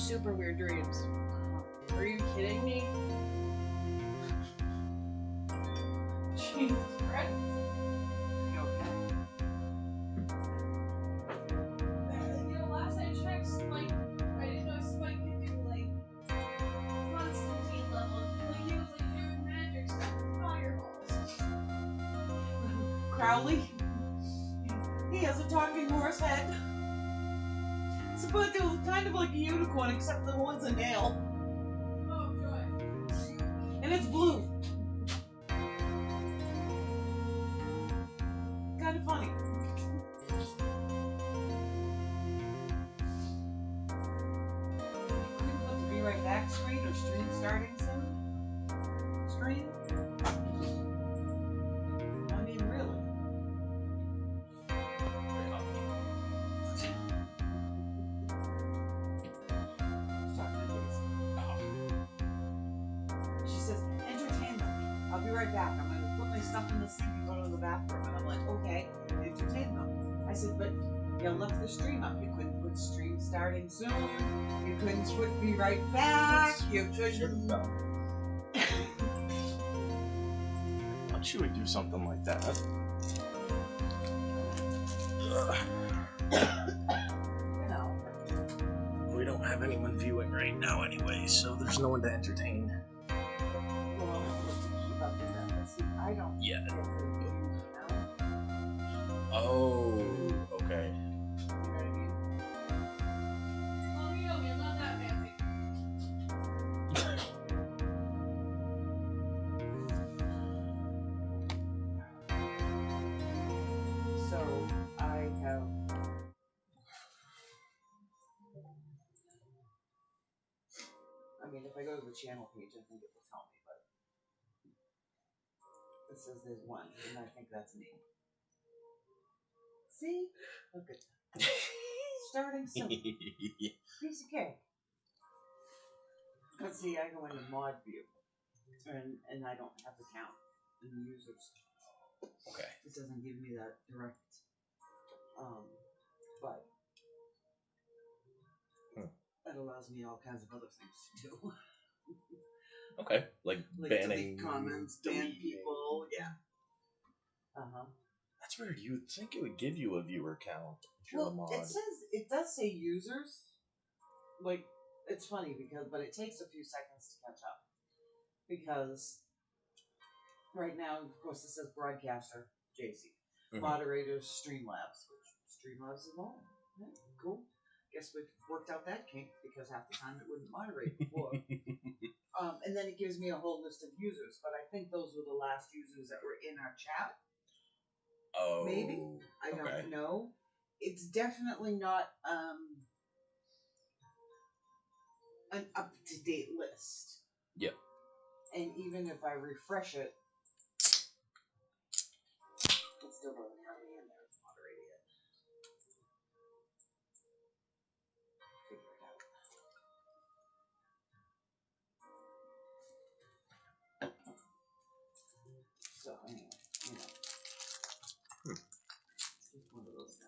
super weird dreams. Are you kidding me? Jesus Christ. You okay? Last I checked, Spike, I didn't know Spike could do, like, Constantine level. Like, he was, like, doing magic stuff with fireballs. Crowley? He has a talking horse head. It's supposed to look kind of like a unicorn, except the one's a nail. Oh, joy. And it's blue. Kind of funny. Couldn't put the Be Right Back screen or stream starting soon? Screen? I mean, really. She says, entertain them. I'll be right back. I'm going to put my stuff in the sink and go to the bathroom. And I'm like, okay, entertain them. I said, but you left the stream up. You couldn't put stream starting soon. You couldn't put Be Right Back. You couldn't. I thought she would do something like that. No. We don't have anyone viewing right now anyway, so there's no one to entertain. Well, to keep up with them. But see, I don't Yeah. get the view, Oh, okay. You know what I mean? Well, you know me, I'm not that fancy. So I have. I mean, if I go to the channel page, I think it will tell me, but it says there's one, and I think that's me. See? Look at that. Starting soon. Piece of cake. But see, I go into mod view, and I don't have the count in the users. Okay. It doesn't give me that direct. But that allows me all kinds of other things to do. Okay. Like banning delete comments, ban people, yeah. That's weird. You would think it would give you a viewer count if you're a mod. It does say users. Like, it's funny but it takes a few seconds to catch up. Because right now, of course, it says broadcaster, JC. Moderators, Streamlabs. Which Streamlabs is on. Yeah, cool. Guess we've worked out that kink because half the time it wouldn't moderate before. And then it gives me a whole list of users, but I think those were the last users that were in our chat. Oh. Maybe. I don't know. It's definitely not an up-to-date list. Yep. And even if I refresh it, it still doesn't have me in there. It's moderated yet. Figure it out. So anyway, just one of those things.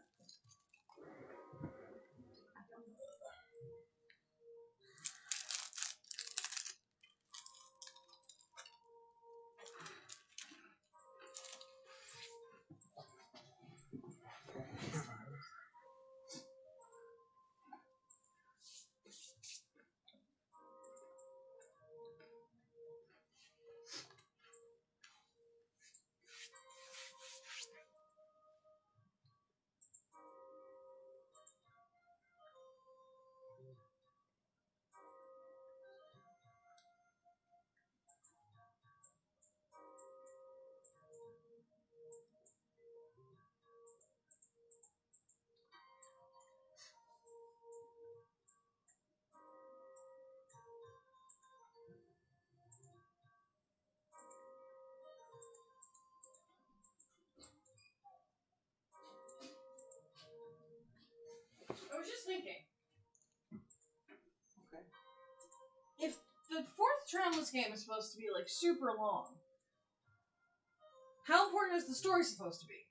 I was just thinking. Okay. If the fourth trial in this game is supposed to be, like, super long, how important is the story supposed to be?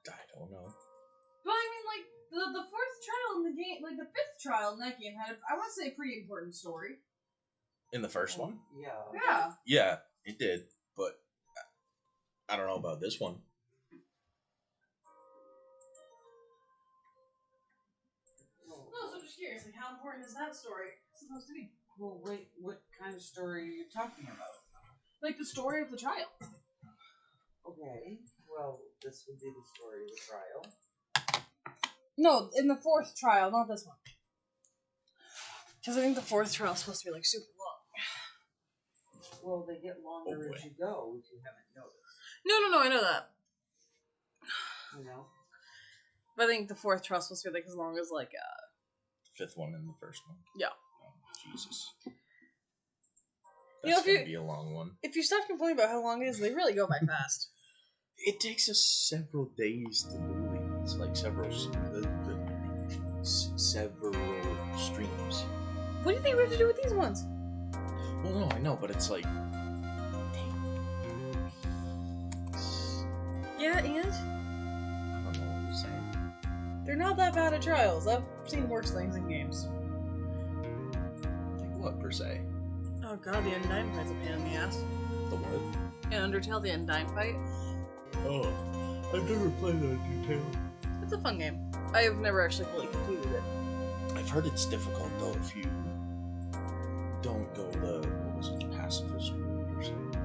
I don't know. But I mean, like, The fourth trial in the game, like the fifth trial in that game, had, I want to say, a pretty important story. In the first one? Yeah. Yeah. Yeah, it did, but I don't know about this one. No, so I'm just curious, like, how important is that story supposed to be? Well, wait, what kind of story are you talking about? Like the story of the trial. Okay, well, this would be the story of the trial. No, in the fourth trial, not this one. Because I think the fourth trial is supposed to be like super long. Well, they get longer as you go, if you haven't noticed. No, I know that. You know? But I think the fourth trial is supposed to be like as long as like Fifth one and the first one. Yeah. Oh, Jesus. You know, That's gonna be a long one. If you stop complaining about how long it is, they really go by fast. It takes us several days to do these, like several streams. What do you think we have to do with these ones? Well, no, I know, but it's like. Yeah, and? I don't know what you're saying. They're not that bad at trials. I've seen worse things in games. Like what, per se? Oh god, the Undyne fight's a pain in the ass. The what? In Undertale, the Undyne fight. Oh, I've never played Undertale. It's a fun game. I have never actually fully completed it. I've heard it's difficult, though, if you don't go the pacifist route or something.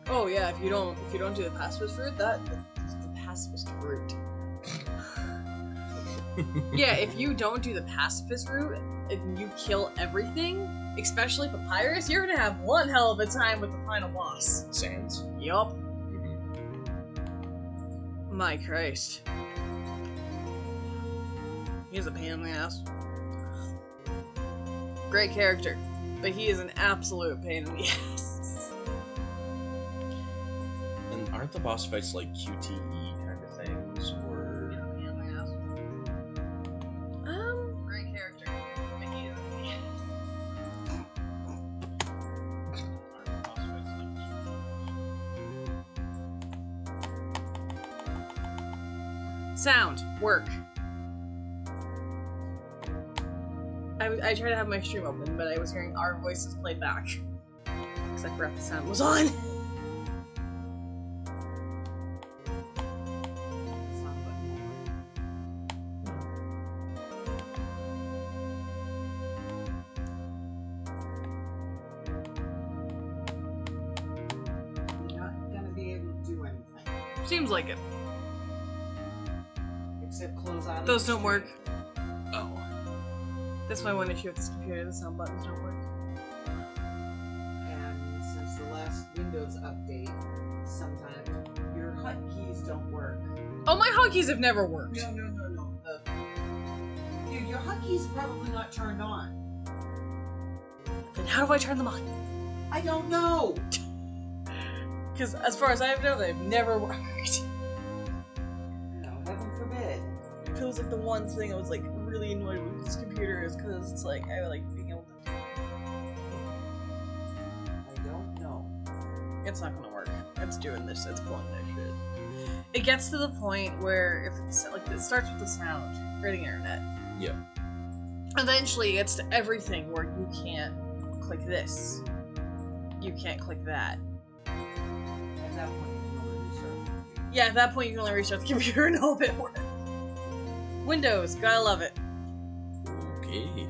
Oh yeah, if you don't do the pacifist route, the pacifist route. Yeah, if you don't do the pacifist route, if you kill everything, especially Papyrus, you're gonna have one hell of a time with the final boss. Sans? Yup. Mm-hmm. My Christ. He's a pain in the ass. Great character, but he is an absolute pain in the ass. And aren't the boss fights like QTE kind of things, or... Great character, but he is a pain. Sound, work. I tried to have my stream open, but I was hearing our voices played back. Because I forgot the sound was on. You're not gonna be able to do anything. Seems like it. Except close out of Those the don't work. stream. Oh. That's my one issue with this computer, the sound buttons don't work. And since the last Windows update, sometimes your hotkeys don't work. Oh, my hotkeys have never worked. No. Dude, your hotkeys are probably not turned on. Then how do I turn them on? I don't know. Because as far as I know, they've never worked. No, heaven forbid. It feels like the one thing I was like really annoyed with this computer is because it's like I like being able to. I don't know. It's not gonna work. It's doing this. It's pulling this shit. It gets to the point where if it's like it starts with the sound, creating internet. Yeah. Eventually, it gets to everything where you can't click this. You can't click that. At that point, you can only restart. Yeah, at that point, you can only restart the computer and hope it works. Windows, gotta love it. Okay.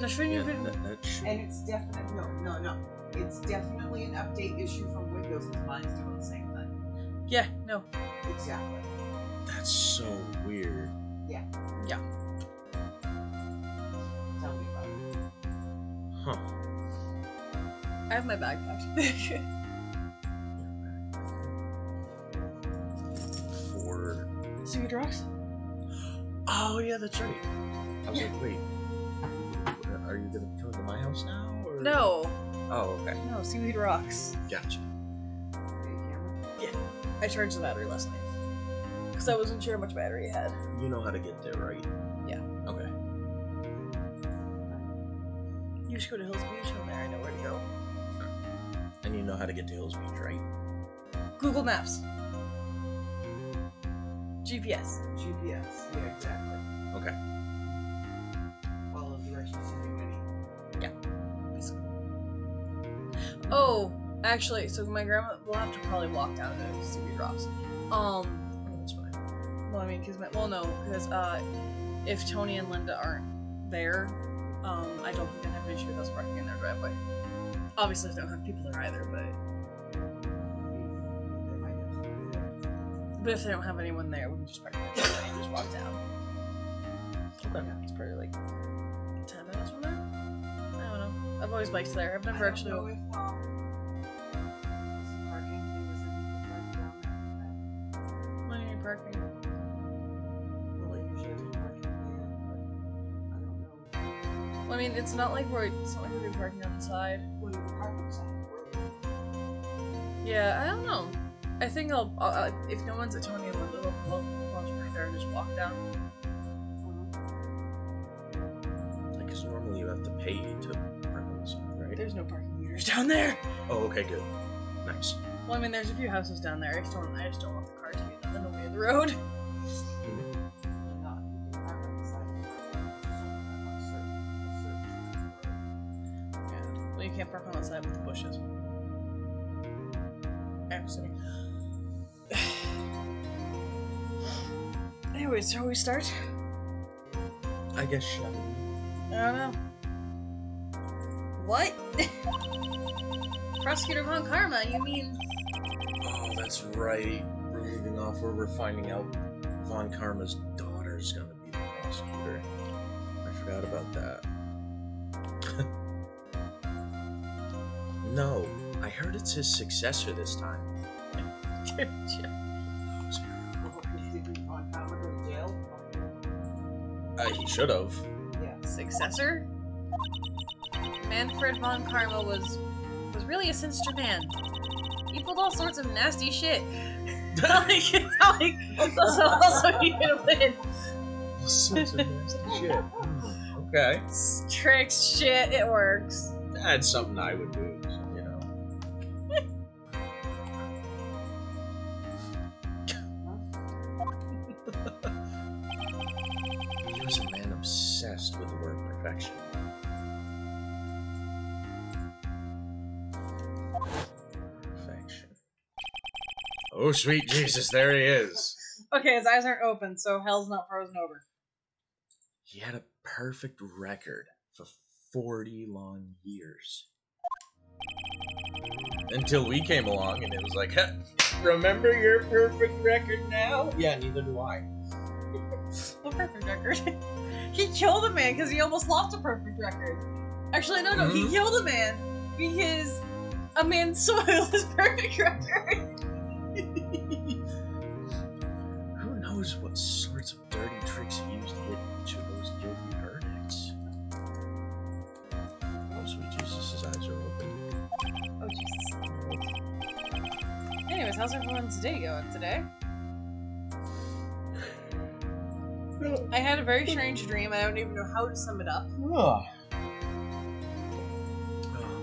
Now, shouldn't you? That should... And it's definitely no. It's definitely an update issue from Windows because mine's doing the same thing. Yeah, no. Exactly. That's so weird. Yeah. Yeah. Tell me about it. Huh. I have my bag packed. For... Seaweed rocks? Oh, yeah, that's right. I was like, wait. Are you gonna come to my house now, or...? No. Oh, okay. No, seaweed rocks. Gotcha. Yeah. I charged the battery last night. Because I wasn't sure how much battery it had. You know how to get there, right? Yeah. Okay. You should go to Hills Beach from there. I know where to go. And you know how to get to Hills Beach, right? Google Maps. GPS. GPS. Yeah, exactly. Okay. Follow the directions to do any. Oh, actually, so my grandma will have to probably walk down to Stevie Drops. That's fine. Well, I mean, because if Tony and Linda aren't there, I don't think I have an issue with us parking in their driveway. Obviously, if they don't have people there either, but if they don't have anyone there, we can just park in their driveway and just walk down. Okay. Yeah, it's probably like 10 minutes from there. I don't know. I've always biked there. I've never actually. Know if, this parking thing is in the park down there. What do you mean parking? Well, it usually has parking there, but I don't know. Well, I mean, it's not like we're doing parking on the side. Well, you can park on the side of the road. Yeah, I don't know. I think I'll if no one's at Tony and Linda, I'll right there and just walk down. Because normally you have to pay to park on the side, right? There's no parking meters down there. Oh, okay, good. Nice. Well, I mean, there's a few houses down there. I just don't want the cars to be in the way of the road. And not, you can park on the side of the road. Just on a certain road. Yeah. Well, you can't park on the side with the bushes. Absolutely. Anyways, shall we start? I guess shall we? I don't know. What? Prosecutor Von Karma, you mean? Oh, that's right. We're leaving off where we're finding out Von Karma's daughter's gonna be the prosecutor. I forgot about that. No, I heard it's his successor this time. Well, did Von Karma go to jail? He should have. Yeah. Successor? Manfred Von Karma was really a sinister man. He pulled all sorts of nasty shit. Also he could have been. All sorts of nasty shit. Okay. Tricks, shit, it works. That's something I would do, so, you know. He was a man obsessed with the word perfection. Perfection. Oh, sweet Jesus, there he is. Okay, his eyes aren't open, so hell's not frozen over. He had a perfect record for 40 long years. Until we came along and it was like, remember your perfect record now? Yeah, neither do I. What perfect record? He killed a man because he almost lost a perfect record. Actually, no, he killed a man because a man soiled his perfect record. Who knows what sorts of dirty tricks he used to get each of those guilty verdicts? Oh, sweet Jesus, his eyes are open. Oh, Jesus. Anyways, how's everyone's day going today? I had a very strange dream. I don't even know how to sum it up. Oh,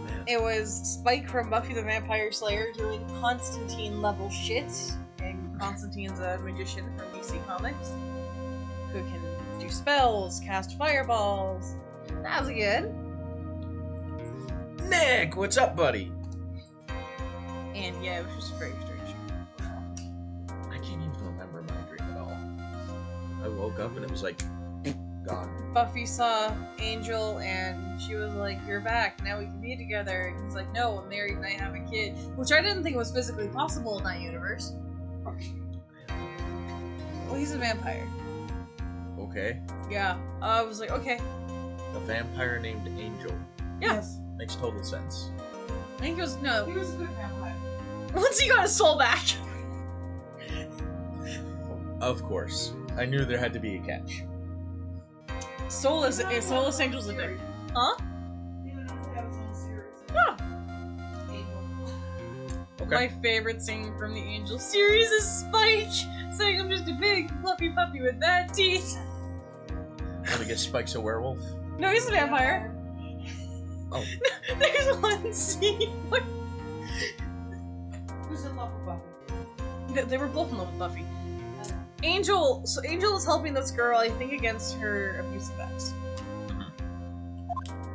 man. It was Spike from Buffy the Vampire Slayer doing Constantine level shit. And Constantine's a magician from DC Comics who can do spells, cast fireballs. That was good. Nick, what's up, buddy? And yeah, it was just very strange. I can't even remember my dream at all. I woke up and it was like, gone. Buffy saw Angel and she was like, "You're back, now we can be together." And he's like, "No, I'm married and I have a kid." Which I didn't think was physically possible in that universe. Well, he's a vampire. Okay. Yeah. I was like, okay. A vampire named Angel. Yeah. Yes. Makes total sense. I think it was, no. He was a good vampire. Once he got his soul back. Of course. I knew there had to be a catch. Soulless Angel's a dick. Huh? Even though he had his own series. Yeah. Angel. Okay. My favorite scene from the Angel series is Spike saying, "I'm just a big fluffy puppy with bad teeth." Let me guess, Spike's a werewolf? No, he's a vampire. Oh. There's one scene where Who's in love with Buffy? they were both in love with Buffy. Angel is helping this girl, I think, against her abusive ex.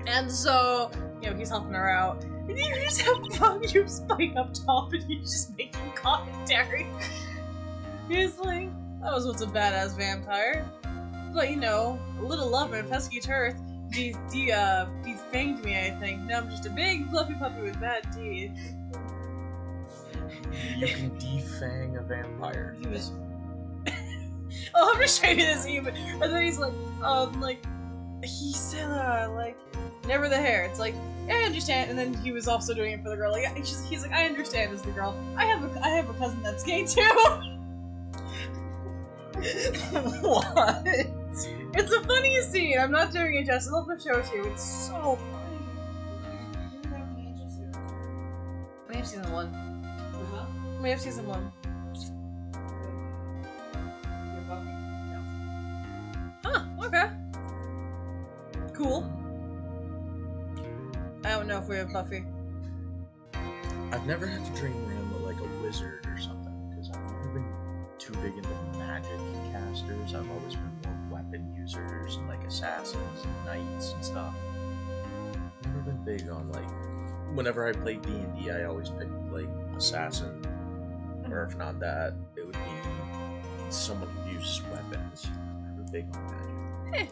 And so, you know, he's helping her out. And you just have you Spike up top and he's just making commentary. He's like, that was once a badass vampire. But, you know, a little love and a pesky turf. Defanged me, I think. Now I'm just a big fluffy puppy with bad teeth. You can defang a vampire. He was... Oh, I'm just showing you this even. And then he's like, he said, like, never the hair. It's like, yeah, I understand. And then he was also doing it for the girl. Like, he's like, I understand as the girl. I have a cousin that's gay too. What? It's the funniest scene. I'm not doing it justice. I'll show it to you. It's so funny. We have season 1. Uh-huh. We have season 1. Huh, okay. Cool. I don't know if we have Buffy. I've never had to dream around like a wizard or something, because I've never been too big into magic casters. I've always been more weapon users and like assassins and knights and stuff. Never been big on like, whenever I played D&D, I always picked like assassin, or if not that, it would be someone who uses weapons. Never big on magic.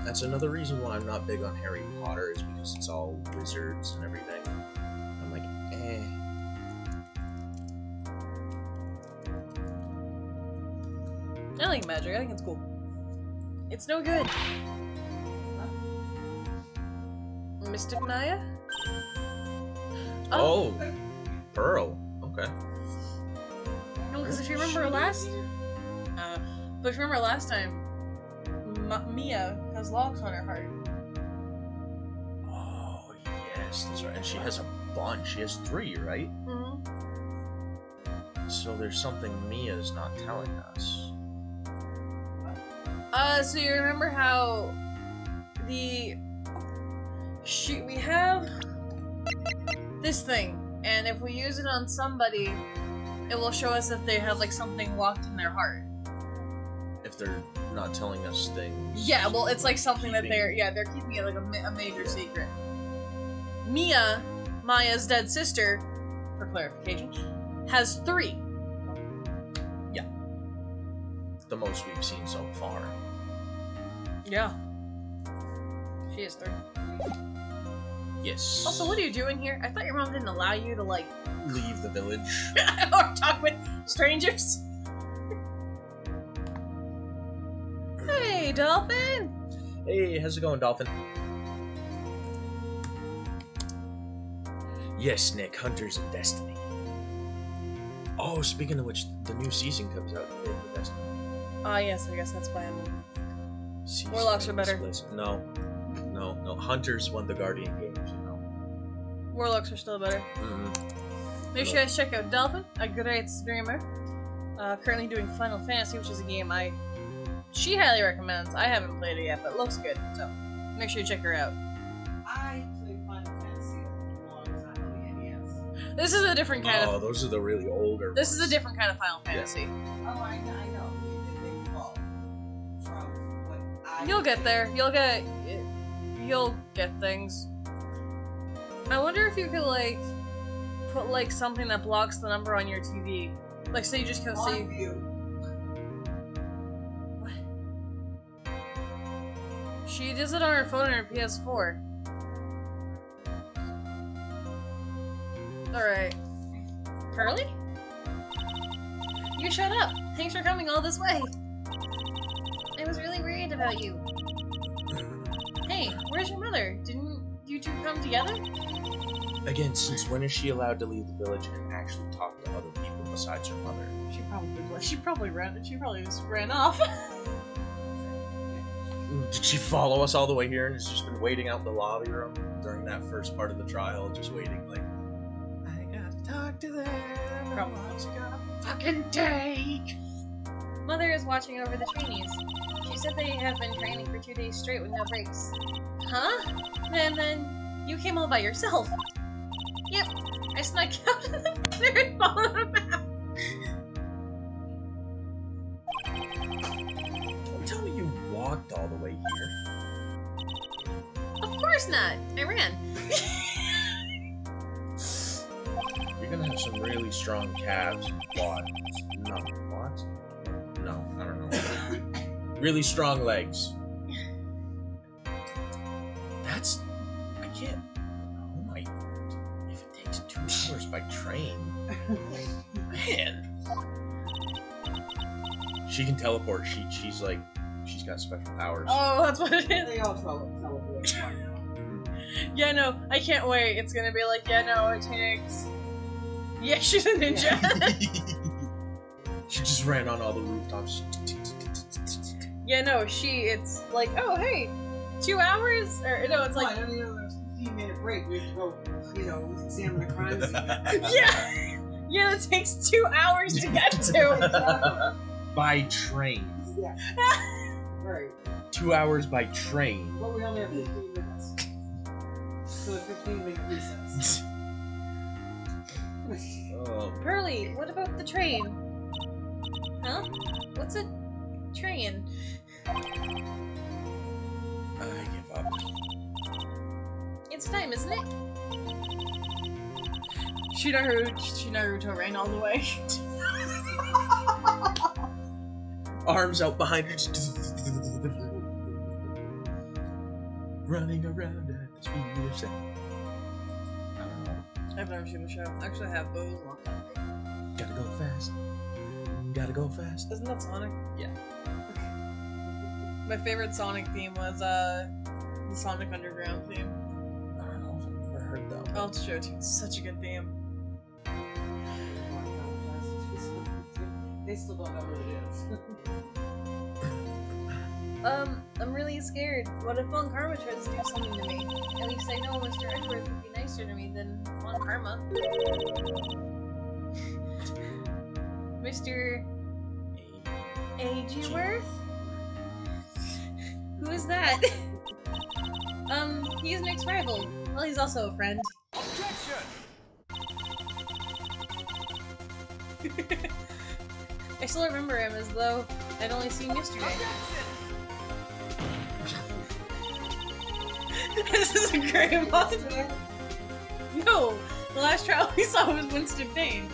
That's another reason why I'm not big on Harry Potter, is because it's all wizards and everything. I'm like, eh. I like magic. I think it's cool. It's no good. Mystic Naya? Oh, Pearl. Okay. No, because if you remember last... but if you remember last time, Mia has locks on her heart. Oh, yes, that's right. And she has a bunch. She has 3, right? Mm-hmm. So there's something Mia's not telling us. So you remember how we have this thing, and if we use it on somebody, it will show us if they have like something locked in their heart. If they're not telling us things. Yeah, well, it's like something that they're keeping it like a major secret. Mia, Maya's dead sister, for clarification, has 3. Yeah. The most we've seen so far. Yeah. She has 3. Yes. Also, what are you doing here? I thought your mom didn't allow you to, like... Leave the village. or talk with strangers. Hey, Dolphin! Hey, how's it going, Dolphin? Yes, Nick, Hunters of Destiny. Oh, speaking of which, the new season comes out today for Destiny. Yes, I guess that's why I'm... Season Warlocks are better. No. Hunters won the Guardian games, you know. Warlocks are still better. Mm-hmm. Make sure you guys check out Dolphin, a great streamer. Currently doing Final Fantasy, which is a game she highly recommends. I haven't played it yet, but it looks good, so make sure you check her out. I played Final Fantasy a long time on the NES. This is a different kind of... Oh, those are the really older This ones. is a different kind of Final Fantasy. Oh, I know. They evolved from what I... You'll get there. You'll get things. I wonder if you could, like, put, like, something that blocks the number on your TV. Like, so you just can see... On view. What? She does it on her phone and her PS4. Alright. Curly? You shut up! Thanks for coming all this way! I was really worried about you. Hey, where's your mother? Didn't you two come together? Again, since when is she allowed to leave the village and actually talk to other people besides her mother? She probably just ran off. Did she follow us all the way here and has just been waiting out in the lobby room during that first part of the trial, just waiting like, I gotta talk to them. Probably. What's it gonna fucking take? Mother is watching over the trainees. She said they have been training for 2 days straight with no breaks. Huh? And then you came all by yourself. Yep, I snuck out of the mother and followed them out. course not. I ran. You're gonna have some really strong calves and quads. No, what? No, I don't know. Really strong legs. That's... I can't... Oh my... If it takes 2 hours by train... Man... She can teleport. She's like... She's got special powers. Oh, that's what it is. They all teleport. Yeah, no, I can't wait. It's gonna be like, yeah, no, it takes... Yeah, she's a ninja. She just ran on all the rooftops. Yeah, no, it's like, oh, hey, 2 hours? Or, no, it's Like, like... I don't know, there's a 15-minute break. We have to go, examine the crime scene. Yeah! Yeah, it takes 2 hours to get to. By train. Yeah. Right. 2 hours by train. But we only have 15 minutes. So a 15-minute recess. Oh. Pearly, what about the train? Huh? What's a train? I give up. It's time, isn't it? Naruto ran all the way. Arms out behind her. Running around at the speed of sound. I don't know. I've never seen the show. Actually, I have, but it was a long time ago. Gotta go fast. Gotta go fast. Isn't that Sonic? Yeah. My favorite Sonic theme was the Sonic Underground theme. I don't know if I've ever heard that one. I'll have to show it to you. It's such a good theme. They still don't know what it is. I'm really scared. What if Von Karma tries to do something to me? At least I know Mr. Edwards would be nicer to me than Von Karma. Mr. A.G. Worth? Who is that? He's an ex-rival. Well, he's also a friend. I still remember him as though I'd only seen him yesterday. This is a great monster. No, the last trial we saw was Winston Payne.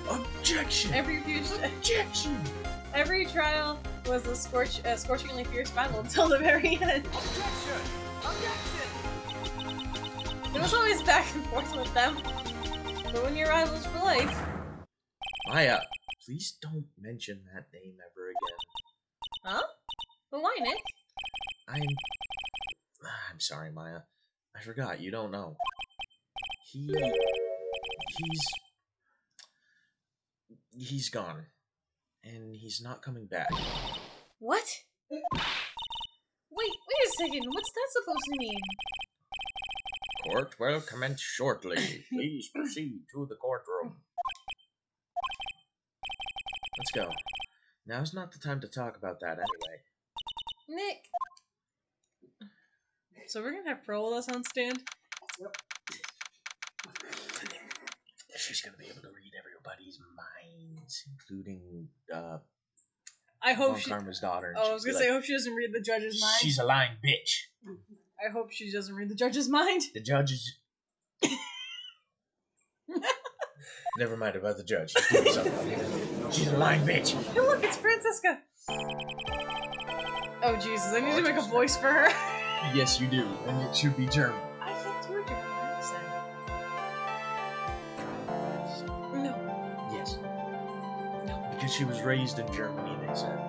Objection! Objection! Every trial was a scorchingly fierce battle until the very end. It was always back and forth with them. But when you're rivals for life... Maya, please don't mention that name ever again. Huh? But why, Nick? I'm sorry, Maya. I forgot, you don't know. He's gone. And he's not coming back. What? Wait a second, what's that supposed to mean? Court will commence shortly. Please proceed to the courtroom. Let's go. Now's not the time to talk about that anyway. Nick! So we're gonna have Pearl with us on stand? Yep. She's gonna be able to read everybody's minds, including I hope Von Karma's daughter. Oh, I was gonna say, I hope she doesn't read the judge's mind. She's a lying bitch. I hope she doesn't read the judge's mind. The judge is... Never mind about the judge. She's doing something. She's a lying bitch. Hey, look, it's Francisca. Oh, Jesus, I need to make a voice for her. Yes, you do, and it should be German. I can't do a German accent. No. Yes. No. Because she was raised in Germany, they said.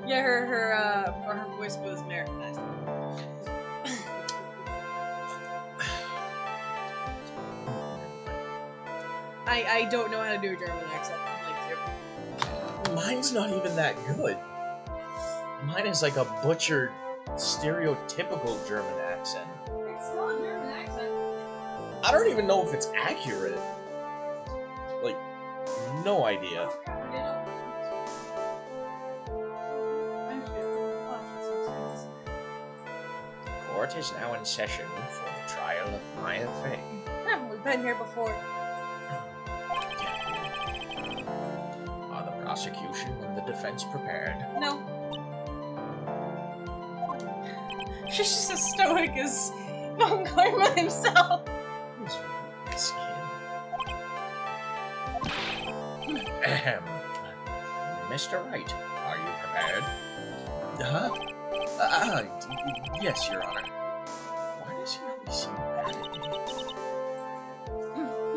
Yeah, her voice was Americanized. I don't know how to do a German accent. Like you. Mine's not even that good. Mine is like a butchered, stereotypical German accent. It's still a German accent. I don't even know if it's accurate. Like, no idea. Court is now in session for the trial of Maya Fey. We've been here before. Are the prosecution and the defense prepared? No. She's just as stoic as Von Karma himself. Who's this kid? Ahem. Mr. Wright, are you prepared? Huh? Yes, Your Honor. Why does he always seem mad at me?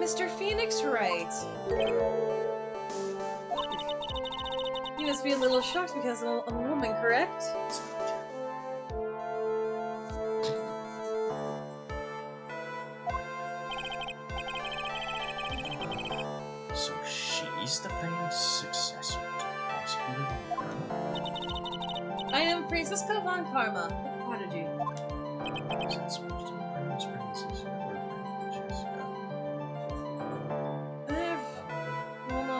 Mr. Phoenix Wright. You must be a little shocked because I'm a woman, correct? So she's the famous successor to Prosecutor Von Karma? I am Francisca Von Karma, the prodigy. Is that supposed to be Prince Francisco or Francesca? Well, no,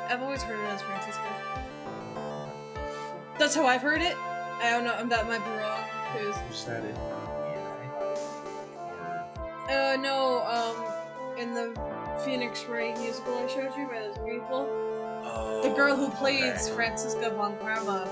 I've always heard it as Francisca. That's how I've heard it. I don't know, that might be wrong, because... Was that it? No, in the Phoenix Wright musical I showed you by those people, Oh, the girl who plays okay. Francisca Von Karma,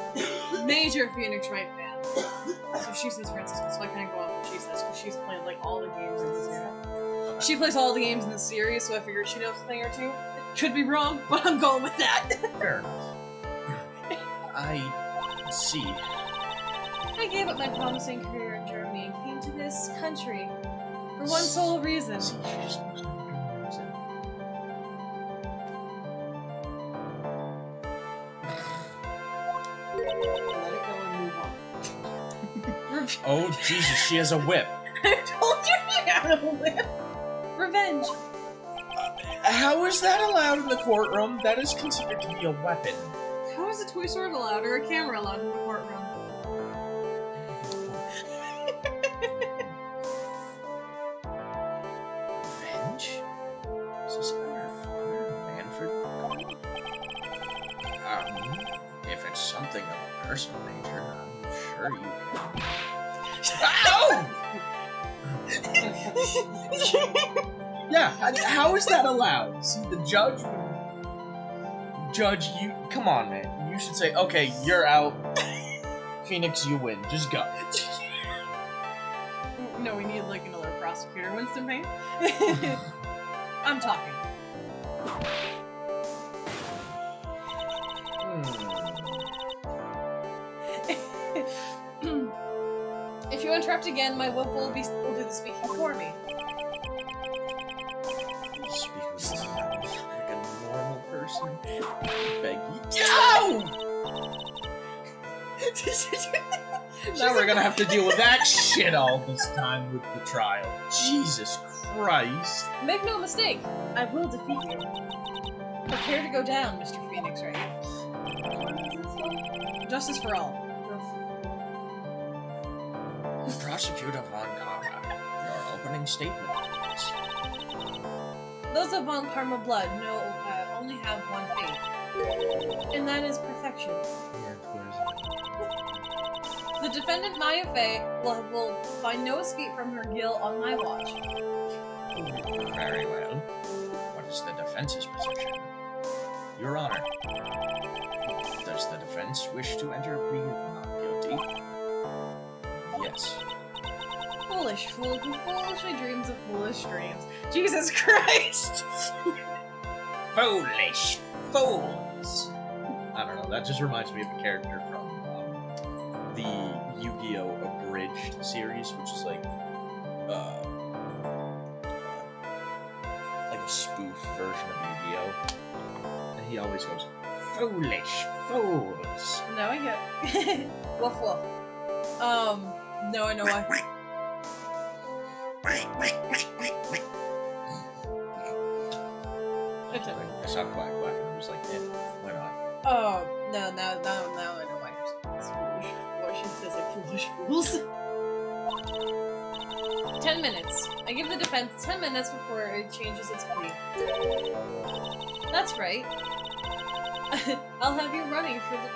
major Phoenix Wright fan. So she says Francisca, so I can't go off what she says, because she's played, like, all the games in the series. She plays all the games in the series, so I figured she knows a thing or two. It could be wrong, but I'm going with that. Fair enough. I see. I gave up my promising career in Germany and came to this country for one sole reason. See, she's supposed to be doing this. Let it go and move on. Oh, Jesus, she has a whip. I told you she had a whip! Revenge! How is that allowed in the courtroom? That is considered to be a weapon. How is a toy sword allowed or a camera allowed in the courtroom? Revenge? Is this about her father, Manfred? If it's something of a personal nature, I'm sure you can. Ow! Yeah, how is that allowed? See, the judge would... Judge, you... Come on, man. You should say, okay, you're out. Phoenix, you win. Just go. No, we need like another prosecutor. Winston Payne? I'm talking. If you interrupt again, my whip will do the speaking for me. Speak with your mouth like a normal person. Peggy. Now we're gonna have to deal with that shit all this time with the trial. Jesus Christ. Make no mistake, I will defeat you. Prepare to go down, Mr. Phoenix Wright. Justice for all. Prosecutor Von Karma, your opening statement, please. Those of Von Karma blood only have one fate, and that is perfection. The defendant Maya Fey will find no escape from her guilt on my watch. Very well. What is the defense's position? Your Honor, does the defense wish to enter a plea of not guilty? Yes. Foolish fool who foolishly dreams of foolish dreams. Jesus Christ! Foolish fools! I don't know, that just reminds me of a character from the Yu-Gi-Oh! Abridged series, which is like a spoof version of Yu-Gi-Oh! And he always goes, foolish fools! Now I get woof woof. No, I know why. I saw Quack Quack and I was like, yeah, why not? Oh, no, now I know why it's foolish. Why she says like foolish fools. 10 minutes. I give the defense 10 minutes before it changes its plea. That's right. I'll have you running for the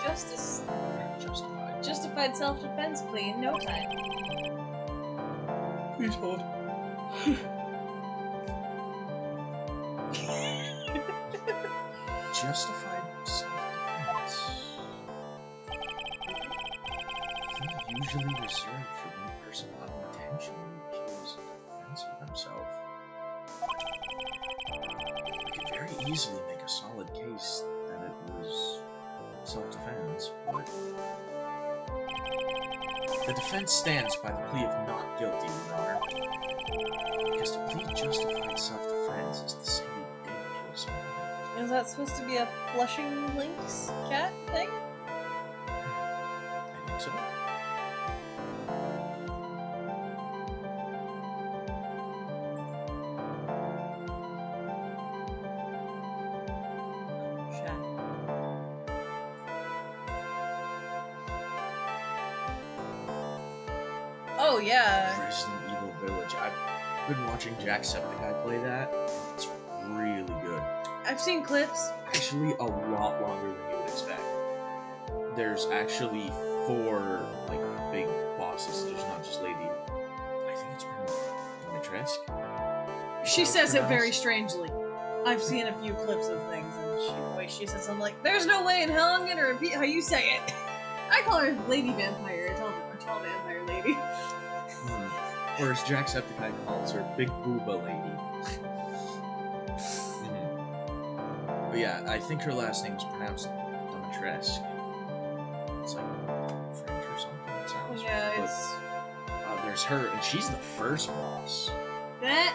justified self-defense plea in no time. Please hold. Justified self-defense. They're usually reserved for me intentionally kills in defense of himself, I could very easily make a solid case that it was self-defense, but the defense stands by the plea of not guilty, Your Honor. Because to plead justified self-defense is the same as kill someone. Is that supposed to be a flushing lynx cat thing? I think so. Oh yeah. Resident Evil Village. I've been watching Jacksepticeye play that. It's really good. I've seen clips. Actually, a lot longer than you would expect. There's actually 4 like big bosses. There's not just Lady. I think it's Dimitrescu. She says it very strangely. I've seen a few clips of things, and the way she says, I'm like, there's no way in hell I'm gonna repeat how you say it. I call her Lady Vampire. I tell Vampire Lady. Or as Jacksepticeye calls her, Big Booba Lady. But yeah, I think her last name is pronounced Dimitrescu. It's like French or something, it sounds. Yeah, but, it's... there's her, and she's the first boss. That?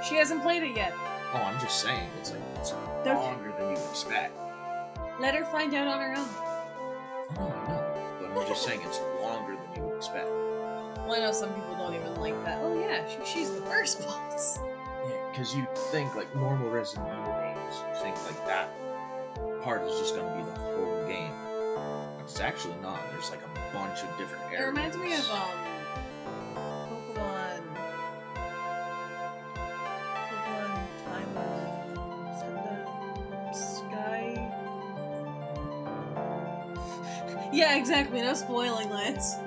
She hasn't played it yet. Oh, I'm just saying, it's like, it's Don't- longer than you expect. Let her find out on her own. Oh, I know, but I'm just saying it's longer than you would expect. Well, I know some people don't even like that. Oh yeah, she's the first boss. Yeah, because you think, like, normal Resident Evil games, you think, like, that part is just gonna be the whole game. But it's actually not. There's, like, a bunch of different areas. It reminds me of, Pokemon Time of... Is that the Sky? Yeah, exactly, no spoiling, Lance.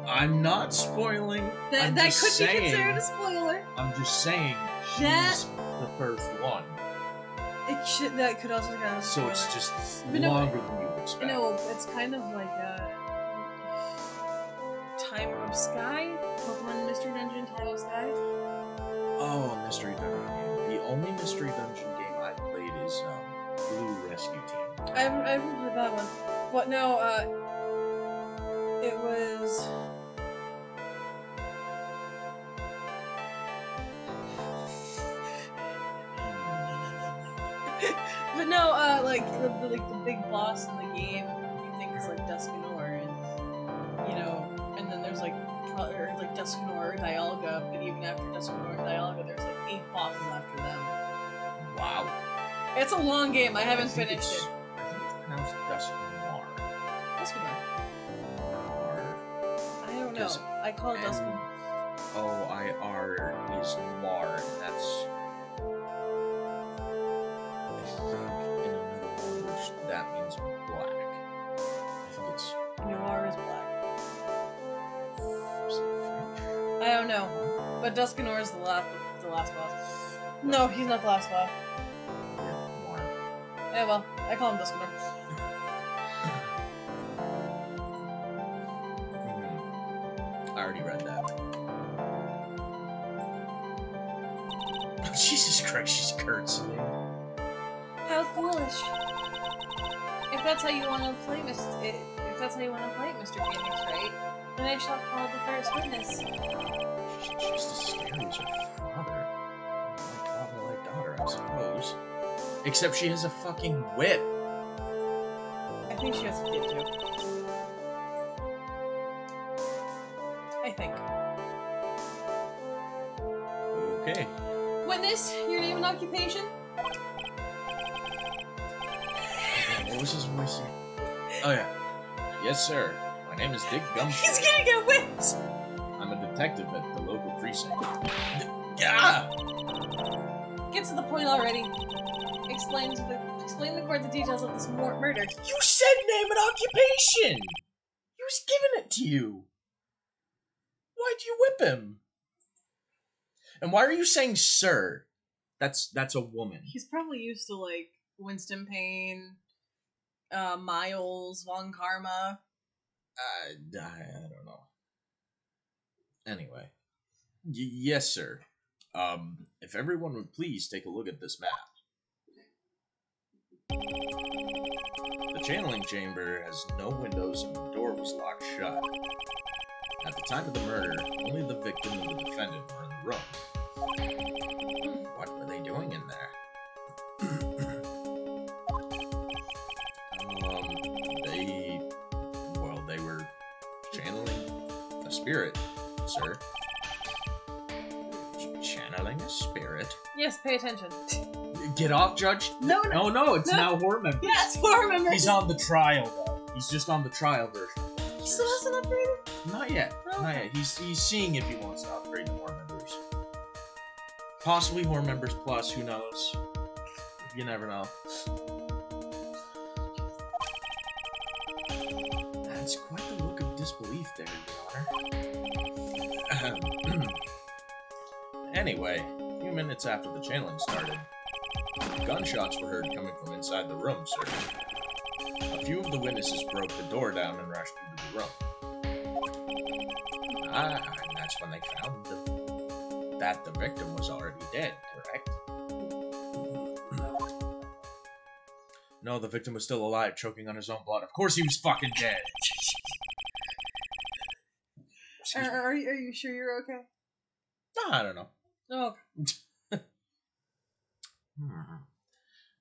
I'm not spoiling. That could be considered a spoiler. I'm just saying she's That- the first one. That could also count as a So spoiler. it's just But no, longer than you would expect. No, it's kind of like Time of Sky? Pokemon Mystery Dungeon, Time of Sky? Oh, a Mystery Dungeon game. The only Mystery Dungeon game I've played is Blue Rescue Team. I haven't played that one. But no, it was... But no, like the big boss in the game, you think is like Duskanor, and you know, and then there's like Duskanor, Dialga, but even after Duskanor and Dialga, there's like 8 bosses after them. Wow. It's a long game. I haven't think finished it's- it. I think it's pronounced Dusknoir. Duskanor. Or I don't know. Because I call it Duskanor. N-O-I-R is noir, and that's... I think in another language that means black. I think it's... Noir is black. is it French? I don't know, but Duskanor is the last boss. No, he's not the last boss. Yeah, noir. Yeah, well, I call him Duskanor. I already read that. Jesus Christ, she's curtsying. How foolish! If that's how you want to play, if that's how you want to play it, Mr. Phoenix, right? Then I shall call the first witness. She's just as scary as her father. Like father, like daughter, I suppose. Except she has a fucking whip. I think she has a kid too. I think. Okay. Witness, your name and occupation? What was his voice? Oh yeah. Yes, sir. My name is Dick He's Gumshoe. gonna get whipped! I'm a detective at the local precinct. Yeah. Get to the point already. Explain the court the details of this murder. You said name and occupation. He was giving it to you. Why'd you whip him? And why are you saying sir? That's a woman. He's probably used to like Winston Payne, Miles, Von Karma. I don't know. Anyway. Yes, sir. If everyone would please take a look at this map. The channeling chamber has no windows and the door was locked shut. At the time of the murder, only the victim and the defendant were in the room. What were they doing in there? They were channeling a spirit, sir. Channeling a spirit? Yes, pay attention. Get off, Judge? No, It's now horror members. Yeah, it's horror members. He's on the trial, though. He's just on the trial version. He still hasn't upgraded? Not yet. Oh. Not yet. He's seeing if he wants to upgrade to horror members. Possibly horror members plus, who knows? You never know. That's quite the look of disbelief there, Your Honor. Anyway, a few minutes after the channeling started, gunshots were heard coming from inside the room, sir. A few of the witnesses broke the door down and rushed into the room. And that's when they found that the victim was already dead, correct? No, the victim was still alive, choking on his own blood. Of course he was fucking dead! Are you sure you're okay? I don't know. Oh.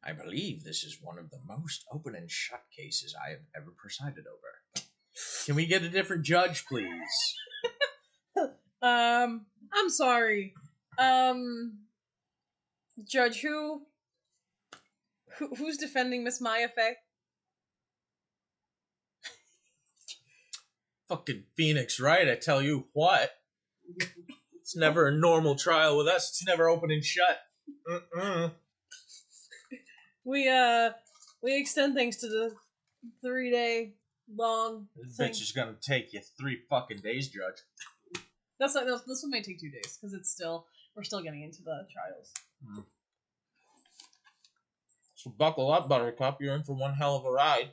I believe this is one of the most open and shut cases I have ever presided over. Can we get a different judge, please? I'm sorry. Judge, who's defending Miss Maya Fey? Fucking Phoenix, right? I tell you what. It's never a normal trial with us. It's never open and shut. We extend things to the 3-day long This thing. bitch is gonna take you 3 fucking days, Judge. This one may take 2 days because we're still getting into the trials. So buckle up, Buttercup. You're in for one hell of a ride.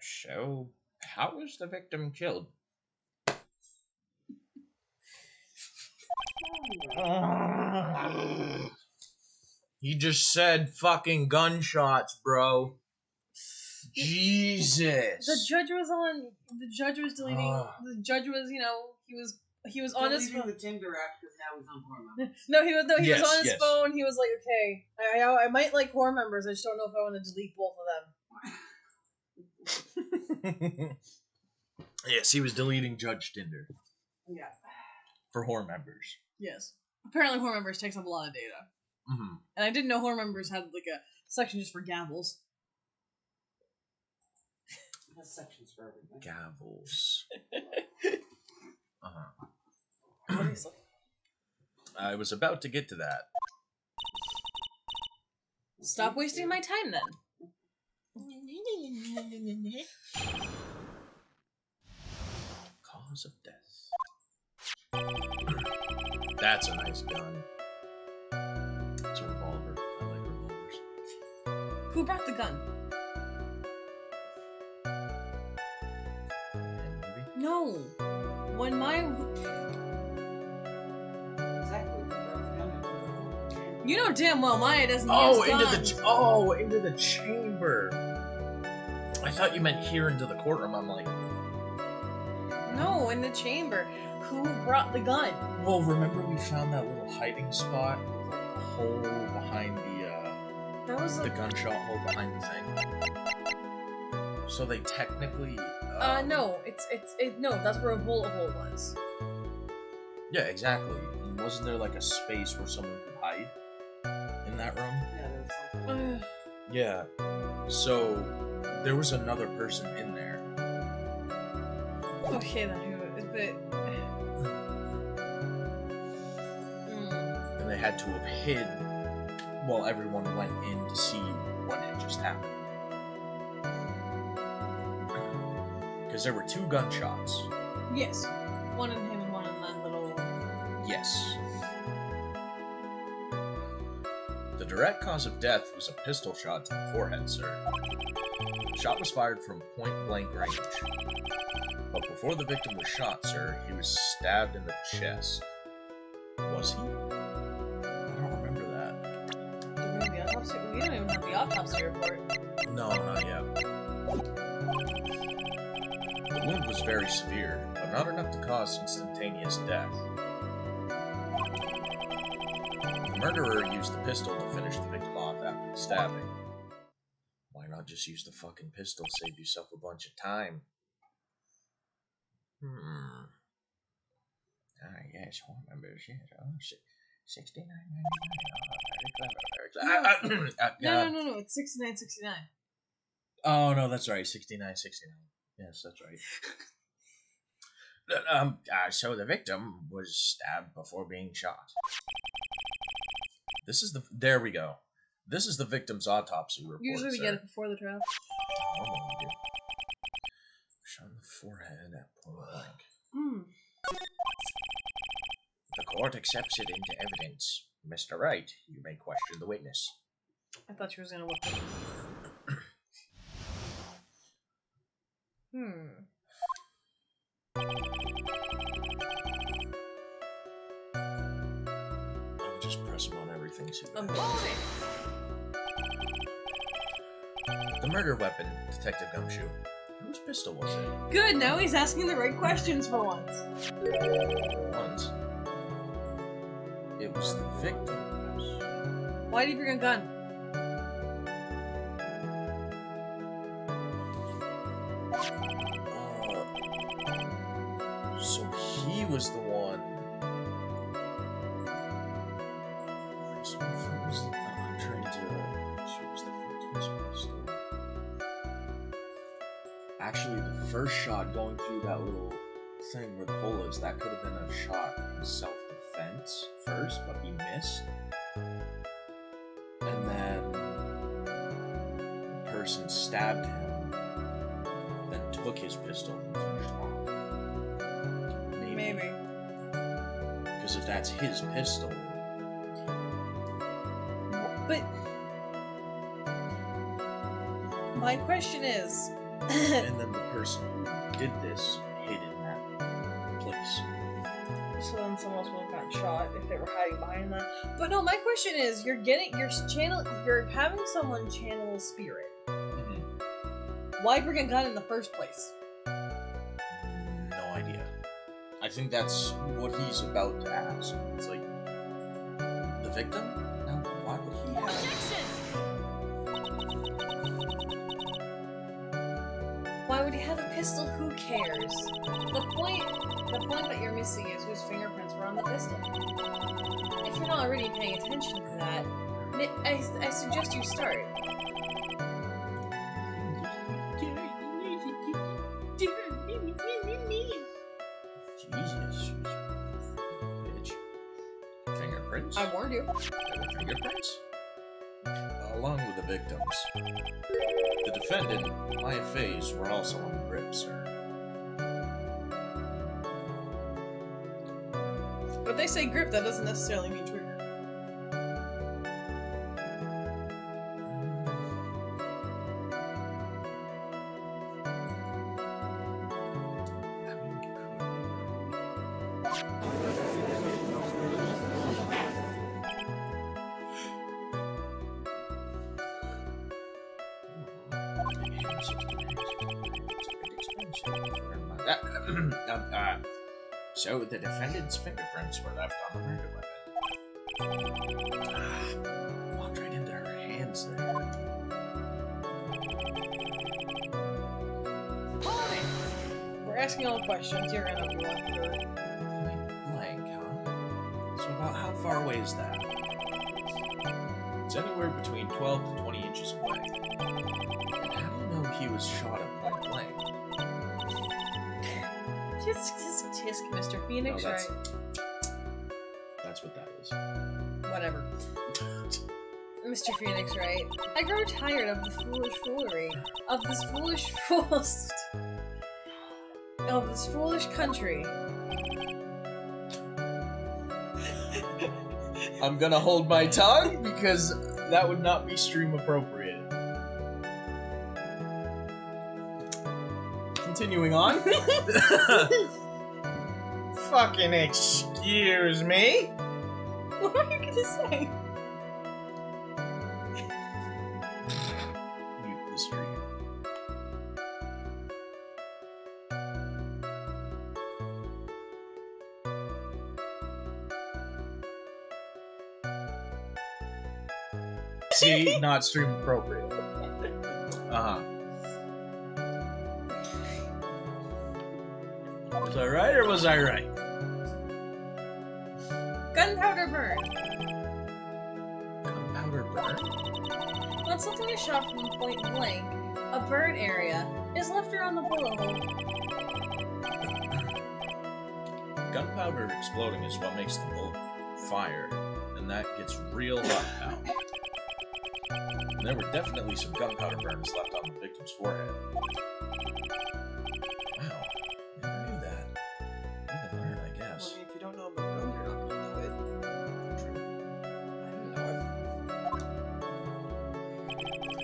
So, how was the victim killed? He just said fucking gunshots, bro. Jesus. The judge was deleting. The judge was, he was on his phone. the Tinder app because now he's on hormone. No, he was Yes, was on his yes. phone. He was like, okay, I might like horror members. I just don't know if I want to delete both of them. Yes, he was deleting Judge Tinder Yeah. for horror members. Yes. Apparently, horror members takes up a lot of data, Mm-hmm. and I didn't know horror members had like a section just for gavels. Has sections for everything. Gavels. Obviously. I was about to get to that. Stop wasting my time then. Cause of death. That's a nice gun. It's a revolver. I like revolvers. Who brought the gun? And maybe? No. When my... Exactly. You know damn well Maya doesn't use guns. Into the chamber. I thought you meant here into the courtroom. I'm like, No, in the chamber. Who brought the gun? well, remember we found that little hiding spot with like a hole behind That was the gunshot hole behind the thing. So they technically. no, no, that's where a bullet hole was. Yeah, exactly. And wasn't there like a space where someone could hide in that room? Yeah, there's something. Yeah. So there was another person in there. Okay then, but... And they had to have hid while everyone went in to see what had just happened. Because there were 2 gunshots. Yes. One in him and one in that little... Yes. The direct cause of death was a pistol shot to the forehead, sir. The shot was fired from point-blank range. But before the victim was shot, sir, he was stabbed in the chest. Was he? I don't remember that. Do we have the autopsy? We don't even have the autopsy report. No, not yet. The wound was very severe, but not enough to cause instantaneous death. The murderer used the pistol to finish the victim off after the stabbing. Why not just use the fucking pistol, save yourself a bunch of time? Ah, yes, I remember. Yes, oh, 69.99. No, it's 69.69. Oh, no, that's right, 69.69. Yes, that's right. So the victim was stabbed before being shot. There we go. This is the victim's autopsy report, Usually we sir. get it before the trial. Normally we do. Shot in the forehead at point blank. The court accepts it into evidence. Mr. Wright, you may question the witness. I thought she was gonna whip it. I'm just pressing on everything. I'm voting! The murder weapon, Detective Gumshoe. Whose pistol was it? Good, now he's asking the right questions for once. Once. It was the victim's. Why did he bring a gun? So he was the one. So I'm trying to. She was the victim's pistol. Actually, the first shot going through that little thing with bullets, that could have been a shot in self-defense first, but he missed. And then the person stabbed him, then took his pistol and finished off. Maybe. Because if that's his pistol, But my question is, and then the person who did this hid in that place. so then someone else would have gotten shot if they were hiding behind that. But no, my question is, you're having someone channel a spirit. Why bring a gun in the first place? No idea. I think that's what he's about to ask. It's like, the victim? Now, why would he have... Why would he have a pistol? Who cares? The point that you're missing is whose fingerprints were on the pistol. If you're not already paying attention to that, I suggest you start. Jesus, bitch. Fingerprints? I warned you. There were fingerprints? Along with the victims. The defendant, my face, were also on the grip, sir. But they say grip, that doesn't necessarily mean trigger. So the defendant's fingerprints were left on the murder weapon. Walked right into her hands there. We're asking all questions, you're gonna be left through it. Point blank, huh? So about how far away is that? It's anywhere between 12 to 20 inches away. And how do you know he was shot at point blank? Tisk, Mr. Phoenix, No, right? That's what that is. Whatever. Mr. Phoenix, right? I grow tired of the foolish foolery. Of this foolish fools. Of this foolish country. I'm gonna hold my tongue because That would not be stream appropriate. Continuing on. Fucking excuse me. What are you gonna say? Mute the stream. See, not stream appropriate. Was I right or was I right? Gunpowder burn. Gunpowder burn? When something is shot from point blank, a burn area is left around the bullet hole. Gunpowder exploding is what makes the bullet fire, and that gets real hot now. And there were definitely some gunpowder burns left on the victim's forehead. Wow, never knew that. Live and learn, I guess. Well, I mean, if you don't know about gun, you're not gonna know it. True. I didn't know it.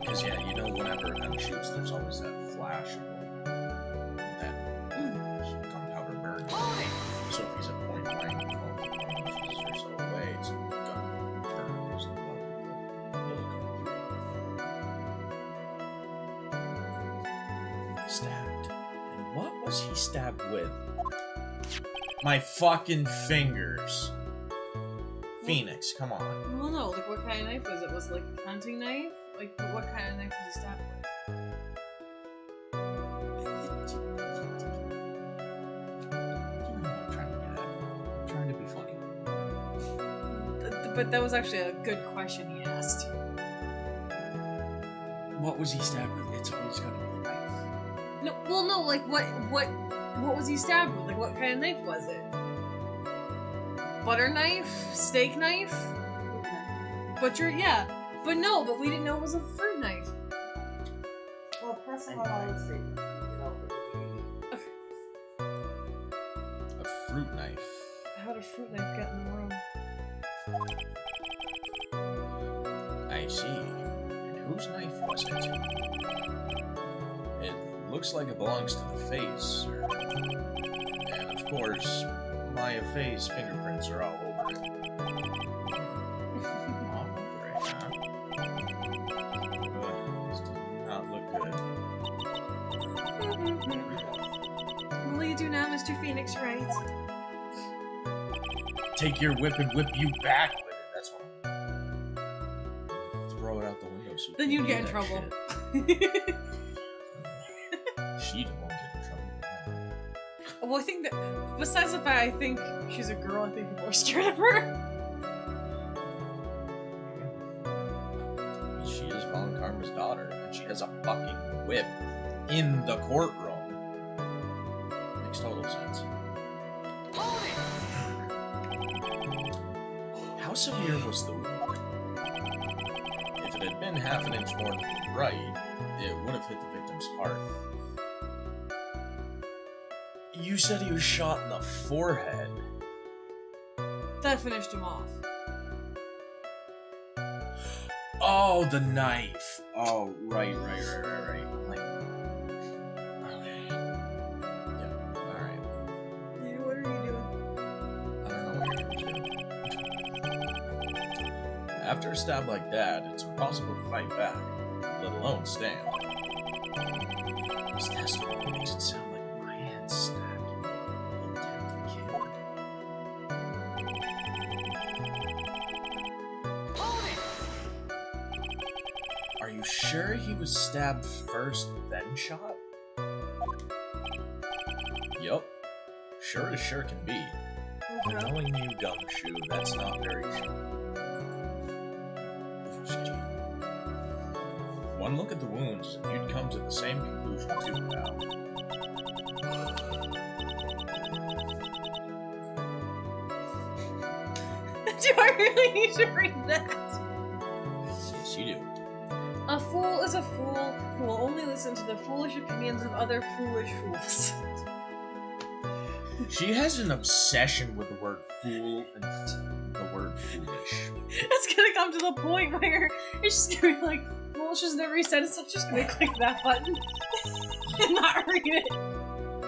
Because yeah, you know whenever a gun shoots, there's always that flash of that gunpowder burn. So if he's at point blank, all the inches or so away, it's gun burn is the one with the bullet going through. Stabbed. And what was he stabbed with? My fucking fingers. Phoenix, come on. Well, no, like what kind of knife was it? Was it like a hunting knife? Like what kind of knife was he stabbed with? You know what I'm trying to get at. I'm trying to be funny. But that was actually a good question he asked. What was he stabbed with? It's always gonna be a knife. No, well, no, like what was he stabbed with? Like what kind of knife was it? Butter knife? Steak knife? Butcher? Yeah. But no, but we didn't know it was a fruit knife. Well, pressing on all the statements, A fruit knife. How did a fruit knife get in the room? I see. And whose knife was it? It looks like it belongs to the face, sir. And of course, my face fingerprints are all over it. All over it, huh? This does not look good. What will you do now, Mr. Phoenix Wright? Take your whip and whip you back with it. That's what I'm... Throw it out the window so Then you you'd can get in do trouble. that shit. She won't get in trouble with that. Well, I think that, besides the fact I think she's a girl, I think people are scared of her. She is Von Karma's daughter, and she has a fucking whip in the courtroom. Makes total sense. How severe was the wound? If it had been half an inch more than right, it would have hit the victim's heart. You said he was shot in the forehead. That finished him off. Oh, the knife. Oh, right. Like, okay. Yeah, alright. Yeah, what are you doing? I don't know what you're doing. After a stab like that, it's impossible to fight back, let alone stand. This testimony makes it sound like my hand stabbed him. Intent to kill. Are you sure he was stabbed first, then shot? Yup. Sure as sure can be. But knowing you, Gumshoe, that's not very sure. Excuse me. One look at the wounds, and you'd come to the same conclusion too now. Do I really need to read that? Yes, you do. A fool is a fool who will only listen to the foolish opinions of other foolish fools. She has an obsession with the word fool and the word foolish. It's gonna come to the point where it's just gonna be like, well, she's never reset it, so I'm just gonna click that button and not read it.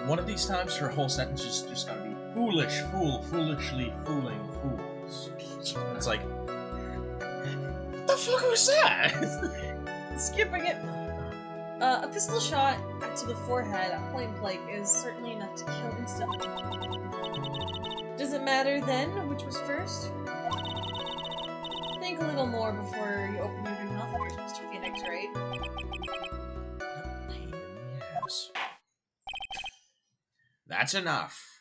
One of these times, her whole sentence is just gonna be foolish, fool, foolishly fooling fools. It's like, what the fuck was that? Skipping it. A pistol shot to the forehead at point blank is certainly enough to kill instantly. Does it matter then which was first? Think a little more before you open your mouth, Mr. Phoenix, right? Pain in the ass. That's enough.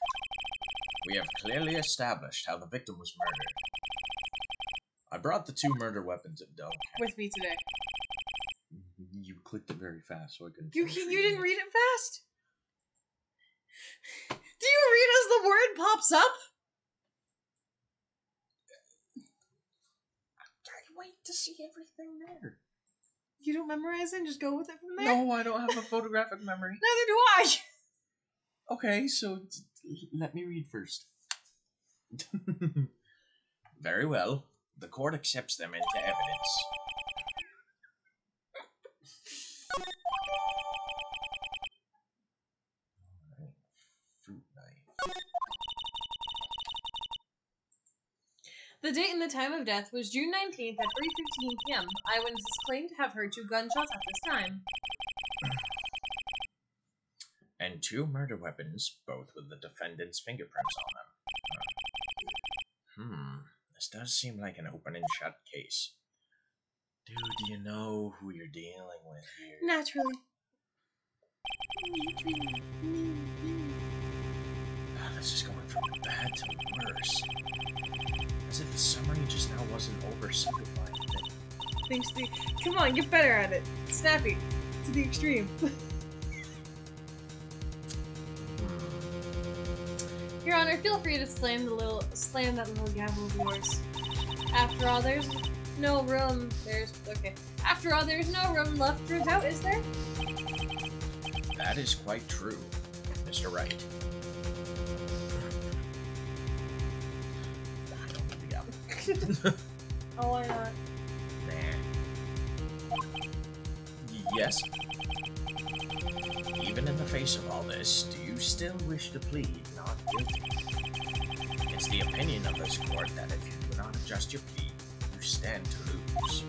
We have clearly established how the victim was murdered. I brought the 2 murder weapons at Dell. With me today. You clicked it very fast, so I couldn't. You didn't read it fast? Do you read as the word pops up? I wait to see everything there. You don't memorize it and just go with it from there? No, I don't have a photographic memory. Neither do I! Okay, so let me read first. Very well. The court accepts them into evidence. Alright. Fruit knife. The date and the time of death was June 19th at 3:15 p.m. Eyewitnesses claimed to have heard 2 gunshots at this time. And 2 murder weapons, both with the defendant's fingerprints on them. This does seem like an open and shut case. Dude, do you know who you're dealing with here? Naturally. This is going from bad to worse. As if the summary just now wasn't oversimplifying things. Come on, get better at it. Snappy. To the extreme. Your Honor, feel free to slam that little gavel of yours. After all, there's no room. After all, there's no room left for doubt, is there? That is quite true, Mr. Wright. I don't need the gavel. Oh, why not? Nah. Yes? Even in the face of all this, do you still wish to plead not guilty? It's the opinion of this court that if you do not adjust your plea, you stand to lose.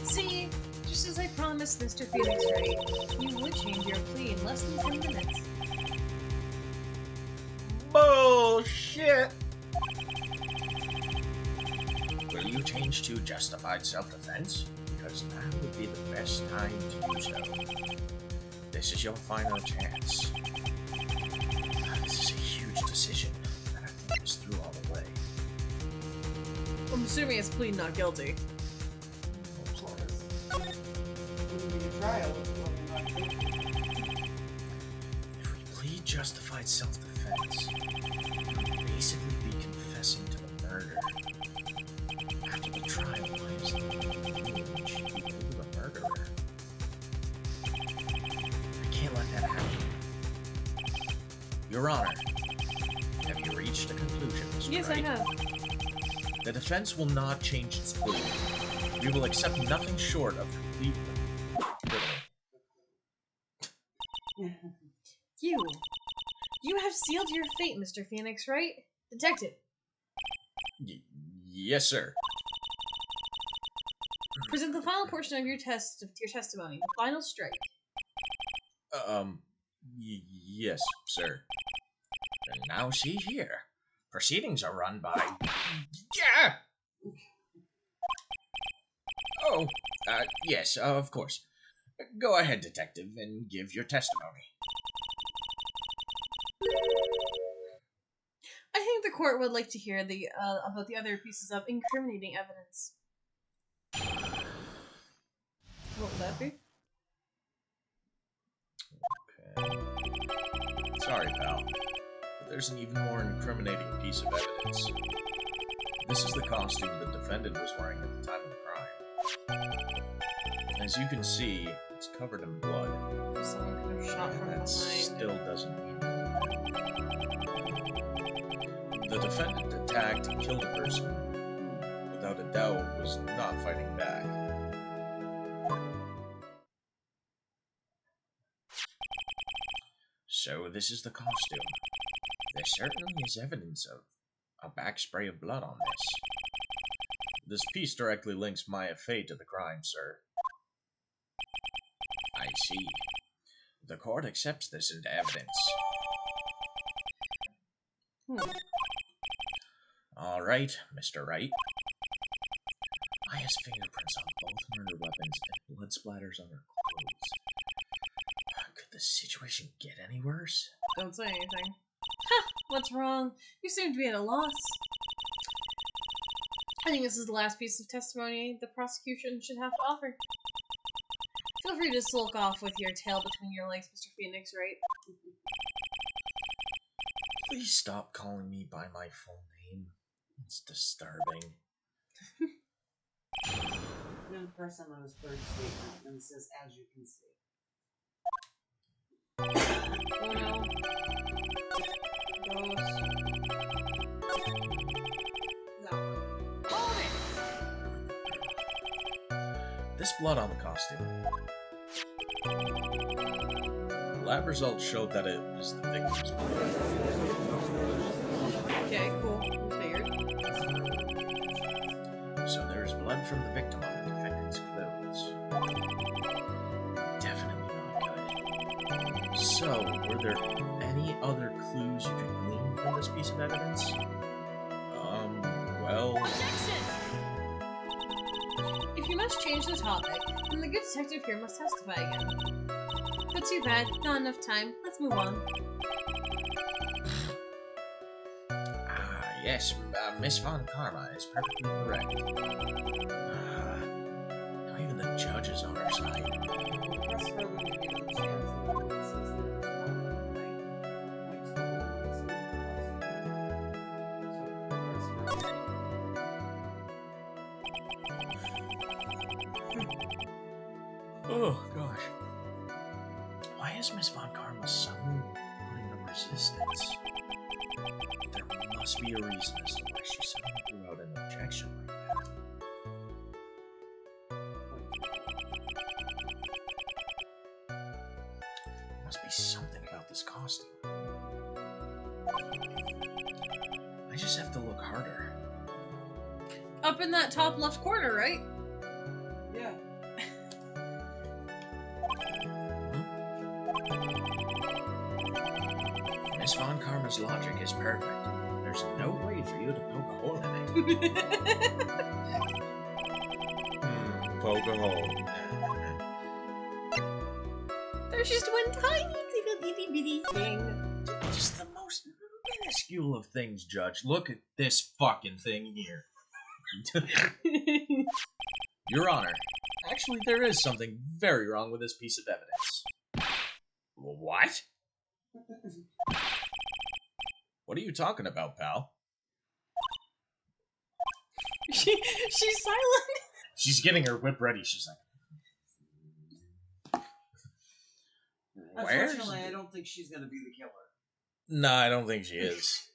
See, just as I promised Mr. Phoenix, right? You would change your plea in less than 10 minutes. Bullshit! Will you change to justified self-defense? Because now would be the best time to do so. This is your final chance. This is a huge decision that I think is through all the way. I'm assuming it's plead not guilty. Trial. If we plead justified self-defense, we'll basically be confessing to the murder. After the trial, why is the murderer? I can't let that happen. Your Honor, have you reached a conclusion, Mr. Yes, Wright? I have. The defense will not change its plea. We will accept nothing short of complete acquittal. You have sealed your fate, Mr. Phoenix, right? Detective. Yes, sir. Present the final portion of your testimony, the final strike. Yes, sir. And now see here. Proceedings are run by... Yeah! Oh, yes, of course. Go ahead, detective, and give your testimony. I think the court would like to hear about the other pieces of incriminating evidence. What would that be? Okay. Sorry, pal. But there's an even more incriminating piece of evidence. This is the costume the defendant was wearing at the time of the crime. As you can see, it's covered in blood. Someone could have shot from That behind. still doesn't mean... The defendant attacked and killed a person who, without a doubt, was not fighting back. So this is the costume. There certainly is evidence of a backspray of blood on this. This piece directly links Maya Fey to the crime, sir. I see. The court accepts this into evidence. All right, Mr. Wright. Maya's fingerprints on both murder weapons and blood splatters on her clothes. Could the situation get any worse? Don't say anything. Ha! What's wrong? You seem to be at a loss. I think this is the last piece of testimony the prosecution should have to offer. Feel free to sulk off with your tail between your legs, Mr. Phoenix, Wright? Please stop calling me by my full name. It's disturbing. I'm going to press on his third statement, and it says, as you can see. Oh no. Gross. No. This blood on the costume. Lab results showed that it was the victim's blood. Okay, cool. Figured. So there's blood from the victim on the defendant's clothes. Definitely not good. So, were there any other clues you could glean from this piece of evidence? Well... Objection! If you must change the topic, then the good detective here must testify again. But too bad, not enough time. Let's move on. Yes, Miss Von Karma is perfectly correct. Now even the judge is on her side. Press further to give him a chance. And it says Oh, gosh. Why is Miss Von Karma suddenly putting up resistance? There must be a reason as to why she suddenly threw out an objection like that. There must be something about this costume. I just have to look harder. Up in that top left corner, right? Yeah. Miss Von Karma's logic is perfect. There's no way for you to poke a hole in it. Poke a hole. There's just one tiny little itty bitty thing. Just the most minuscule of things, Judge. Look at this fucking thing here. Your Honor, actually there is something very wrong with this piece of evidence. What? What are you talking about, pal? She's silent. She's getting her whip ready. She's like, Unfortunately, I don't think she's going to be the killer. No, I don't think she is.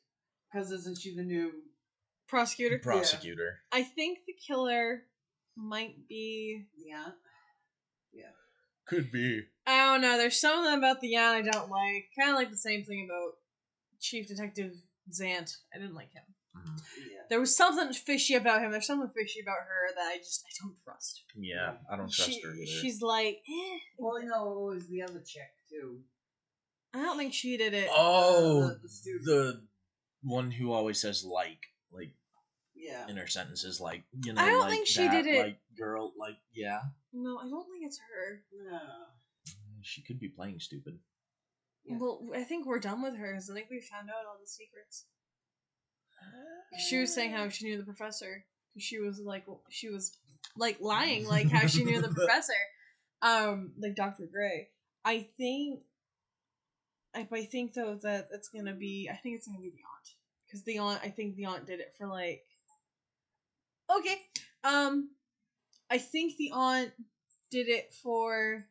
Because isn't she the new Prosecutor. Prosecutor. I think the killer might be. the aunt? Could be. I don't know. There's something about the aunt I don't like. Kind of like the same thing about Chief Detective Zant. I didn't like him. Yeah. There was something fishy about him. There's something fishy about her that I don't trust. Yeah, I don't trust her either. She's like, eh. Well, no, it was the other chick, too. I don't think she did it. Oh, the student. the one who always says like Yeah. in her sentences, like, you know, I don't like think she that, did it. like girl, like yeah. No, I don't think it's her. No. She could be playing stupid. Yeah. Well, I think we're done with her. 'Cause I think we found out all the secrets. She was saying how she knew the professor. She was like lying, like how she knew the professor. Like Dr. Gray. I think though that it's gonna be. I think it's gonna be the aunt, because the aunt. I think the aunt did it for like. Okay. I think the aunt did it for.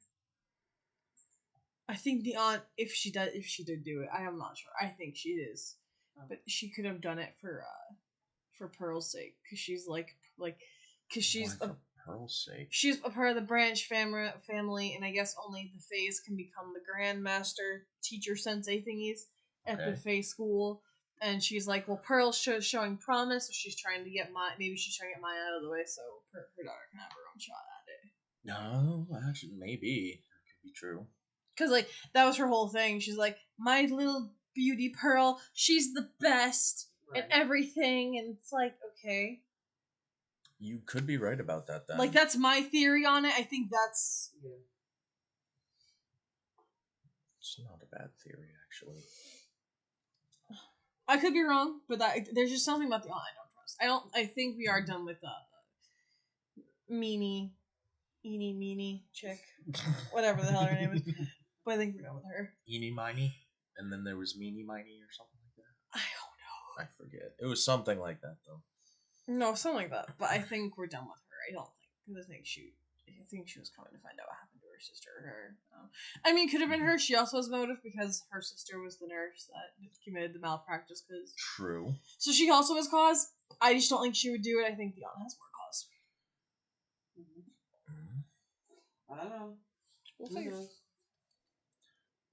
I think the aunt, if she did do it, I am not sure. I think she is. but she could have done it for Pearl's sake, because she's because she's Why, for Pearl's sake? she's a part of the branch family, and I guess only the Fays can become the Grandmaster teacher sensei thingies at the Okay. Fey school. And she's like, well, Pearl's showing promise, so she's trying to get maybe she's trying to get mine out of the way so her daughter can have her own shot at it. No, actually, maybe that could be true. Because, like, that was her whole thing. She's like, my little beauty Pearl, she's the best Right. at everything. And it's like, okay. You could be right about that then. Like, that's my theory on it. I think that's... Yeah. It's not a bad theory, actually. I could be wrong, but there's just something about the aunt I don't trust. I think we are done with Eeny, Meeny chick. Whatever the hell her name is. But I think we're done with her. Eeny Miny? And then there was Meeny Miny or something like that? I don't know. I forget. It was something like that, though. No, something like that. But I think we're done with her. I think she was coming to find out what happened to her sister. I mean, could have been her. She also has motive because her sister was the nurse that committed the malpractice. True. So she also has cause. I just don't think she would do it. I think the aunt has more cause. I don't know. We'll Who figure. knows?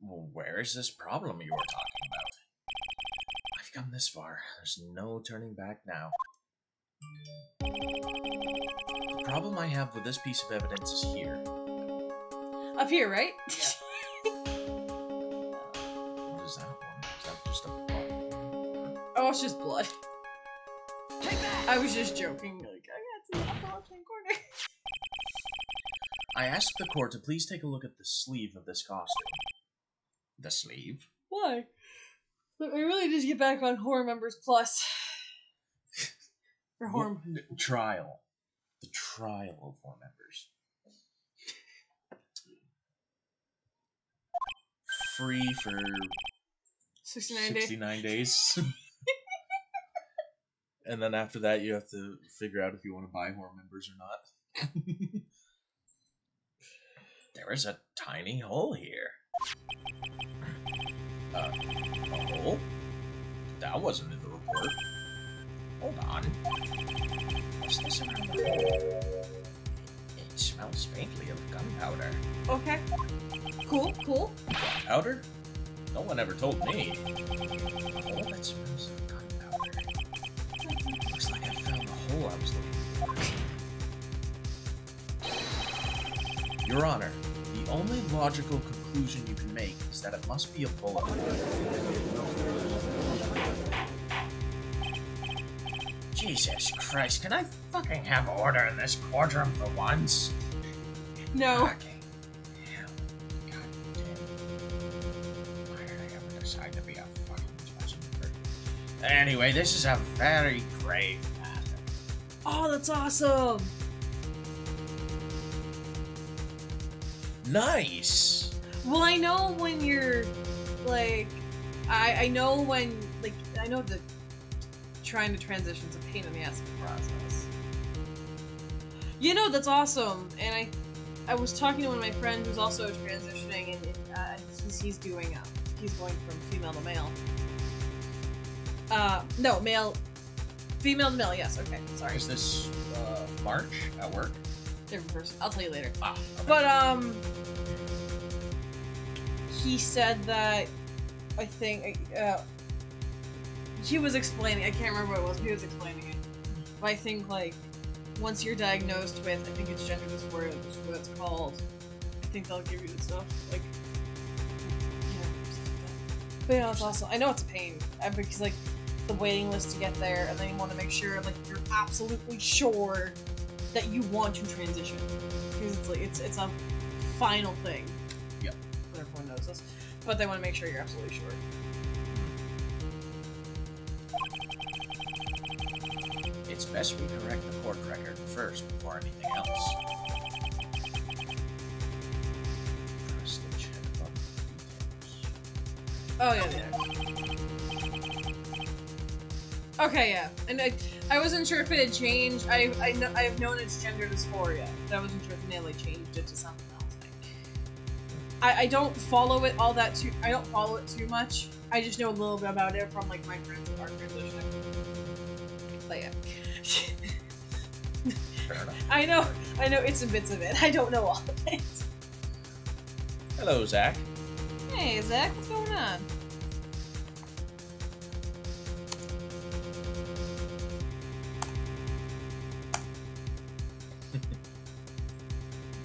Well, where is this problem you were talking about? I've come this far. There's no turning back now. The problem I have with this piece of evidence is here. Up here, right? Yeah. What is that one? Is that just a bug? Oh, it's just blood. I was just joking. Like, I got some upper corner. I asked the court to please take a look at the sleeve of this costume. The sleeve? Why? But we really need to get back on Horror Members Plus. Or Horror... Trial. The trial of horror members. Free for 69 days. 69 days. And then after that, you have to figure out if you want to buy horror members or not. There is a tiny hole here. A hole? That wasn't in the report. Hold on. What's this around the hole? It smells faintly of gunpowder. Okay. Cool. Gunpowder? No one ever told me. A hole that smells of gunpowder. Looks like I found the hole I was looking for. Your Honor, the only logical conclusion you can make is that it must be a bullet. Jesus Christ, can I fucking have order in this courtroom for once? No. Fucking hell. God damn. Why did I ever decide to be a fucking judge? Anyway, this is a very grave matter. Oh, that's awesome. Nice! Well, I know when you're, like, I know when, like, I know that trying to transition's a pain in the ass of the process. You know, that's awesome. And I was talking to one of my friends who's also transitioning, and he's doing, he's going from female to male. No, female to male, yes, okay, sorry. Is this, March at work? Different person, I'll tell you later. Ah, okay. But, he said that, I think, he was explaining, I can't remember what it was, but he was explaining it. But I think, like, once you're diagnosed with, I think it's gender dysphoria, is what it's called, I think they'll give you the stuff, like, yeah, stuff like that. But yeah, it's also, I know it's a pain, because, like, the waiting list to get there, and then you want to make sure, like, you're absolutely sure that you want to transition. Because it's, like, it's a final thing. Yep. Everyone knows this. But they want to make sure you're absolutely sure. It's best we correct the court record first before anything else. First, to check on the details. Oh, yeah. Okay, yeah. And I wasn't sure if it had changed. I've known it's gender dysphoria, but I wasn't sure if they changed it to something else. I don't follow it all that too. I don't follow it too much I just know a little bit about it from like my friends who are transitioning. But yeah. Fair enough. I know it's and bits of it. I don't know all of it. Hello, Zach. Hey Zach, what's going on?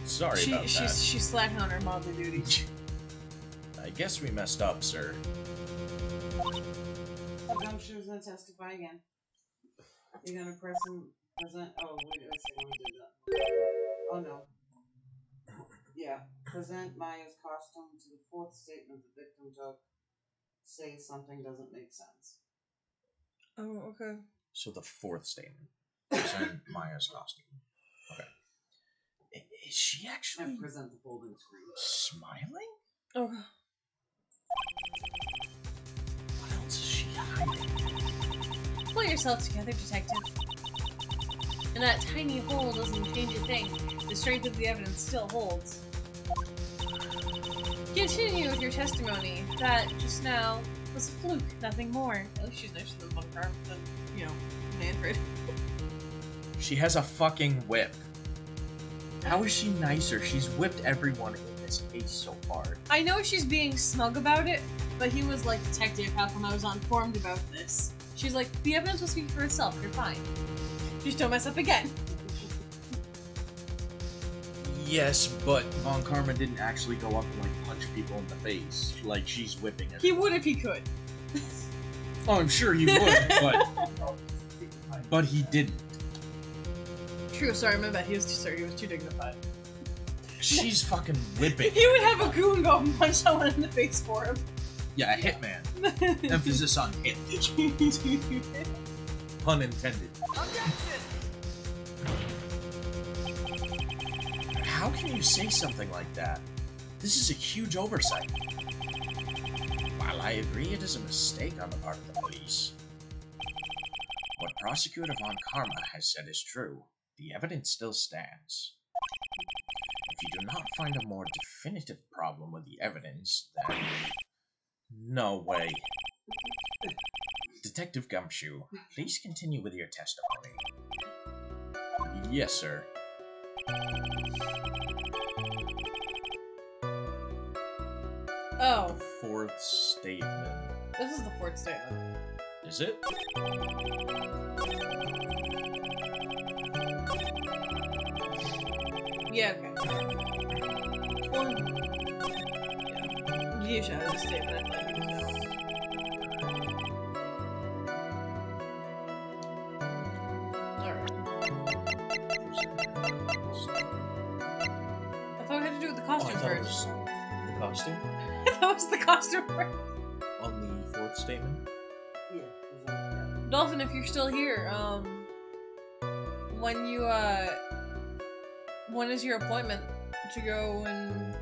Sorry about that. She's slacking on her motherly duties. I guess we messed up, sir. Gumshoe's gonna testify again. You're gonna present. Oh, wait a second. We did that. Oh no. Yeah. Present Maya's costume to the fourth statement the victim took. Say something doesn't make sense. Oh, okay. So the fourth statement. Present Maya's costume. Okay. Is she actually And present the folding screen. smiling? Okay. What else is she hiding? Pull yourself together, detective. And that tiny hole doesn't change a thing. The strength of the evidence still holds. Continue with your testimony. That, just now, was a fluke, nothing more. At least she's nicer than Bunker, than, Manfred. She has a fucking whip. How is she nicer? She's whipped everyone in this case so far. I know she's being smug about it, but he was like, detective, how come I was uninformed about this? She's like, the evidence will speak for itself, you're fine. Just don't mess up again. Yes, but Von Karma didn't actually go up and like punch people in the face like she's whipping it. He would if he could. Oh, I'm sure he would, but he didn't. True, sorry, my bad. He was too dignified. She's fucking whipping. He would have a goon go and punch someone in the face for him. Yeah, a hitman. Emphasis on hit. Pun intended. How can you say something like that? This is a huge oversight. While I agree it is a mistake on the part of the police, what Prosecutor Von Karma has said is true. The evidence still stands. If you do not find a more definitive problem with the evidence, then... No way. Detective Gumshoe, please continue with your testimony. Yes, sir. Oh. Fourth statement. This is the fourth statement. Is it? Yeah, okay. Well, yeah. You shouted a statement, I thought you was Alright. I thought we had to do with the costume first. The costume? That was the costume first. On the fourth statement? Yeah. Dolphin, if you're still here, when you, when is your appointment to go and...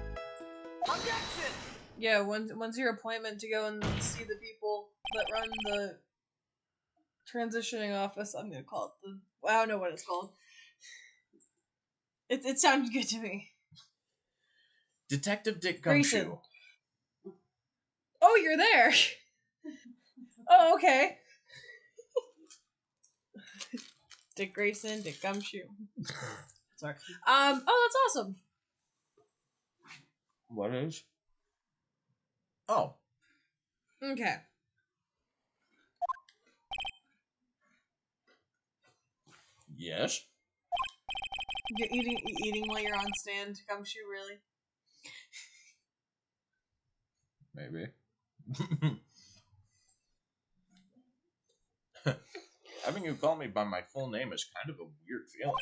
Objection! Yeah, when's your appointment to go and see the people that run the transitioning office? I'm gonna call it the... I don't know what it's called. It sounded good to me. Detective Dick Grayson. Gumshoe. Oh, you're there! Oh, okay. Dick Grayson, Dick Gumshoe. Sorry. Oh, that's awesome. What is? Oh. Okay. Yes? You're eating while you're on stand, Gumshoe, really? Maybe. Having you call me by my full name is kind of a weird feeling.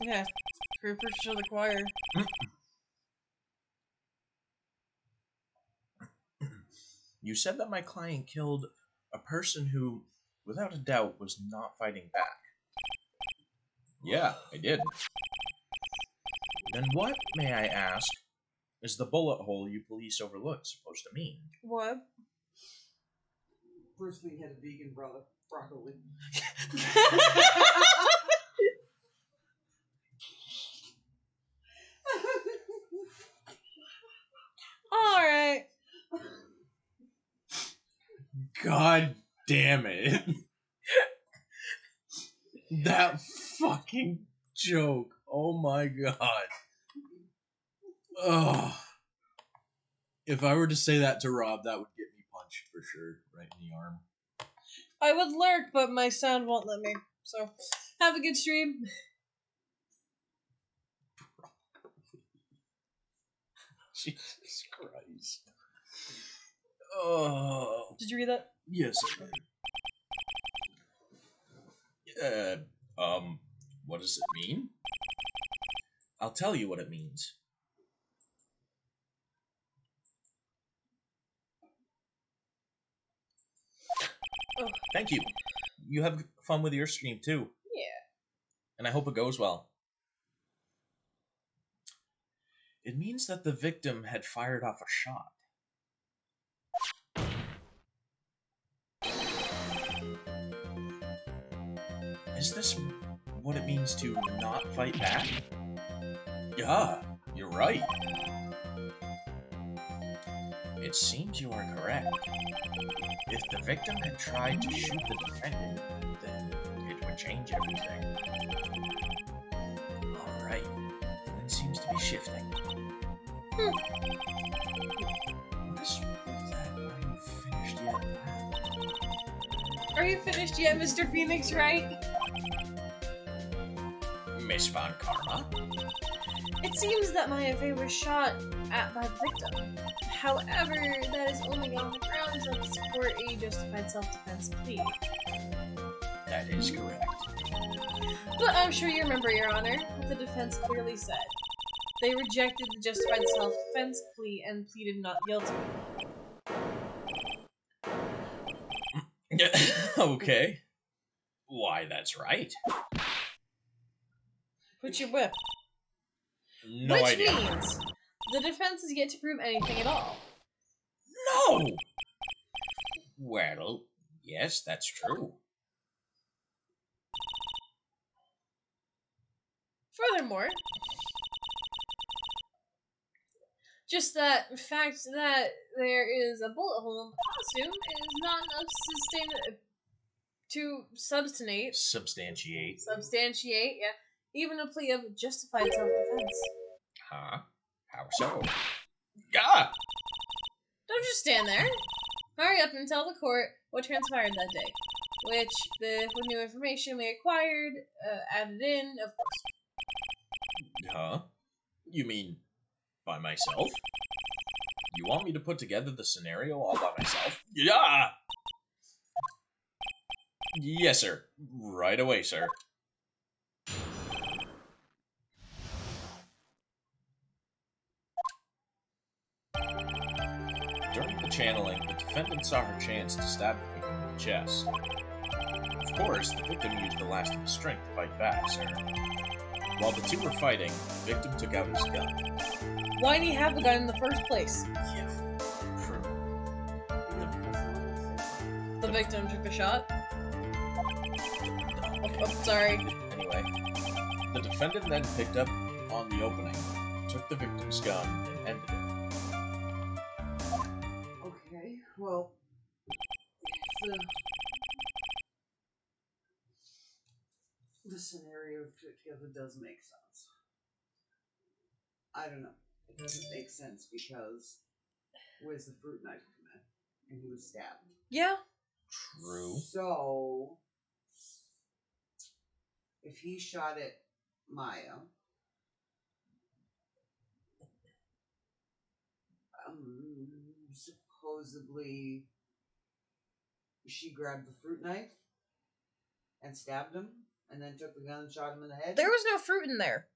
Yeah. Preach to the choir. You said that my client killed a person who, without a doubt, was not fighting back. Yeah, I did. Then what, may I ask, is the bullet hole you police overlooked supposed to mean? What? Bruce Lee had a vegan brother. Broccoli. Alright. God damn it. That fucking joke. Oh my god. Ugh. If I were to say that to Rob, that would get me punched for sure, right in the arm. I would lurk, but my sound won't let me. So, have a good stream. Jesus Christ. Oh. Did you read that? Yes, I did. What does it mean? I'll tell you what it means. Oh. Thank you. You have fun with your stream too. Yeah. And I hope it goes well. It means that the victim had fired off a shot. Is this what it means to not fight back? Yeah, you're right. It seems you are correct. If the victim had tried to shoot the defendant, then it would change everything. Alright, it seems to be shifting. What is with that? Are you finished yet, lad? Are you finished yet, Mr. Phoenix, Wright? Miss Von Karma? It seems that my affair was shot at by the victim. However, that is only on the grounds of support a justified self-defense plea. That is correct. But I'm sure you remember, Your Honor, what the defense clearly said. They rejected the justified self-defense plea and pleaded not guilty. Okay. Why, that's right. Put your whip. No Which idea. means the defense is yet to prove anything at all. No! Well, yes, that's true. Furthermore, just that fact that there is a bullet hole in the costume is not enough to substantiate, yeah, even a plea of justified self-defense. Huh? How so? Ah! Don't just stand there. Hurry up and tell the court what transpired that day, which, with new information we acquired, added in, of course. Huh? You mean by myself? You want me to put together the scenario all by myself? Yeah! Yes, sir. Right away, sir. During the channeling, the defendant saw her chance to stab the victim in the chest. Of course, the victim used the last of his strength to fight back, sir. While the two were fighting, the victim took out his gun. Why did he have the gun in the first place? True. The victim took the shot? Oh, sorry. Anyway, the defendant then picked up on the opening, took the victim's gun, and ended it. Okay, well, the scenario put together does make sense. I don't know. It doesn't make sense because where's the fruit knife come in? And he was stabbed. Yeah. True. So, if he shot at Maya, supposedly she grabbed the fruit knife and stabbed him, and then took the gun and shot him in the head. There was no fruit in there.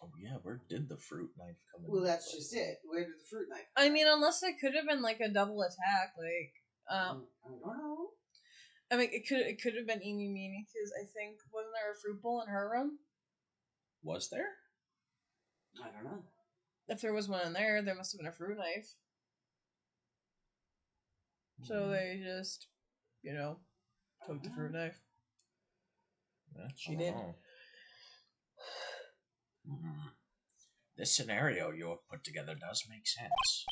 Oh yeah, where did the fruit knife come in? Well, that's just it. Where did the fruit knife? I mean, unless it could have been like a double attack, like I don't know. I mean, it could have been eeny meeny because I think wasn't there a fruit bowl in her room? Was there? I don't know. If there was one in there, there must have been a fruit knife. So they just, took the fruit knife. She did. This scenario you have put together does make sense.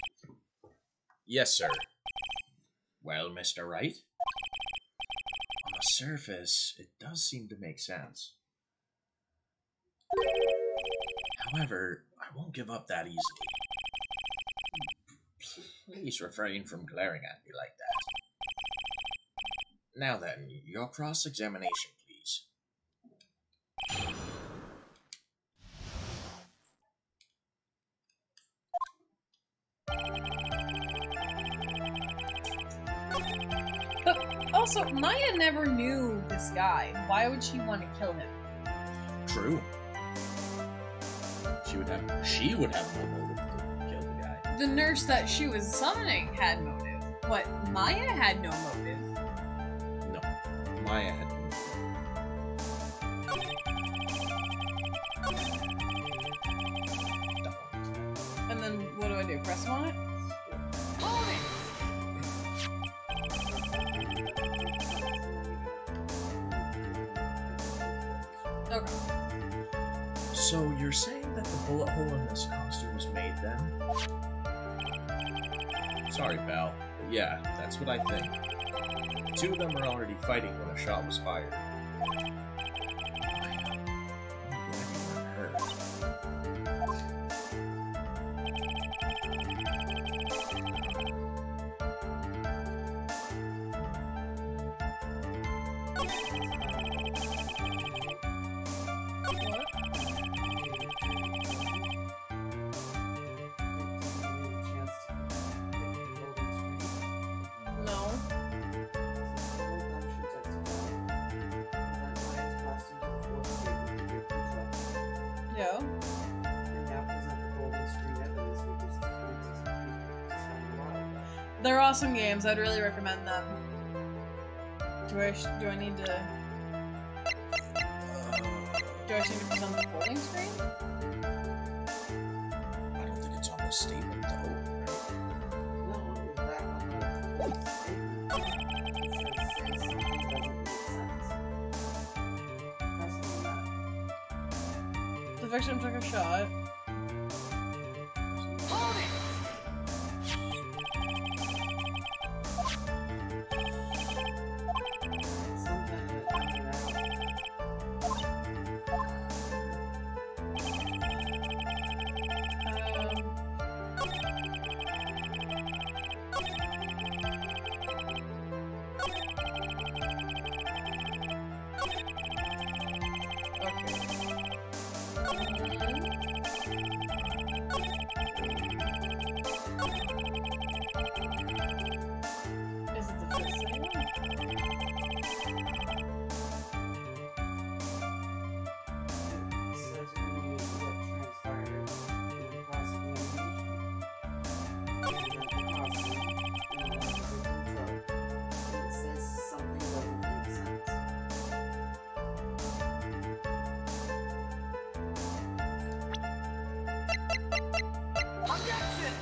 Yes, sir. Well, Mr. Wright? On the surface, it does seem to make sense. However, I won't give up that easily. Please refrain from glaring at me like that. Now then, your cross-examination, please. But also, Maya never knew this guy. Why would she want to kill him? True. She would have no motive to kill the guy. The nurse that she was summoning had motive, but Maya had no motive. No, Maya had no motive. And then what do I do? Press him on it? Hold it! Okay. So you're saying that the bullet hole in this costume was made then? Sorry, pal. But yeah, that's what I think. The two of them were already fighting when a shot was fired. I'm glad you weren't hurt. No. Yeah. They're awesome games. I'd really recommend them. Do I need to? Do I need to present the folding screen? I don't think it's on the statement though. The victim took a shot. Hold it! Is it the first thing? Objection!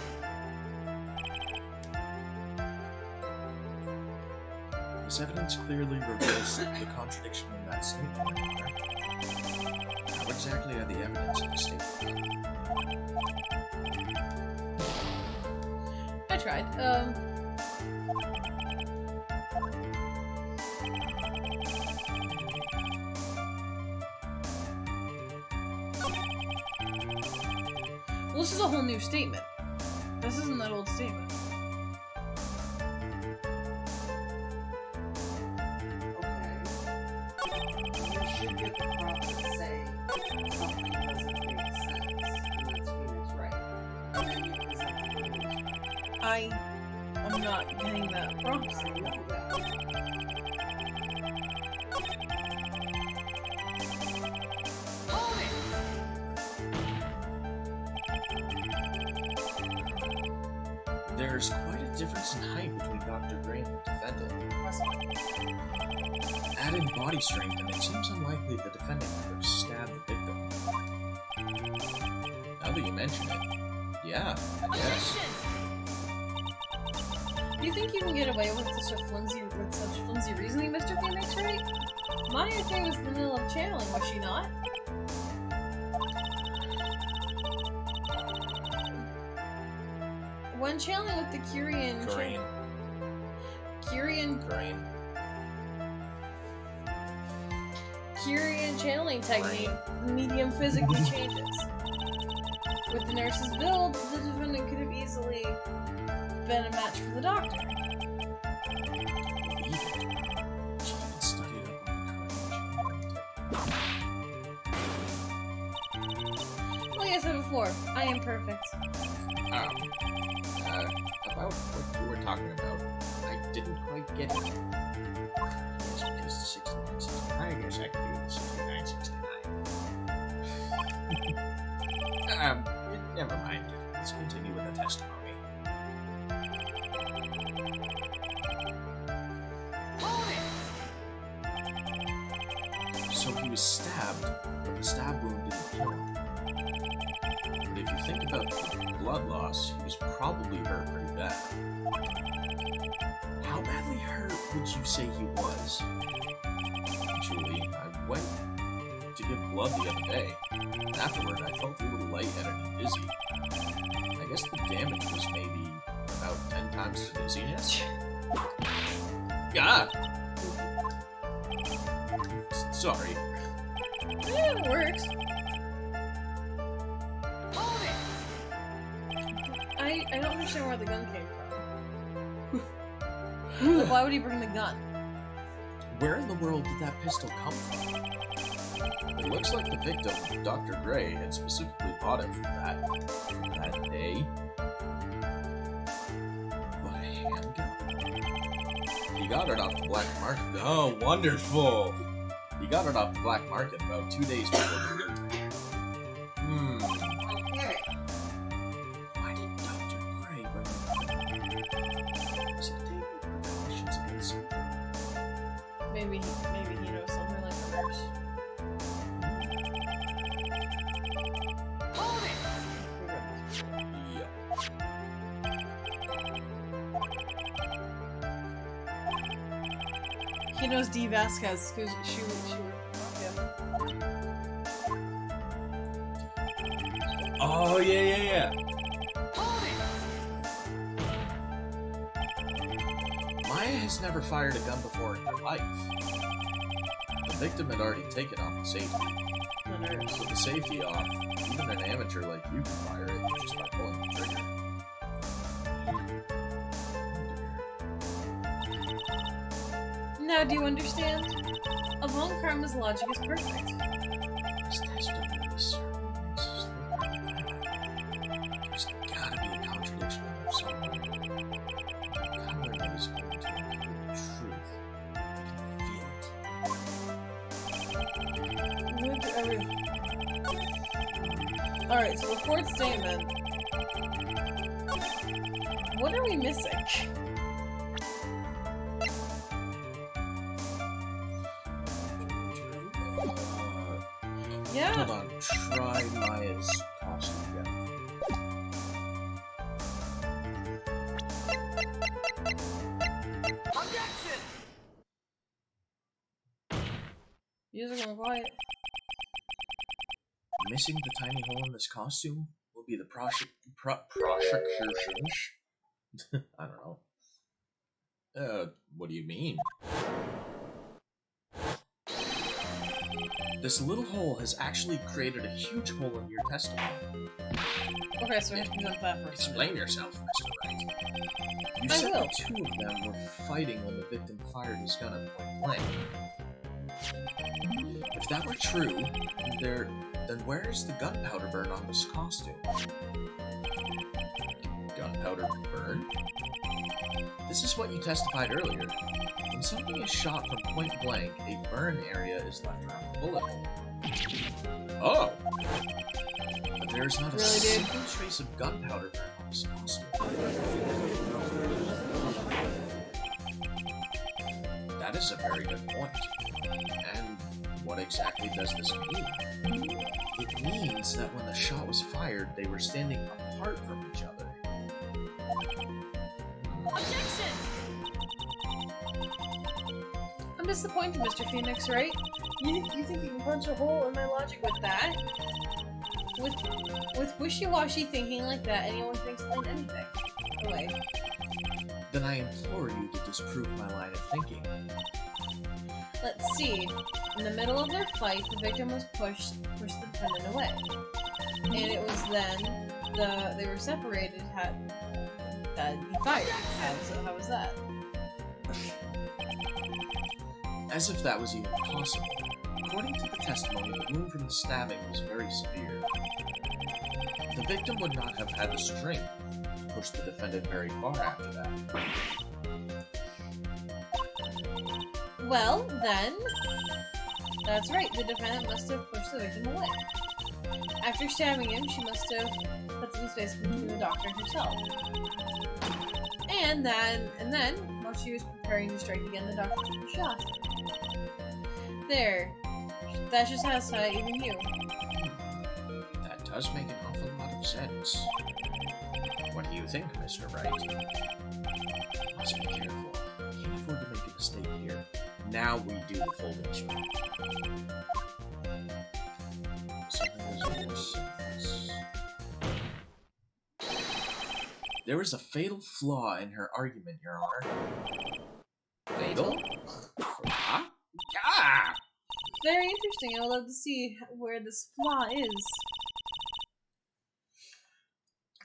This evidence clearly reveals the contradiction in that statement. How exactly are the evidence in the statement? I tried. Well, this is a whole new statement. This isn't that old statement. Should get the prop to say something doesn't make sense, and that's Phoenix Wright. And then you present the footage. I'm not getting that prompt. I know that. Hold it! There's quite a difference in height between Dr. Gray and the defendant. Add in body strength, and it seems unlikely the defendant could have stabbed the victim. Now that you mention it, yeah, I guess. Objection! Do you think you can get away with such flimsy reasoning, Mr. Phoenix, right? Maya Fey was in the middle of channeling, was she not? When channeling with the Kyrian... Korean. Kyrian channeling technique, the medium physically changes. With the nurse's build, the defendant could have easily been a match for the doctor. Like I said before, I am perfect. About what you were talking about, I didn't quite get it. Yes, because the 6969, I guess I could do the 6969. Never mind. Let's continue with the testimony. So he was stabbed, but the stab wound didn't kill him. But if you think about the blood loss, he was probably hurt pretty bad. How badly hurt would you say he was? Actually, I went to give blood the other day, and afterward I felt a little lightheaded and dizzy. I guess the damage was maybe about 10 times the dizziness? Ah! Sorry. Yeah, it works. I don't understand where the gun came from. Like, why would he bring the gun? Where in the world did that pistol come from? It looks like the victim, Dr. Gray, had specifically bought it for that day. But a handgun? He got it off the black market. Oh, wonderful! He got it off the black market about 2 days before the murder. Okay. Why did Dr. Gray bring the gun? Was it taking precautions against something? Maybe he knows something like the nurse. Yeah. He knows D. Vasquez because she would him. Oh, yeah. Maya has never fired a gun before in her life. The victim had already taken off the safety. The nurse. With the safety off, even an amateur like you can fire it just by pulling the trigger. Now, do you understand? Avon Karma's logic is perfect. This testimony certainly makes us think pretty bad. There's gotta be a contradiction in there somewhere. A colour that is going to include the truth. I can feel it. Alright, so the fourth statement. What are we missing? Yeah. Hold on, try Maya's costume again. Objection! Music on quiet. Missing the tiny hole in this costume will be the prosecution. I don't know. What do you mean? This little hole has actually created a huge hole in your testimony. Okay, so we have to present that first. Explain yourself, Mr. Wright. You I said will. the two of them were fighting when the victim fired his gun at point blank. If that were true, then where is the gunpowder burn on this costume? Gunpowder burn? This is what you testified earlier. When something is shot from point blank, a burn area is left around the bullet hole. Oh! But there is not a single trace of gunpowder burn on this costume. That is a very good point. And what exactly does this mean? It means that when the shot was fired, they were standing apart from each other. Objection! I'm disappointed, Mr. Phoenix, right? You think you can punch a hole in my logic with that? With wishy-washy thinking like that, anyone can explain anything. Away. Then I implore you to disprove my line of thinking. Let's see. In the middle of their fight, the victim was pushed the defendant away. And it was then they were separated that he fired. How was that? As if that was even possible. According to the testimony, the wound from the stabbing was very severe. The victim would not have had the strength to push the defendant very far after that. Well, then, that's right. The defendant must have pushed the victim away. After stabbing him, she must have put the space between the doctor herself. And then, while she was preparing to strike again, the doctor took a shot. There. That should satisfy even you. That does make an awful lot of sense. What do you think, Mr. Wright? Must be careful. Can't afford to make a mistake here. Now we do the folding screen. There is a fatal flaw in her argument, Your Honor. Fatal? Huh? Ah! Very interesting. I would love to see where this flaw is.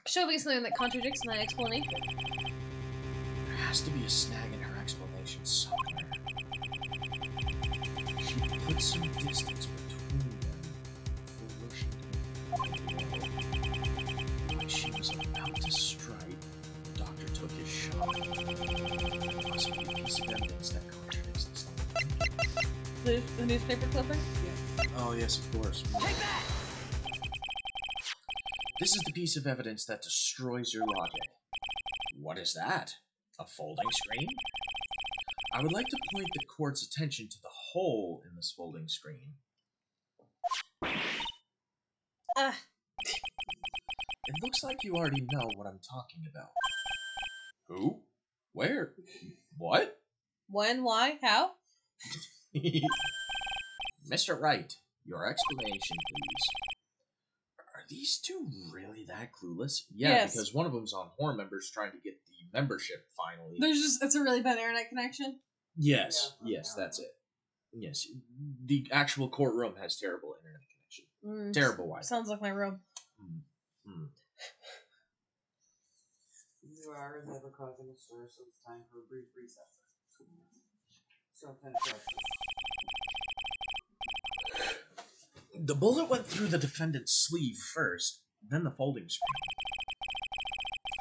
Show me something that contradicts my explanation. There has to be a snag in her explanation somewhere. She put some distance between them before rushing to she was about to strike, the doctor took his shot. There must be a piece of evidence that contradicts this. The newspaper clipping? Oh, yes, of course. Take that! This is the piece of evidence that destroys your logic. What is that? A folding screen? I would like to point the court's attention to the hole in this folding screen. It looks like you already know what I'm talking about. Who? Where? What? When? Why? How? Mr. Wright, your explanation, please. Are these two really that clueless? Yeah, Yes. Because one of them's on Horror Members trying to get the membership finally. It's a really bad internet connection. Yes, yes, that's it. Yes, the actual courtroom has terrible internet connection. Terrible Wi-Fi. Sounds like my room. You are never causing a stir, so it's time for a brief recess. So finish up. The bullet went through the defendant's sleeve first, then the folding screen.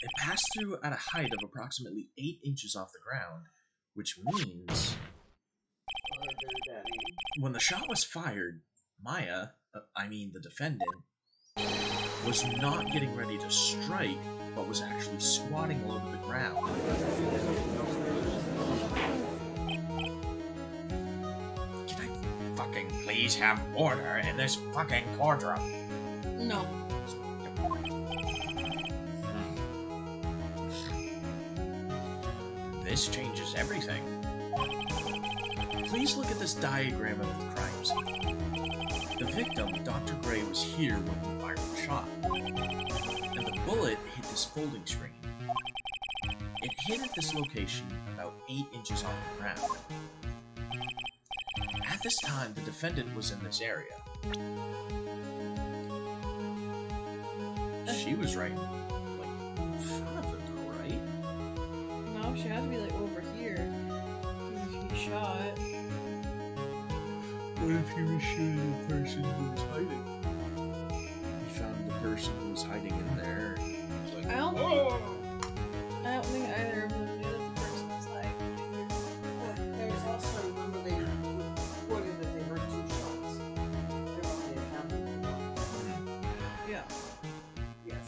It passed through at a height of approximately 8 inches off the ground, which means when the shot was fired, Maya, the defendant, was not getting ready to strike, but was actually squatting low to the ground. Can I fucking please have order in this fucking courtroom? No. This changes everything. Please look at this diagram of the crime scene. The victim, Dr. Gray, was here when he fired the shot, and the bullet hit this folding screen. It hit at this location about 8 inches off the ground. At this time, the defendant was in this area. She was right, like, in front of it, though, right? No, she had to be like over here. If he shot. What if he was shooting the person who was hiding? He found the person who was hiding in there. And he was like, I don't think either of them knew that the person was like. There was also, remember, they reported that they heard 2 shots. They were only accounting for 1. Yeah. Yes.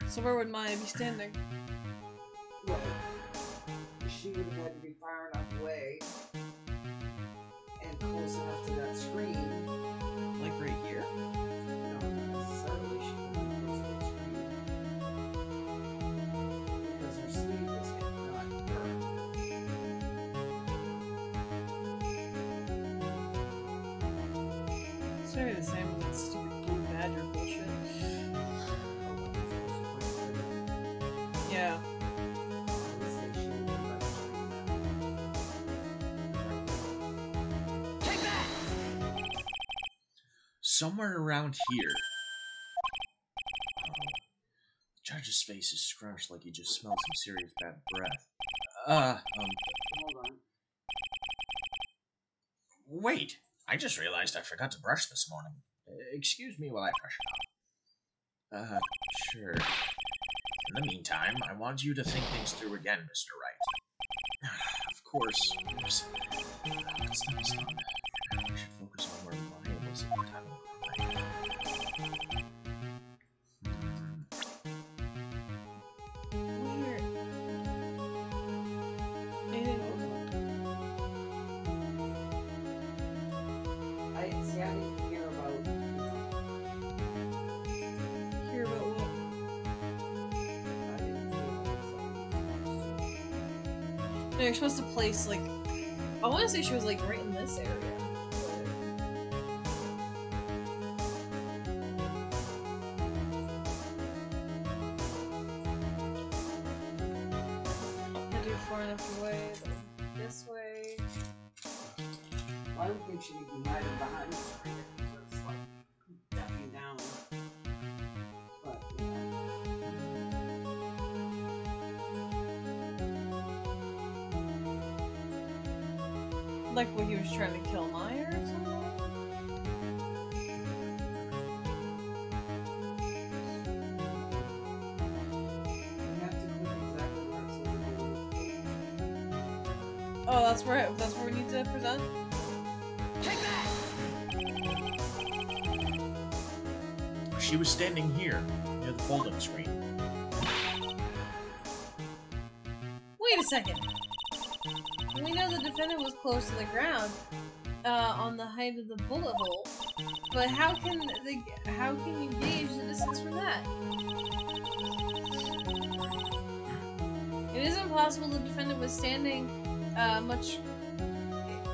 So where would Maya be standing? Well, she would have had to be far enough away and close enough to that screen. Like right here? No, not necessarily. She would be close to the screen. Because her sleeve was hit, not her. It's very the same with that stupid blue badger bullshit. Yeah. I would say she somewhere around here. The judge's face is scrunched like he just smelled some serious bad breath. Hold on. Wait! I just realized I forgot to brush this morning. Excuse me while I brush it off. Sure. In the meantime, I want you to think things through again, Mr. Wright. Of course. Oops. It's not as fun. Now we should focus on where Ryan was at the time of the crime. Weird. I didn't hear about. Hear about what? I didn't hear No, you're supposed to place, like... I want to say she was, like, right in this area. Had to be far enough away, then this way. I don't think she would be hiding behind the screen. Just like ducking down. But Like when he was trying to kill Maya or something? we have to click exactly where it says it. Oh, that's where we need to present? Take that! She was standing here, near the folding screen. Wait a second! We know the defendant was close to the ground, on the height of the bullet hole, but how can you gauge the distance from that? It isn't possible the defendant was standing,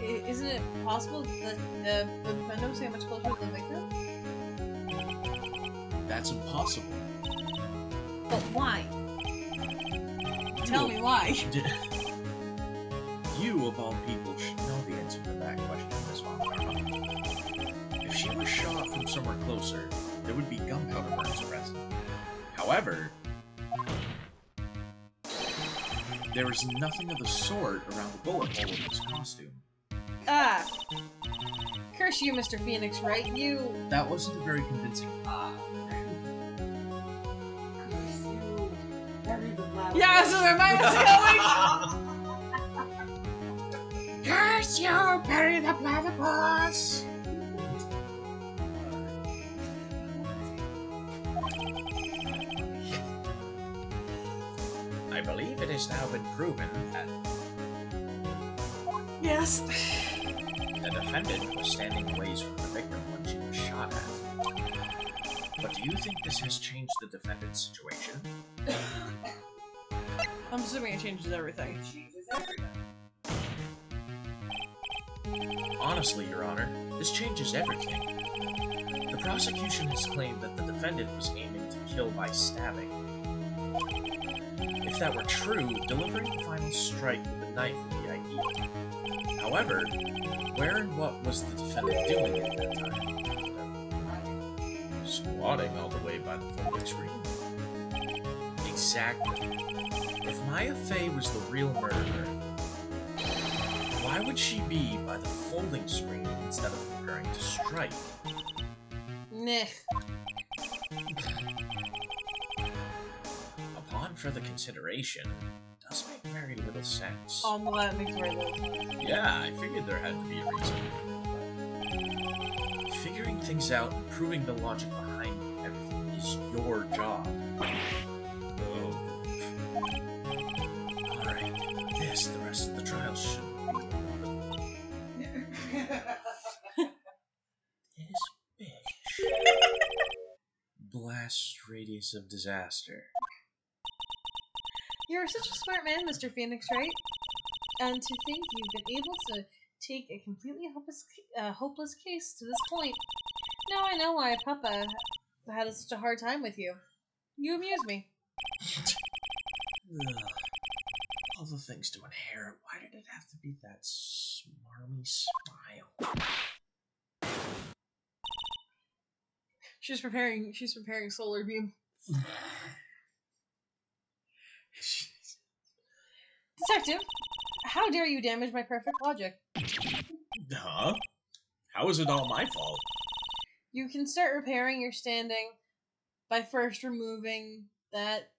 isn't it possible that the defendant was standing much closer to the victim? That's impossible. But why? Tell me why. You, of all people, should know the answer to that question, Miss Von Karma. If she was shot from somewhere closer, there would be gunpowder burns present. However, there is nothing of the sort around the bullet hole in this costume. Ah! Curse you, Mr. Phoenix, Wright? You... That wasn't a very convincing Yeah, so where mine was going! Curse you, bury the platypus! I believe it has now been proven that Yes. the defendant was standing ways from the victim when she was shot at. But do you think this has changed the defendant's situation? I'm assuming it changes everything. It changes everything. Honestly, Your Honor, this changes everything. The prosecution has claimed that the defendant was aiming to kill by stabbing. If that were true, delivering the final strike with a knife would be ideal. However, where and what was the defendant doing at that time? Squatting all the way by the folding screen? Exactly. If Maya Fey was the real murderer, why would she be by the folding screen instead of preparing to strike? Meh. Upon further consideration, it does make very little sense. Well, that makes very little sense. Yeah, I figured there had to be a reason. Figuring things out and proving the logic behind everything is your job. Oh. Alright, this, the rest of the trial shouldn't be This bitch. Blast radius of disaster. You're such a smart man, Mr. Phoenix, Wright? And to think you've been able to take a completely hopeless case to this point. Now I know why Papa had such a hard time with you. You amuse me. Ugh. All the things to inherit, why did it have to be that smarmy smile? She's preparing solar beam. Detective, how dare you damage my perfect logic? Huh? How is it all my fault? You can start repairing your standing by first removing that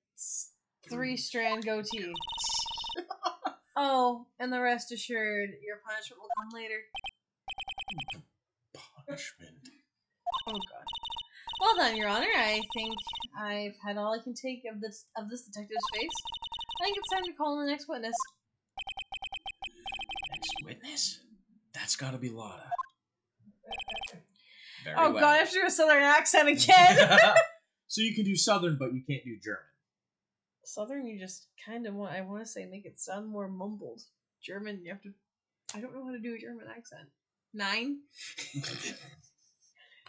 3-strand goatee. Oh, and the rest assured, your punishment will come later. Punishment. Oh god. Well done, Your Honor. I think I've had all I can take of this detective's face. I think it's time to call in the next witness. Next witness? That's gotta be Lotta. Very Oh well. god, I have to do a southern accent again! So you can do Southern, but you can't do German. Southern, you just kind of want, I want to say, make it sound more mumbled. German, you have to, I don't know how to do a German accent. 9?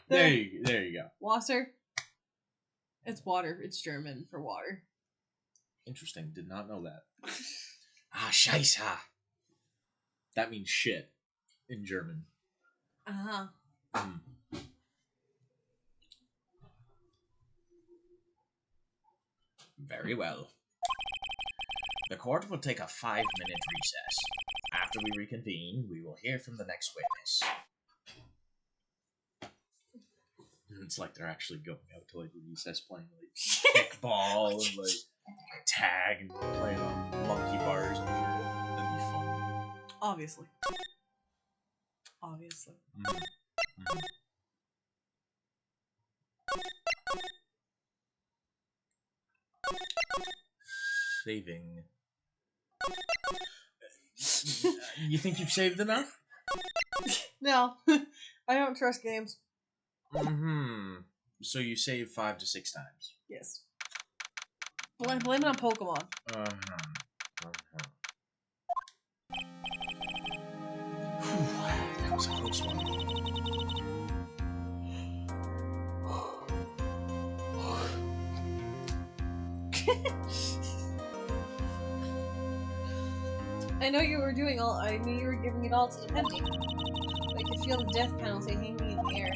There you go. Wasser. It's water. It's German for water. Interesting. Did not know that. Ah, Scheiße. That means shit in German. Uh-huh. Mm. Very well. The court will take a 5-minute recess. After we reconvene, we will hear from the next witness. It's like they're actually going out to like recess playing like kickball and like tag and playing on monkey bars and shit. That'd be fun. Obviously. Obviously. Mm. Mm. Saving. You think you've saved enough? No. I don't trust games. Mm-hmm. So you save 5 to 6 times. Yes. Blame it on Pokemon. Whew, that was a close one. I know you were doing all. I knew you were giving it all to the penny. I could feel the death penalty hanging in the air.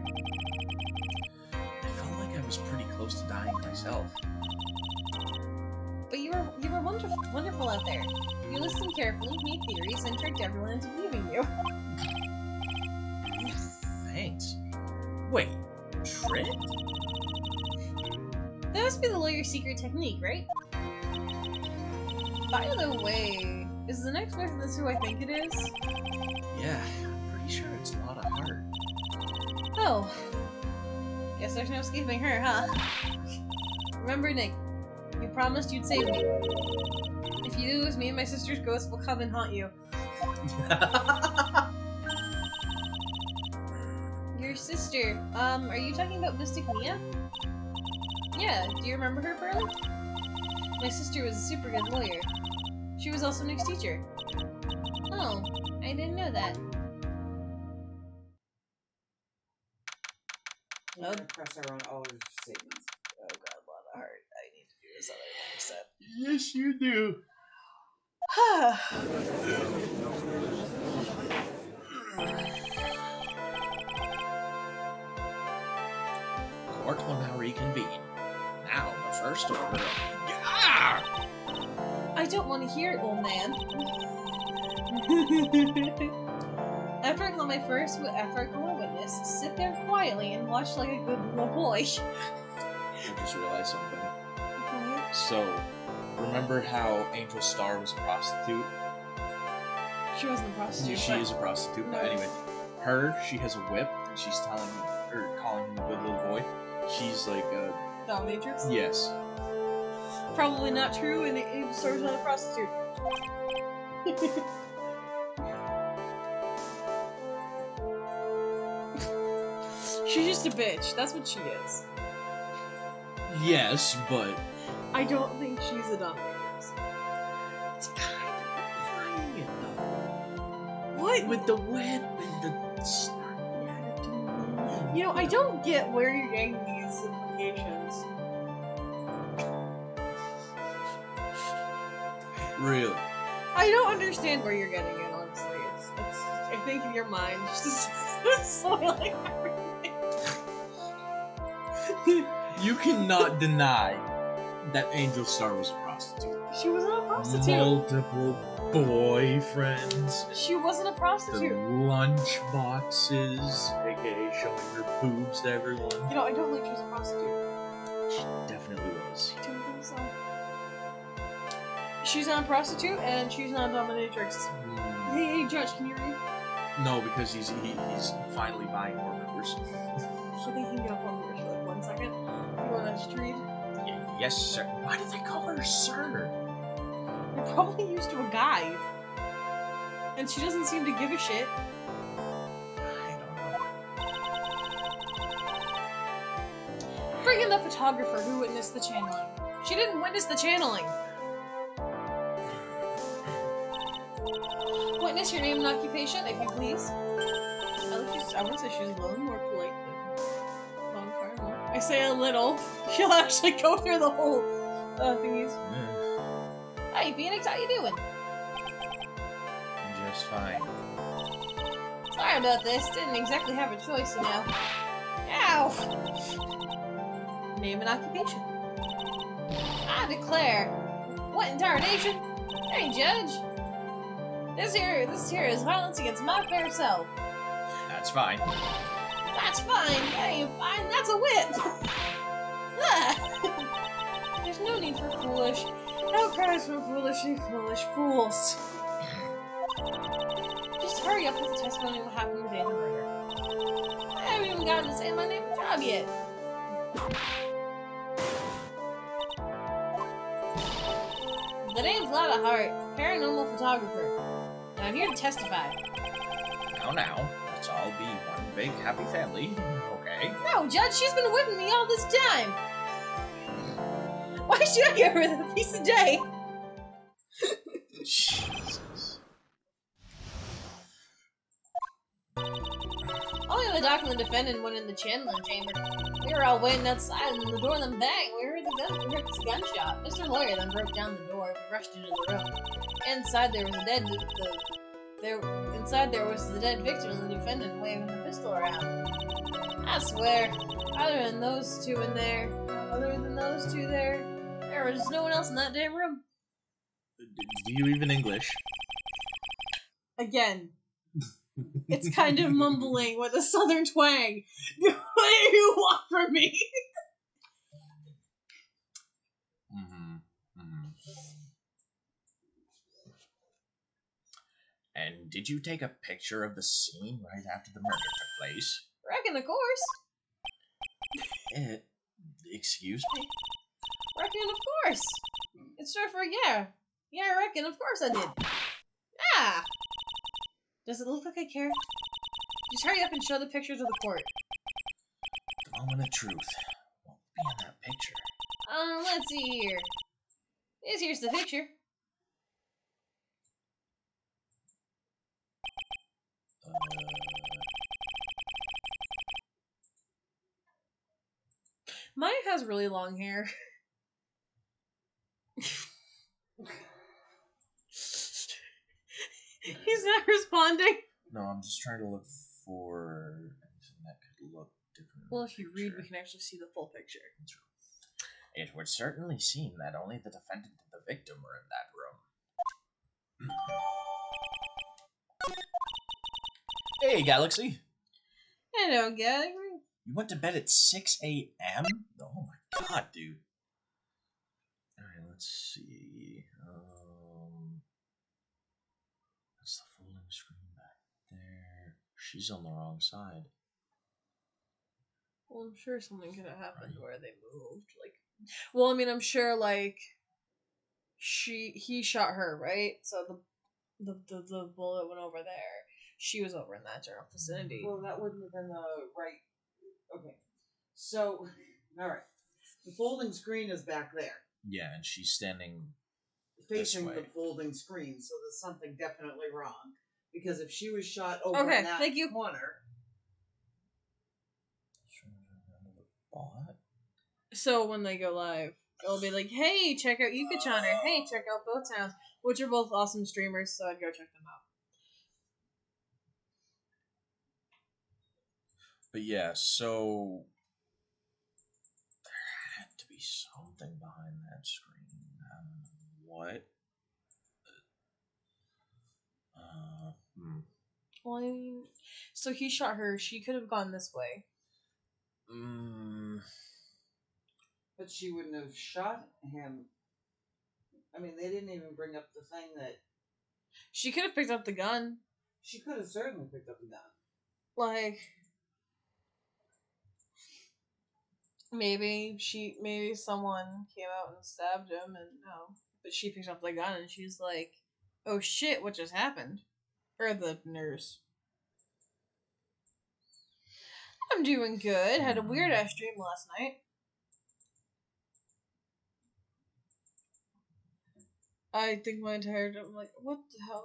I felt like I was pretty close to dying myself. But you were wonderful out there. You listened carefully, made theories, and tricked everyone into believing you. Thanks. Wait, tricked? That must be the lawyer's secret technique, right? By the way, is the next witness who I think it is? Yeah, I'm pretty sure it's Lotta Hart. Oh. Guess there's no escaping her, huh? Remember, Nick, you promised you'd save me. If you lose, me and my sister's ghost will come and haunt you. Your sister, are you talking about Mystic Mia? Yeah, do you remember her, Pearly? My sister was a super good lawyer. She was also Nick's teacher. Oh, I didn't know that. You can press her on all your statements. Oh god, Lotta Hart, I need to do this other accent. Yes, you do. Court will now reconvene. Now, the first order of... Ah! I don't want to hear it, old man. After I call my witness, sit there quietly and watch like a good little boy. I just realized something. What? So, remember how Angel Star was a prostitute? She wasn't a prostitute. She is a prostitute, but anyway. She has a whip, and she's calling him a good little boy. She's like a... Dominatrix? Yes. Probably not true, and Angel Star's not a prostitute. She's just a bitch. That's what she is. Yes, but... I don't think she's a dominatrix. It's kind of implying it, though. What? With the whip and the snarky attitude. You know, I don't get where you're getting these implications. Really? I don't understand where you're getting it, honestly. It's I think in your mind just spoiling everything. You cannot deny that Angel Star was a prostitute. She wasn't a prostitute. Multiple boyfriends. She wasn't a The prostitute. lunch boxes, aka showing her boobs to everyone. You know, I don't think she was a prostitute. She definitely was. I don't think so. She's not a prostitute, and she's not a dominatrix. Hey, Judge, can you read? No, because he's finally buying more members. So they can get up on the for like 1 second. You want us to read? Yes, sir. Why do they call her sir? They're probably used to a guy. And she doesn't seem to give a shit. I don't know. Friggin' the photographer who witnessed the channeling. She didn't witness the channeling. Witness your name and occupation, if you please. I would say she's a little more polite than Von Carlo. I say a little. She'll actually go through the whole thingies. Hey, Phoenix, how you doing? Just fine. Sorry about this. Didn't exactly have a choice, you know. Ow! Name and occupation. I declare. What in tarnation? Hey, Judge. This here is violence against my fair self. That's fine. That's fine. That ain't fine. That's a whip. Ah. There's no need for foolish. No cries for foolish fools. Just hurry up with the testimony of what happened the day of the murder. I haven't even gotten to say my name and job yet. The name's Lotta Hart, paranormal photographer. And I'm here to testify. Now, let's all be one big happy family, okay? No, Judge, she's been whipping me all this time. Why should I give her the piece of day? Jesus. Only the doc and the defendant went in the channeling chamber. We were all waiting outside, and the door then bang. We heard this gunshot. Mr. Lawyer then broke down the door. We rushed into the room. Inside there was a dead victim and the defendant waving the pistol around. I swear, other than those two there, there was no one else in that damn room. Do you even English? Again, it's kind of mumbling with a southern twang. What do you want from me? And did you take a picture of the scene right after the murder took place? Reckon, of course. Excuse me? Reckon, of course. It's short for yeah. Yeah, I reckon, of course I did. Ah! Does it look like I care? Just hurry up and show the picture to the court. The moment of truth won't be in that picture. Let's see here. Here's the picture. Maya has really long hair. He's not responding. No, I'm just trying to look for anything that could look different. Well, if you read, we can actually see the full picture. It would certainly seem that only the defendant and the victim were in that room. Hey, Galaxy. Hello, Galaxy. You went to bed at 6 a.m.? Oh my god, dude. Alright, let's see. That's the folding screen back there. She's on the wrong side. Well, I'm sure something could have happened where they moved. Well, I mean, I'm sure, he shot her, right? So the bullet went over there. She was over in that general vicinity. Well, that wouldn't have been the right. Okay. So, alright. The folding screen is back there. Yeah, and she's standing facing this way. the folding screen, so there's something definitely wrong. Because if she was shot over in that corner. So when they go live, it'll be like, hey, check out Yuka Chan, or hey, check out Both Towns, which are both awesome streamers, so I'd go check them out. But yeah, so something behind that screen. What? Well, I mean, so he shot her. She could have gone this way. But she wouldn't have shot him. I mean, they didn't even bring up the thing that She could have picked up the gun. she could have certainly picked up the gun. Like, maybe someone came out and stabbed him, and no, but she picked up the gun and she's like, "Oh shit, what just happened?" Or the nurse. I'm doing good. Had a weird ass dream last night. I think my entire time, I'm like, what the hell?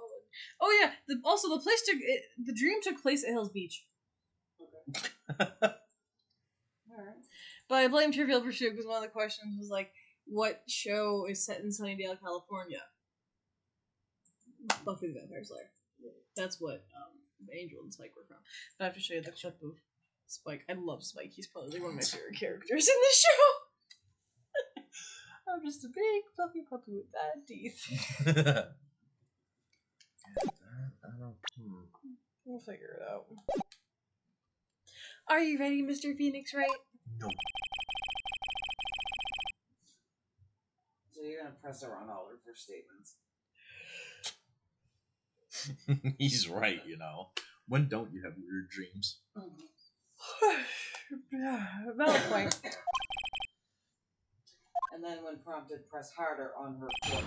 Oh yeah. The dream took place at Hills Beach. Okay. Alright. But I blame Trivial Pursuit because one of the questions was like, what show is set in Sunnydale, California? Buffy the Vampire Slayer. That's what Angel and Spike were from. But I have to show you the clip of Spike. I love Spike. He's probably like one of my favorite characters in this show. I'm just a big fluffy puppy with bad teeth. We'll figure it out. Are you ready, Mr. Phoenix Wright? No. So you're gonna press her on all her first statements. He's right, you know. When don't you have weird dreams? Valid point. And then when prompted, press harder on her foot.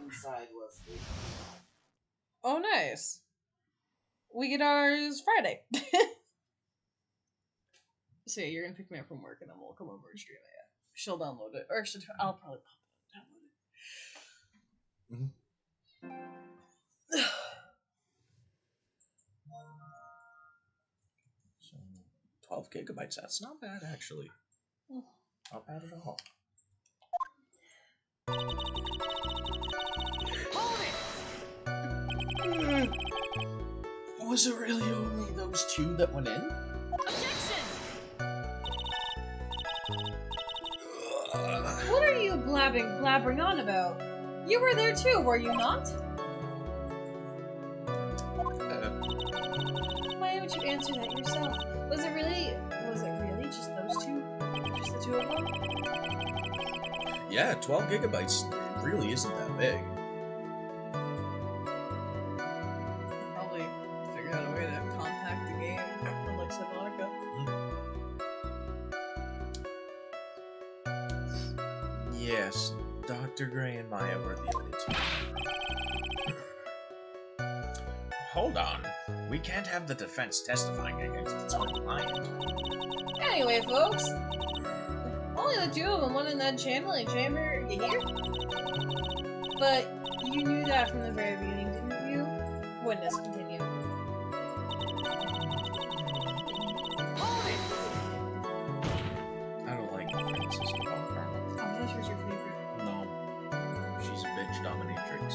Inside was the... Oh, nice. We get ours Friday. So yeah, you're gonna pick me up from work and then we'll come over and stream it. Yeah. She'll download it. Or I'll probably pop it and download it. So 12 gigabytes, that's not bad actually. Not bad at all. Hold it! Was it really only those two that went in? Objection! What are you blabbering on about? You were there too, were you not? Why don't you answer that yourself? Was it really just those two? Just the two of them? Yeah, 12 gigabytes really isn't that big. Probably figure out a way to compact the game, unlike Subnautica. Yes, Dr. Gray and Maya were the only two. Hold on. We can't have the defense testifying against its own client. Anyway, folks, only the two of them went in that channeling chamber, you hear? But you knew that from the very beginning, didn't you? Witness continue. Hold it! I don't like defenses at all. Dominatrix your favorite. No. She's a bitch dominatrix.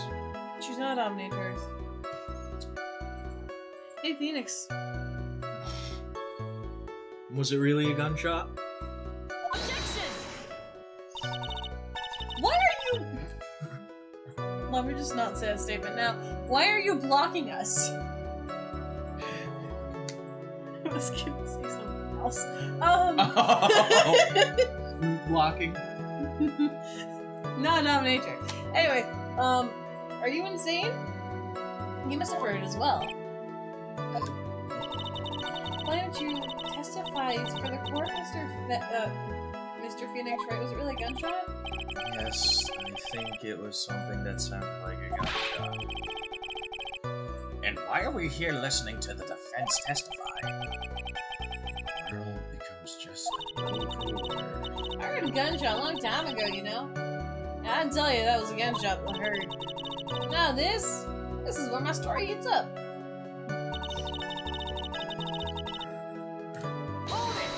She's not a dominatrix. Hey, Phoenix. Was it really a gunshot? Objection! Why are you... Let me just not say that statement now. Why are you blocking us? I was gonna say something else. Blocking? Not a dominatrix. Anyway, are you insane? You must have heard it as well. Why don't you testify for the court, Mr. Phoenix, right? Was it really a gunshot? Yes, I think it was something that sounded like a gunshot. And why are we here listening to the defense testify? The world becomes just a little cooler. I heard a gunshot a long time ago, you know? I'd tell you that was a gunshot I heard. Now this is where my story heats up. Hold it!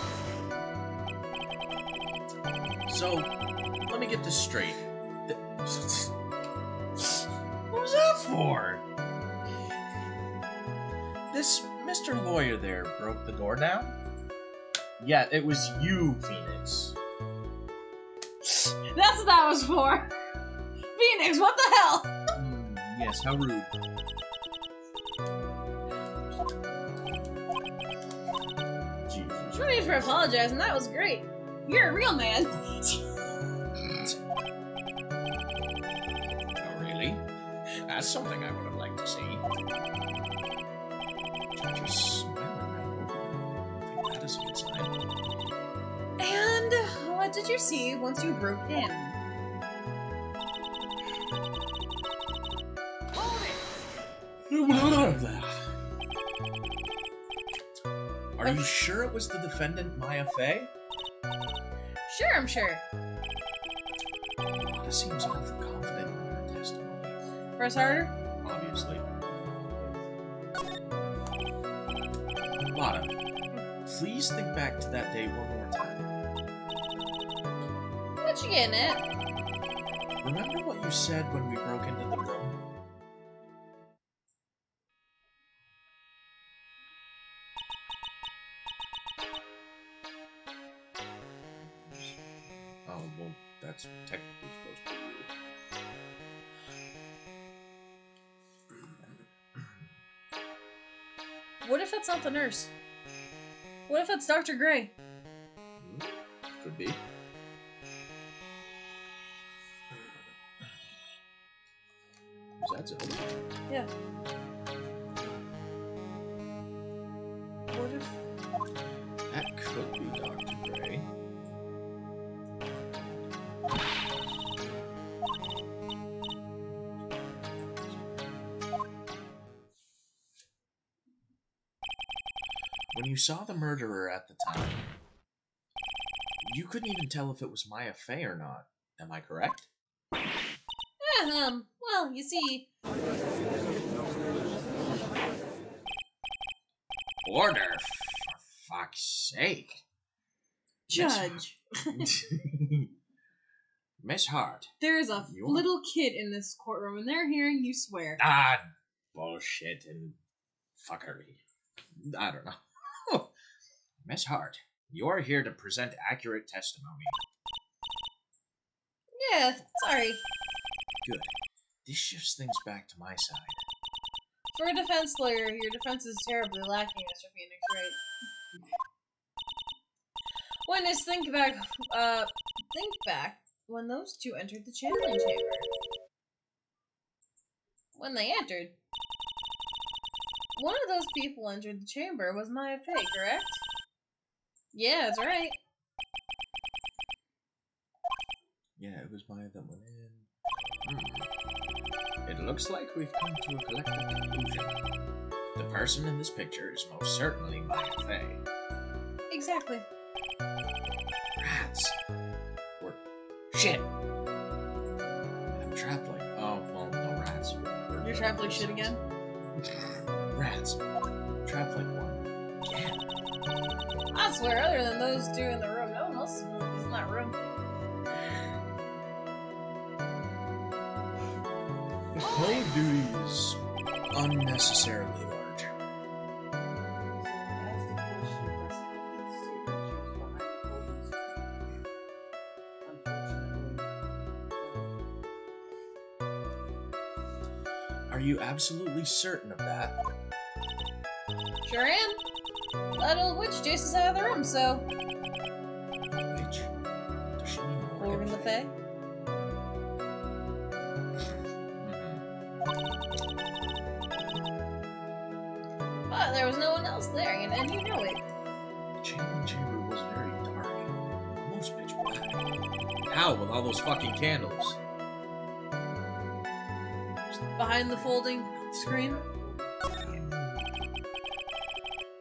So, let me get this straight. What was that for? This Mr. Lawyer there broke the door down? Yeah, it was you, Phoenix. That's what that was for. Phoenix, what the hell? Yes, how rude. Jesus. No need for apologizing. That was great. You're a real man. Oh, really? That's something I would have liked to see. Just smiling now. I think that is a good sign. And what did you see once you broke in? Hold it! Are you sure it was the defendant, Maya Fey? Sure, I'm sure. Lana seems overconfident in her testimony. Press harder. Obviously. Lana, please think back to that day one more time. What you getting at? Remember what you said when we broke into the room? Oh, well, that's technically supposed to be you. What if it's not the nurse? What if it's Dr. Gray? Could be. Is that so? Yeah. What if... That could be Dr. Gray. When you saw the murderer at the time, you couldn't even tell if it was Maya Fey or not. Am I correct? Well, you see... Order, for fuck's sake. Judge. Miss Hart. There's a You are- little kid in this courtroom, and they're hearing you swear. Ah, bullshit and fuckery. I don't know. Miss Hart, you're here to present accurate testimony. Yeah, sorry. Good. This shifts things back to my side. For a defense lawyer, your defense is terribly lacking, Mr. Phoenix, right? Witness, think back when those two entered the channeling chamber. When they entered, one of those people entered the chamber was Maya Fey, correct? Yeah, that's right. Yeah, it was Maya that went in. It looks like we've come to a collective conclusion. The person in this picture is most certainly Maya Fey. Exactly. Rats. Or shit. I'm trapped like... Oh, well, no rats. You're trapped like shit again? Rats. Trapped like one. Yeah. I swear, other than those two in the room, no one else is in that room. The code duty is unnecessarily large. That's the question. That's the student choose behind the golden screen. Unfortunately. Are you absolutely certain of that? Sure am. That old witch chases out of the room, so... Which? Does she mean Morgan Le Fay? But there was no one else there, and you know it. The channeling chamber was very dark. Almost pitch black. How, with all those fucking candles? Behind the folding screen.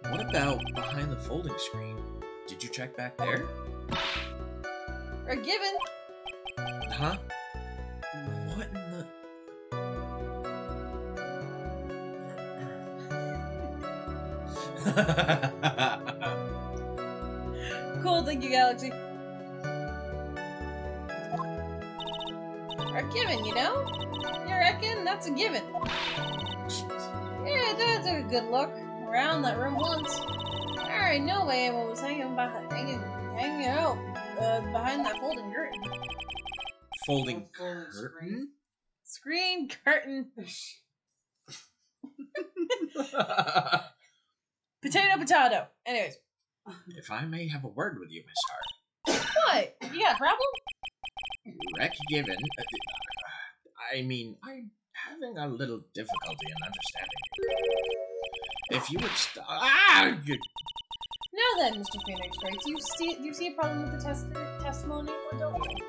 What about behind the folding screen? Did you check back there? Or given. Huh? What in the... Cool, thank you, Galaxy. Or given, you know? You reckon? That's a given. Yeah, that took a good look around that room once. I already know why anyone was hanging hanging out behind that folding curtain. Folding Folding curtain? Screen curtain. Potato. Anyways, If I may have a word with you, Miss Hart. what? You got a problem? Wreck given. I mean, I'm having a little difficulty in understanding you. If you would stop. Now then, Mr. Phoenix Wright, do you see a problem with the testimony or don't you?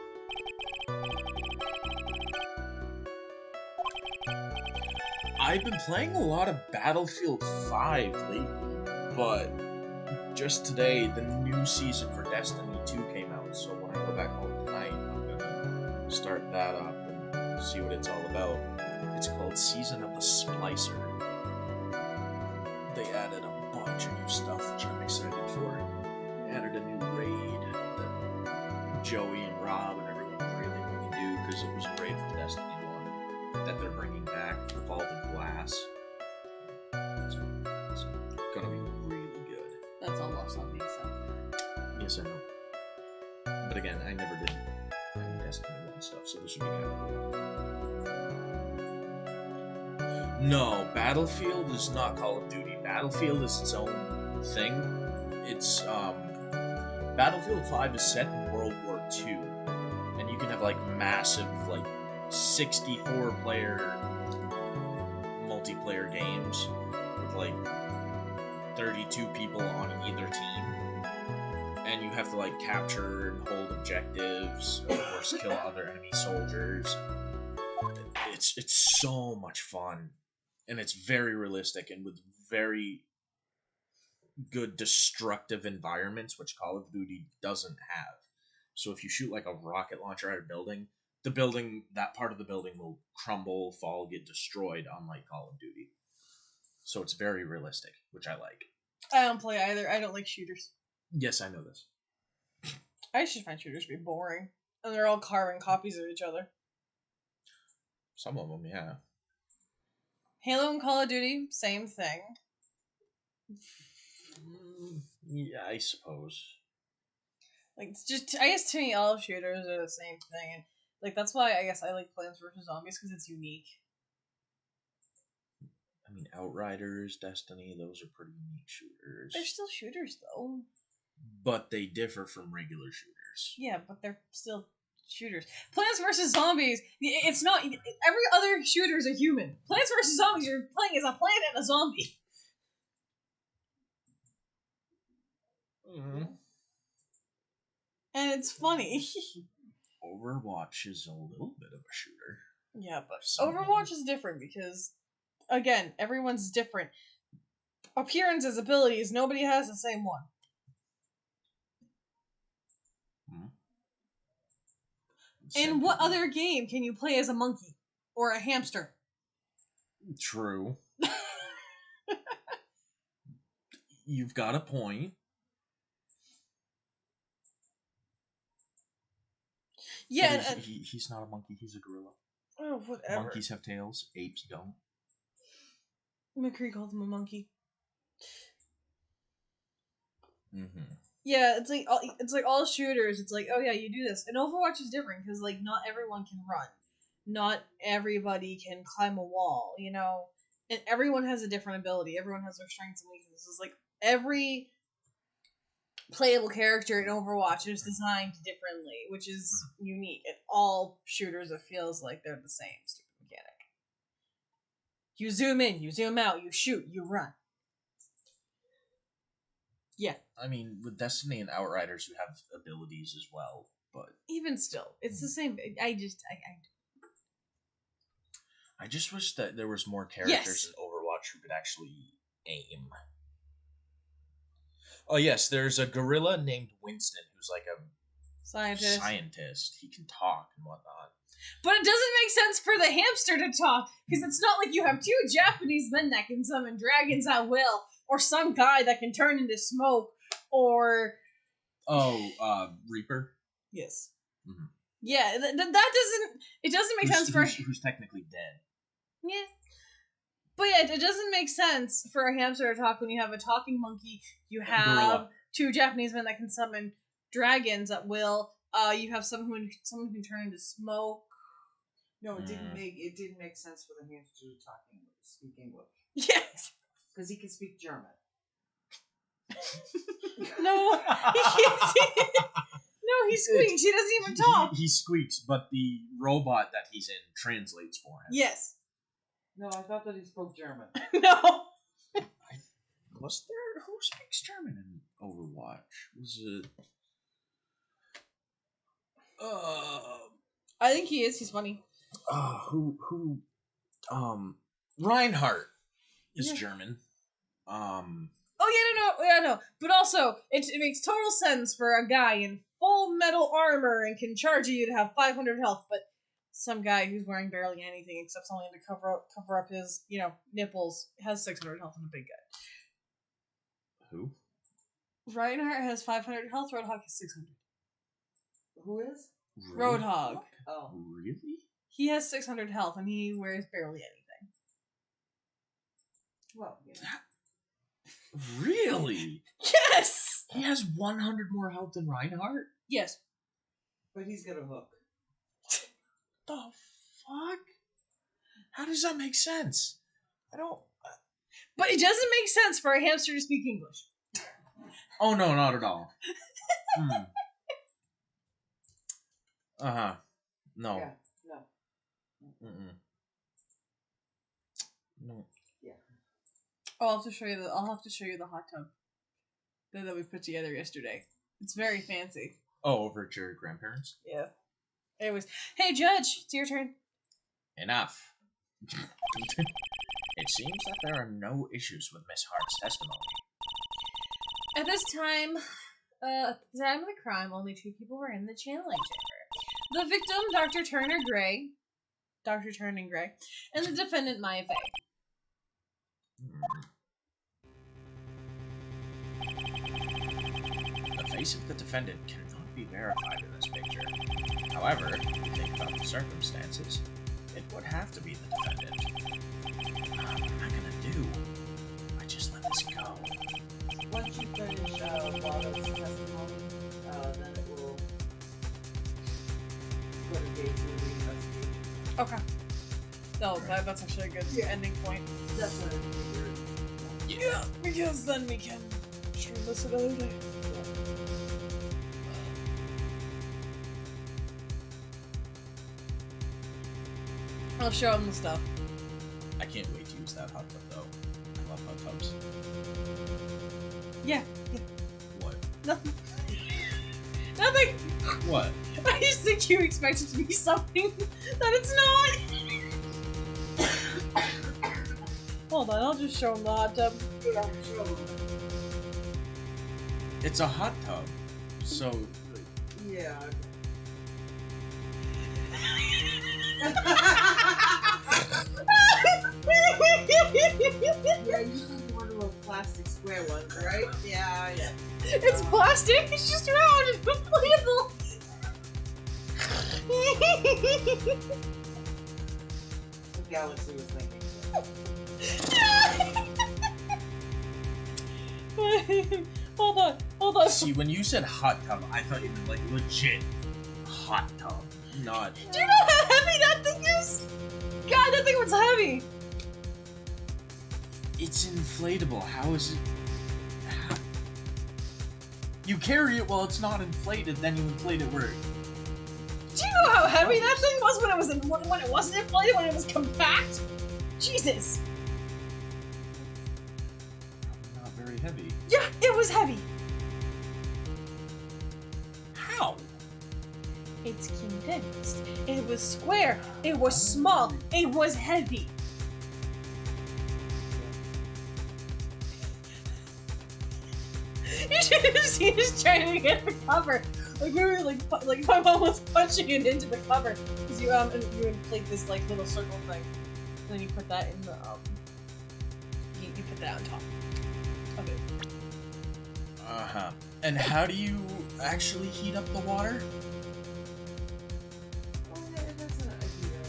I've been playing a lot of Battlefield 5 lately, but just today, the new season for Destiny 2 came out, so when I go back home tonight, I'm gonna start that up and see what it's all about. It's called Season of the Splicer. They added a bunch of new stuff, which I'm excited for. They added a new raid that Joey and Rob and everyone really want to do, because it was a raid from Destiny 1 that they're bringing back, the Vault of Glass. It's gonna be really good. That's all Lost Zombies, so. Yes, I know. But again, I never did any Destiny 1 stuff, so this would be kind of cool. No, Battlefield is not Call of Duty. Battlefield is its own thing. It's, Battlefield 5 is set in World War II, and you can have, like, massive, like, 64-player multiplayer games with, like, 32 people on either team. And you have to, like, capture and hold objectives, of course, kill other enemy soldiers. It's so much fun. And it's very realistic and with very good destructive environments, which Call of Duty doesn't have. So if you shoot, like, a rocket launcher at a building, that part of the building will crumble, fall, get destroyed, unlike Call of Duty. So it's very realistic, which I like. I don't play either. I don't like shooters. Yes, I know this. I should find shooters to be boring. And they're all carbon copies of each other. Some of them, yeah. Halo and Call of Duty, same thing. Yeah, I suppose. Like, it's just, I guess to me, all shooters are the same thing. And, like, that's why I guess I like Plants vs. Zombies, because it's unique. I mean, Outriders, Destiny, those are pretty unique shooters. They're still shooters, though. But they differ from regular shooters. Yeah, but they're still shooters. Plants vs. Zombies, it's not, every other shooter is a human. Plants vs. Zombies, you're playing as a plant and a zombie. Mm-hmm. And it's funny. Overwatch is a little bit of a shooter. Yeah, but Somewhat. Overwatch is different because, again, everyone's different. Appearances, abilities, nobody has the same one. And what other game can you play as a monkey? Or a hamster? True. You've got a point. Yeah, But he's not a monkey, he's a gorilla. oh, whatever. Monkeys have tails, apes don't. McCree called him a monkey. Mm-hmm. Yeah, it's like all shooters. It's like, oh yeah, you do this. And Overwatch is different because like not everyone can run, not everybody can climb a wall, you know, and everyone has a different ability. Everyone has their strengths and weaknesses. Like every playable character in Overwatch is designed differently, which is unique. In all shooters, it feels like they're the same stupid mechanic. You zoom in, you zoom out, you shoot, you run. Yeah. I mean, with Destiny and Outriders, you have abilities as well, but Even still, it's the same. I just wish that there was more characters Yes. in Overwatch who could actually aim. Oh yes, there's a gorilla named Winston who's like a scientist. He can talk and whatnot. But it doesn't make sense for the hamster to talk, because it's not like you have two Japanese men that can summon dragons at will, or some guy that can turn into smoke, or... Oh, Reaper? Yes. Mhm. Yeah, that doesn't... It doesn't make sense for... Who's technically dead. Yeah. But yeah, it doesn't make sense for a hamster to talk when you have a talking monkey, you have Gorilla. two Japanese men that can summon dragons at will. You have someone who can turn into smoke. No, it didn't make sense for the hamster to speak English. Yes. Because he can speak German. No, he can't. No, he squeaks. He doesn't even talk. He squeaks, but the robot that he's in translates for him. Yes. No, I thought that he spoke German. No. Was there who speaks German in Overwatch? Was it? I think he is. He's funny. Who? Reinhardt is Yeah. German. Oh yeah, no. But also, it makes total sense for a guy in full metal armor and can charge you to have 500 health, but some guy who's wearing barely anything except something to cover up his, nipples has 600 health and a big guy. Who? Reinhardt has 500 health. Roadhog has 600. Who is? Roadhog. Oh. Really? He has 600 health and he wears barely anything. Well, Really? Yes. He has 100 more health than Reinhardt? Yes. But he's got a hook. The fuck? How does that make sense? I don't... But it doesn't make sense for a hamster to speak English. Oh, no, not at all. Uh-huh. No. Yeah, no. Mm-mm. No. Yeah. Oh, I'll have to show you the hot tub that we put together yesterday. It's very fancy. Oh, over at your grandparents'? Yeah. Anyways, hey Judge, it's your turn. Enough. It seems that there are no issues with Miss Hart's testimony. At this time, at the time of the crime, only 2 people were in the channeling chamber. The victim, Dr. Turner Gray, and the defendant, Maya Fey. The face of the defendant cannot be verified in this picture. However, if you think about the circumstances, it would have to be the defendant. What am I gonna do? I just let this go. Once you finish Waddle's testimony, then it will go to day 2 of the investigation. Okay. No, that's actually a good ending point. That's what I figured. Yeah, because then we can stream this another day. I'll show him the stuff. I can't wait to use that hot tub though. I love hot tubs. Yeah. What? Nothing. Nothing! What? I just think you expect it to be something that it's not! Hold on, I'll just show him the hot tub. Yeah, show them. It's a hot tub, so Yeah. Yeah, usually one of those plastic square ones, right? Yeah. It's plastic, it's just round and inflatable! The galaxy was thinking. Hold on. see, when you said hot tub, I thought you meant like legit hot tub, not. Do you know how heavy that thing is? God, that thing was heavy! It's inflatable. How is it? How... You carry it while it's not inflated, then you inflate it where. Do you know how heavy that thing was when it wasn't inflated, when it was compact? Jesus! Not very heavy. Yeah, it was heavy. How? It's condensed. It was square. It was small. It was heavy. You should have seen us trying to get the cover. Like we were like my mom was punching it into the cover because you inflate this like little circle thing, and then you put that in the you put that on top of it. Uh-huh. And how do you actually heat up the water? Oh, yeah, that's an idea.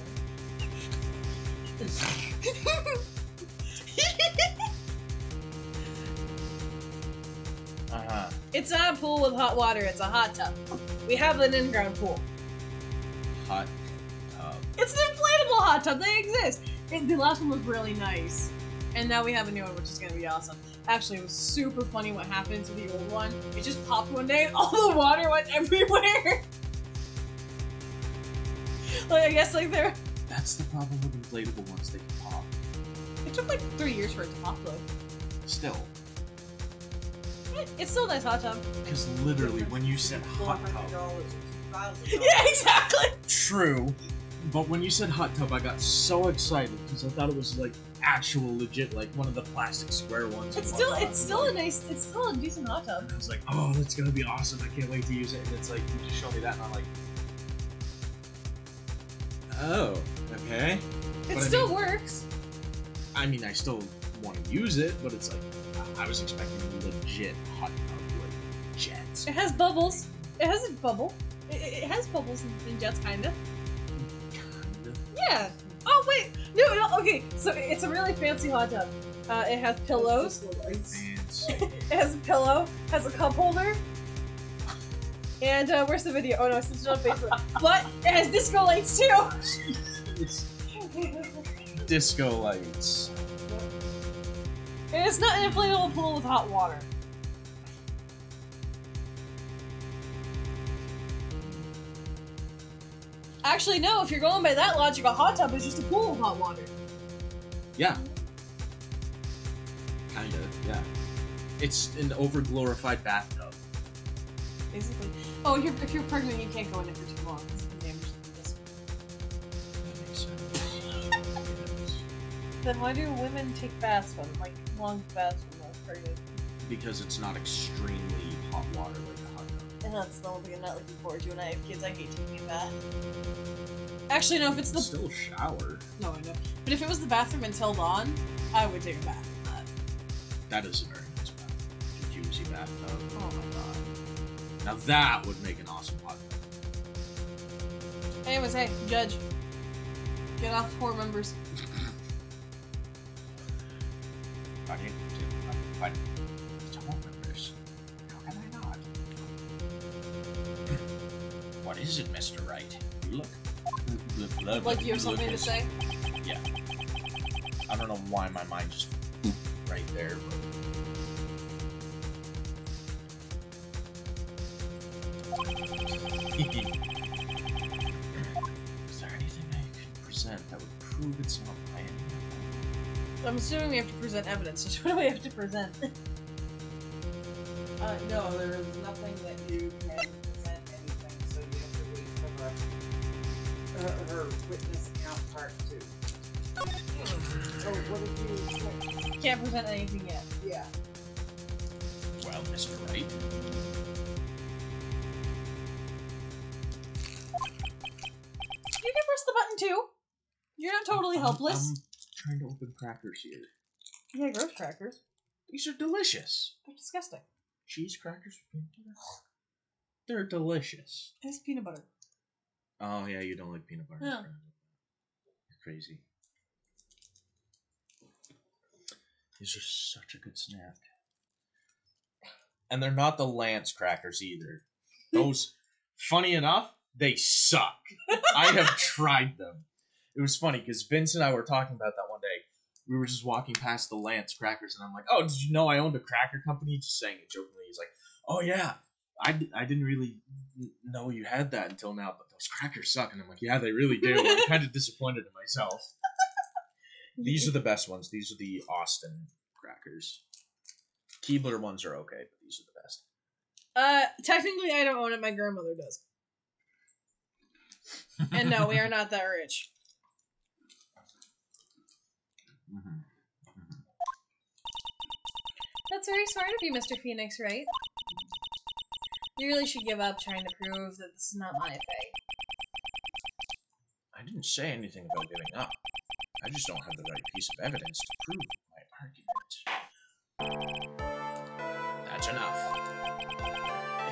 Uh-huh. It's not a pool with hot water, it's a hot tub. We have an in-ground pool. Hot tub. It's an inflatable hot tub, they exist! The last one was really nice. And now we have a new one, which is gonna be awesome. Actually, it was super funny what happened to the old one. It just popped one day and all the water went everywhere! Like, I guess, like, they're... That's the problem with inflatable ones, they can pop. It took like 3 years for it to pop, though. Still. It's still a nice hot tub. Because literally, when you said hot tub... $400, Yeah, exactly! True. But when you said hot tub, I got so excited because I thought it was like actual legit, like one of the plastic square ones. It's still a decent hot tub. And I was like, oh, that's gonna be awesome. I can't wait to use it. And it's like, you just show me that, and I'm like, oh, okay. It But still works. I mean, I still want to use it, but it's like, I was expecting a legit hot tub with jets. It has bubbles. It has a bubble. It has bubbles and jets, kinda. Yeah. Oh wait. No. Okay. So it's a really fancy hot tub. It has pillows. Fancy. It has a pillow. Has a cup holder. And where's the video? Oh no, it's not on Facebook. But it has disco lights too. It's disco lights. And it's not an inflatable pool with hot water. Actually, no, if you're going by that logic, a hot tub is just a pool with hot water. Yeah. Kinda, yeah. It's an over-glorified bathtub. Basically. Oh, if you're pregnant, you can't go in it for too long. It's dangerous to this. That makes sense. Then why do women take baths when, like, long baths when they're pregnant? Because it's not extremely hot water like a hot tub. And that's the one thing I'm not looking forward to when I have kids. I hate taking a bath. Actually, no, if it's the... Still shower. No, I know. But if it was the bathroom until dawn, I would take a bath in that. That is a very nice bath. Jacuzzi bathtub. Oh my god. Now that would make an awesome hot tub. Anyways, hey, judge. Get off the 4 members. But members. How can I not? What is it, Mr. Wright? Look. Like you have something to say? Yeah. I don't know why my mind just right there, but... Is there anything I can present that would prove it's not playing? I'm assuming we have to present evidence. So what do we have to present? No, there is nothing that you can present anything, so you have to wait for her witness account part 2. Oh, what did you say? Can't present anything yet. Yeah. Well, Mr. Wright. You can press the button too. You're not totally helpless. I'm trying to open crackers here. Yeah, gross crackers. These are delicious. They're disgusting. Cheese crackers with peanut butter. They're delicious. It's peanut butter. Oh yeah, you don't like peanut butter. No. You're crazy. These are such a good snack. And they're not the Lance crackers either. Those, funny enough, they suck. I have tried them. It was funny because Vince and I were talking about that one day. We were just walking past the Lance crackers, and I'm like, "Oh, did you know I owned a cracker company?" Just saying it jokingly. He's like, "Oh yeah, I didn't really know you had that until now, but those crackers suck." And I'm like, "Yeah, they really do." I'm kind of disappointed in myself. These are the best ones. These are the Austin crackers. Keebler ones are okay, but these are the best. Technically I don't own it, my grandmother does. And no, we are not that rich. Mm-hmm. That's very smart of you, Mr. Phoenix, right? You really should give up trying to prove that this is not my thing. I didn't say anything about giving up. I just don't have the right piece of evidence to prove my argument. That's enough.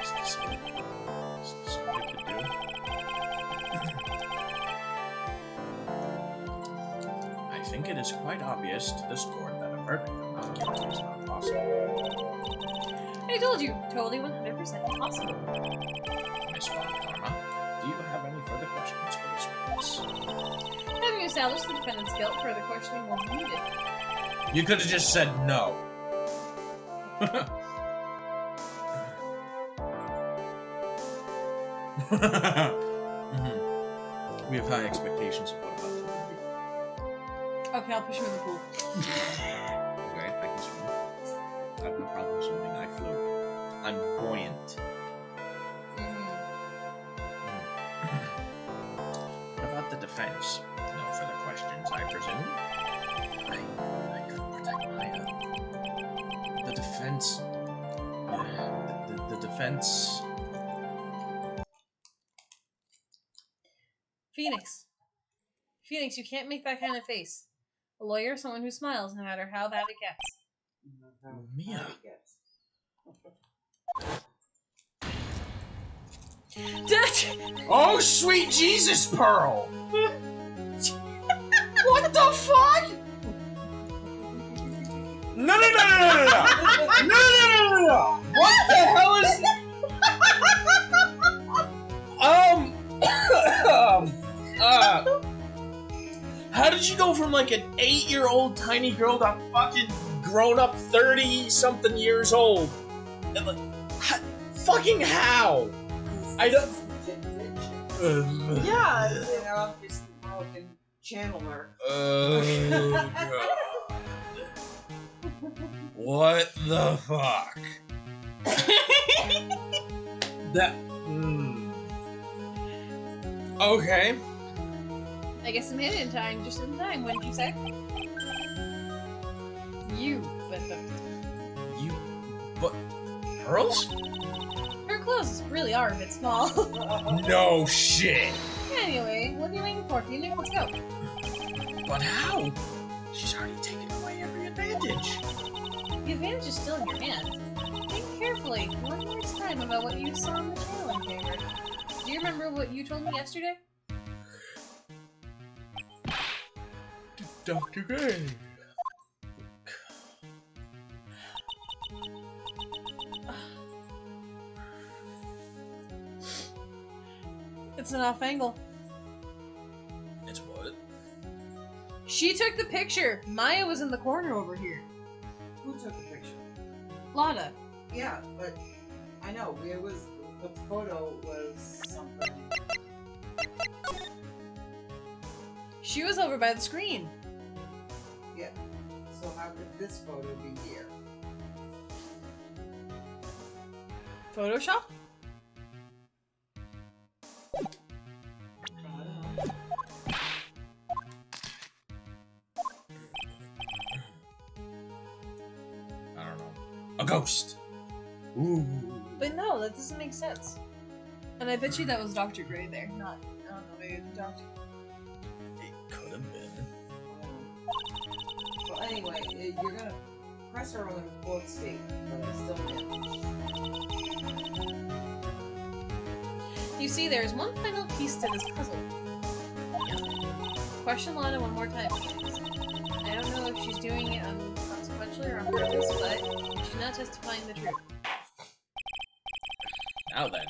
Is this all I could do? I think it is quite obvious to this court that a verdict of not guilty is not possible. I told you, totally 100% impossible. Miss Von Karma, do you have any further questions for this witness? Having established the defendant's guilt, further questioning will be needed. You could have just said no. Mhm. We have high expectations of what about the movie. Okay, I'll push him in the pool. Okay, I can swim. I have no problem swimming. I float. I'm buoyant. What about the defense? No further questions, I presume? I couldn't protect Maya. The defense... The defense... Phoenix. Phoenix, you can't make that kind of face. A lawyer is someone who smiles no matter how bad it gets. Mia. Oh, sweet Jesus, Pearl! What the fuck? No! No! What the hell is... How did you go from like an 8-year-old tiny girl to fucking grown up 30-something years old? And like, fucking how? I don't... Yeah, you know, I'm just a broken channeler. Oh, God. What the fuck? That... Okay. I guess I made it in time, just in time, wouldn't you say? You, But... Pearls? her clothes really are a bit small. No shit! Anyway, what are you waiting for, Phoenix? Let's go. But how? She's already taken away every advantage. The advantage is still in your hand. Think carefully, one more time about what you saw in the channeling paper. Do you remember what you told me yesterday? Dr. Gray. It's an off angle. It's what? She took the picture. Maya was in the corner over here. Who took the picture? Lana. Yeah, but I know it was the photo was something. She was over by the screen. Yeah. So how could this photo be here? Photoshop? I don't know. A ghost! Ooh. But no, that doesn't make sense. And I bet you that was Dr. Gray there, not, I don't know, maybe the doctor. It could have been. Well, anyway, you're gonna press her on the fourth statement, but I still didn't. You see, there's one final piece to this puzzle. Question Lana one more time, please. I don't know if she's doing it consequentially or on purpose, but she's not testifying the truth. Now then,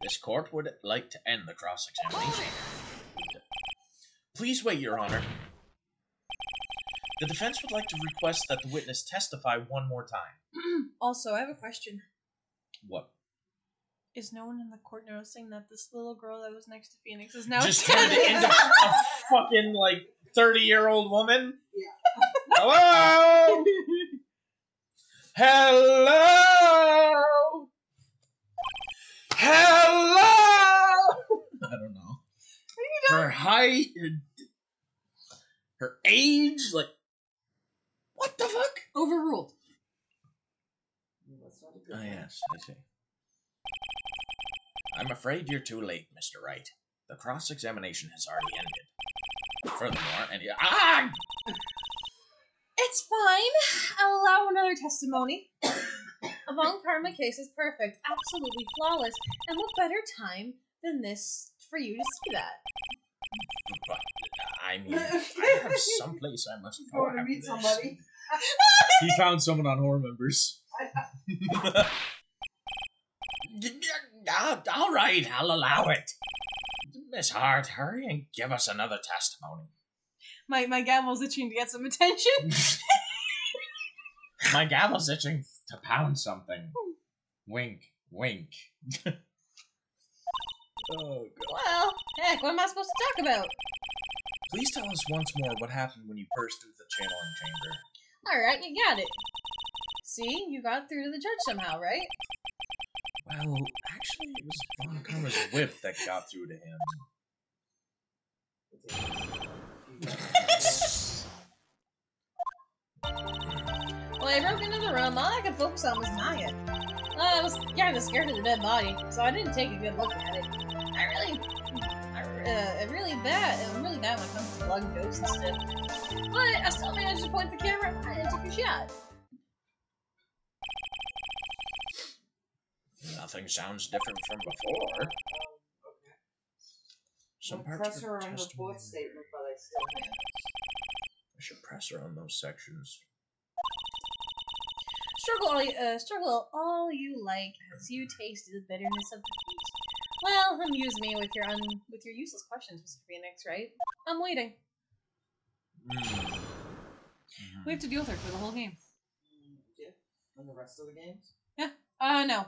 this court would like to end the cross-examination. Please wait, Your Honor. The defense would like to request that the witness testify one more time. Also, I have a question. What? Is no one in the court noticing that this little girl that was next to Phoenix is now Just turned into a fucking, like, 30-year-old woman? Yeah. Hello? Hello? Hello? I don't know. Her height, her age, like, what the fuck? Overruled. That's not a good Oh, one. yes, I see. I'm afraid you're too late, Mr. Wright. The cross-examination has already ended. Furthermore, It's fine. I'll allow another testimony. A Von Karma case is perfect, absolutely flawless, and what better time than this for you to see that? But, I mean, I have someplace I must go Going to after meet this. somebody. He found someone on Horror Members. All right, I'll allow it. Miss Hart, hurry and give us another testimony. My gavel's itching to get some attention. My gavel's itching to pound something. Wink, wink. Oh, God. Well, heck, what am I supposed to talk about? Please tell us once more what happened when you burst through the channeling chamber. Alright, you got it. See, you got through to the judge somehow, right? Well, actually, it was Von Karma's whip that got through to him. Well, I broke into the room. All I could focus on was Maya. I was kind of scared of the dead body, so I didn't take a good look at it. I'm really bad when it comes to blood and ghosts and stuff. But I still managed to point the camera and took a shot. Nothing sounds different from before. Okay. Some I parts press of her her on her testimony. fourth statement, but I still can't. I should press her on those sections. Struggle all you like as you taste the bitterness of defeat. Well, amuse me with your useless questions, Mr. Phoenix, right? I'm waiting. We have to deal with her for the whole game. Yeah. And the rest of the games? No. No?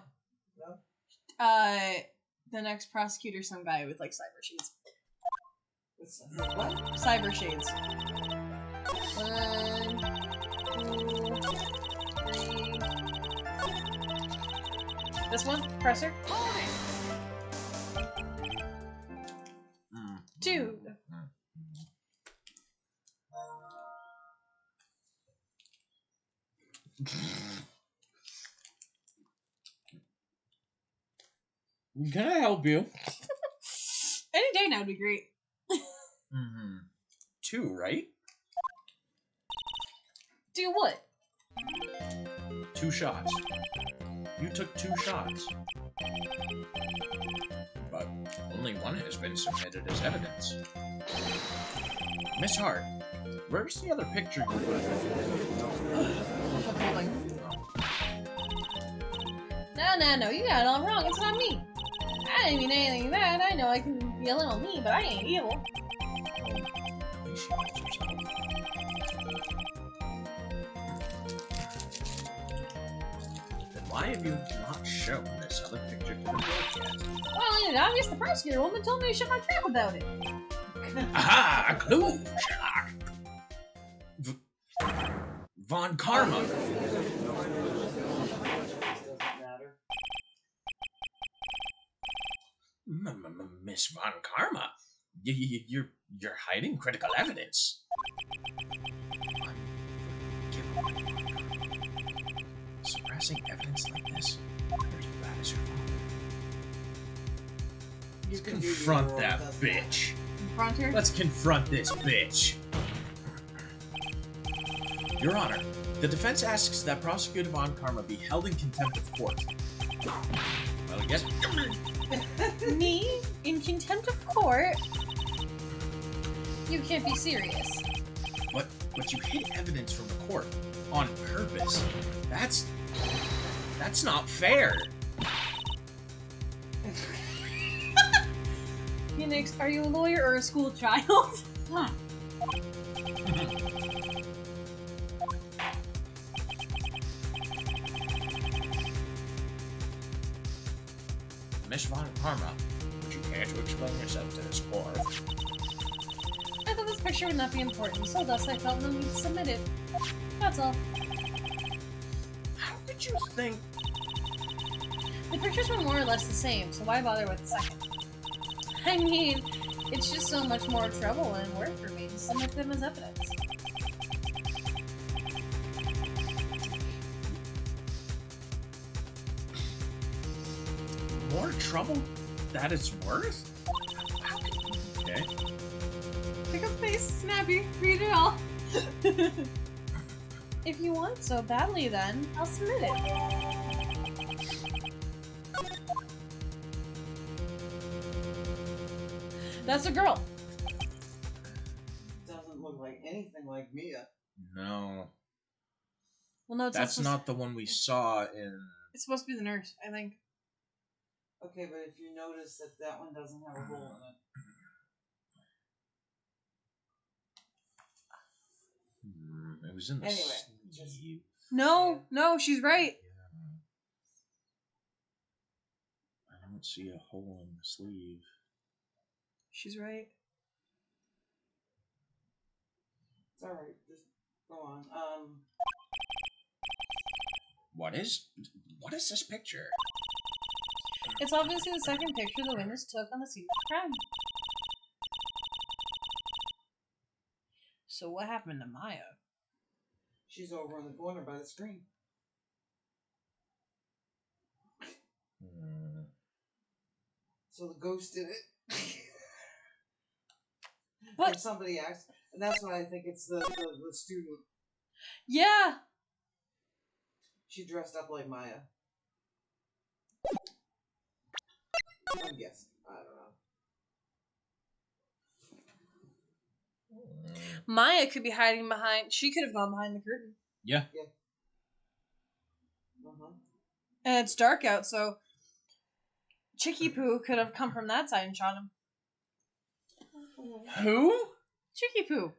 The next prosecutor's some guy with, like, cyber shades. What? Cyber shades. 1, 2, 3. This one? Presser? 2. Can I help you? Any day now would be great. 2, right? Do what? 2 shots. You took 2 shots. But only one has been submitted as evidence. Miss Hart, where's the other picture you put? No, you got it all wrong. It's not me. I didn't mean anything bad. I know I can be a little mean, but I ain't evil. At least she knows herself. Then why have you not shown this other picture to the court yet? Well, it's obvious the prosecutor woman told me to shut my trap about it. Aha! A clue, Sherlock! Von Karma! Doesn't matter. Miss Von Karma, you're hiding critical evidence. Suppressing evidence like this, you're as bad as your father. You Let's can do confront your that role, doesn't bitch. Confront her? Let's confront this bitch. Your Honor, the defense asks that Prosecutor Von Karma be held in contempt of court. Well, yes. Me? In contempt of court? You can't be serious. But you hid evidence from the court on purpose. That's not fair. Phoenix, are you a lawyer or a school child? Miss Von Karma, would you care to explain yourself to this court? I thought this picture would not be important, so thus I felt no need to submit it. That's all. How could you think? The pictures were more or less the same, so why bother with the second? I mean, it's just so much more trouble and work for me to submit them as evidence. More trouble that it's worth? Okay. Pick up face, snappy, read it all. If you want so badly, then I'll submit it. That's a girl. Doesn't look like anything like Mia. No. Well, no, it's That's supposed not the one we saw in... It's supposed to be the nurse, I think. Okay, but if you notice that that one doesn't have a hole in it. It was in the Anyway, sleeve. No, no, she's right. Yeah. I don't see a hole in the sleeve. She's right. It's alright, just go on. What is this picture? It's obviously the second picture the witness took on the scene of the crime. So what happened to Maya? She's over in the corner by the screen. So the ghost did it. But Or somebody asked, and that's why I think it's the student. yeah, She dressed up like Maya. I'm guessing. I don't know. Maya could be hiding behind. She could have gone behind the curtain. Yeah. And it's dark out, so Chicky Poo could have come from that side and shot him. Who? Chicky Poo.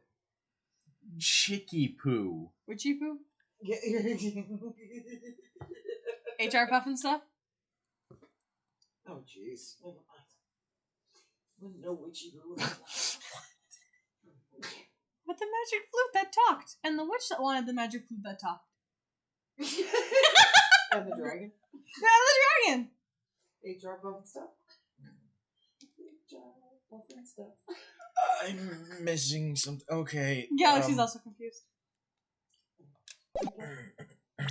Chicky Poo. Witchy Poo? Yeah. HR Puff and stuff? Oh, jeez. I wouldn't know witchy boo. But the magic flute that talked. And the witch that wanted the magic flute that talked. And the dragon. Yeah, the dragon! HR buff and stuff. HR buff and stuff. I'm missing something. Okay. Galaxy's also confused.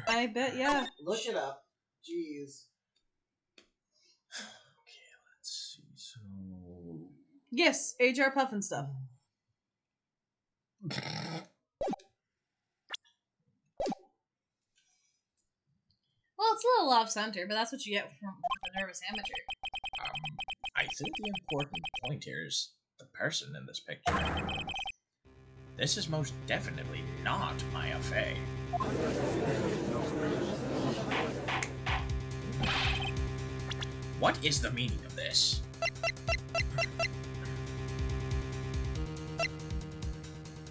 I bet, yeah. Look it up. Jeez. Okay, let's see. So. Yes, HR Puff and stuff. well, it's a little off center, but that's what you get from a nervous amateur. I think the important point here is the person in this picture. This is most definitely not Maya Fey. What is the meaning of this?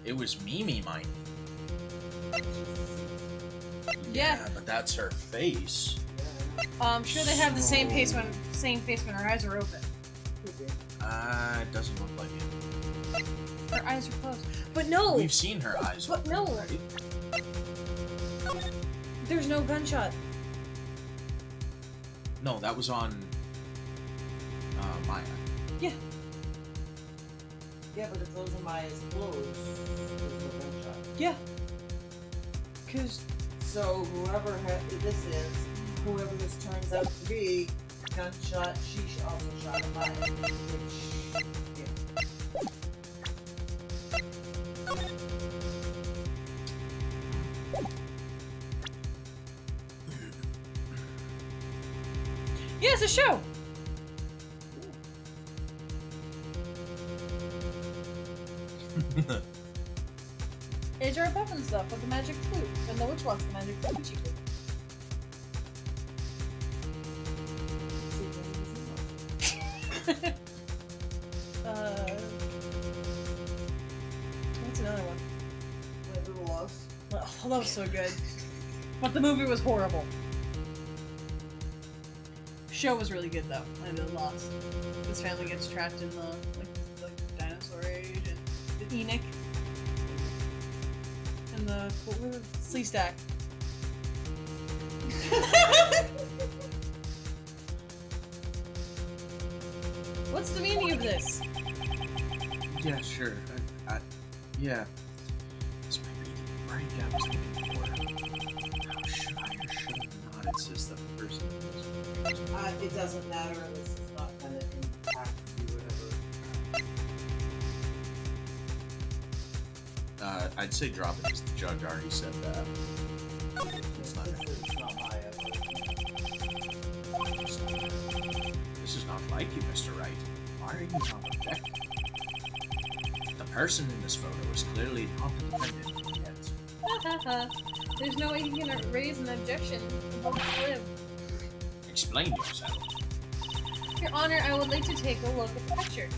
It was Mimi mining. Yeah. But that's her face. I'm sure they have the same face when her eyes are open. It doesn't look like it. Her eyes are closed. But no! We've seen her eyes. But no! Already. There's no gunshot. No, that was on Maya. Yeah. Yeah, but if those are Maya's clothes, there's no gunshot. Yeah. Because So whoever this is, whoever this turns out to be, gunshot, she also shot at Maya. Which, yeah. yeah, it's a show. HR Puff and stuff with the magic flute. And the witch wants the magic flute. Witchy flute. What's another one? Little Lost. Oh, that was so good. But the movie was horrible. Show was really good though. I did Lost. His family gets trapped in the dinosaur age and the Enoch and the Slee Stack. What's the meaning of this? Yeah, sure. Yeah. This might be right down to the before. How should I or should I not insist that the person is? It doesn't matter, and this is not going to impact you, whatever. I'd say drop it because the judge already said that. It's not Maya. This is not like you, Mr. Wright. Why are you not objecting? The person in this photo is clearly not the defendant yet. There's no way he can raise an objection about to live. Explain yourself. Your Honor, I would like to take a look at the picture.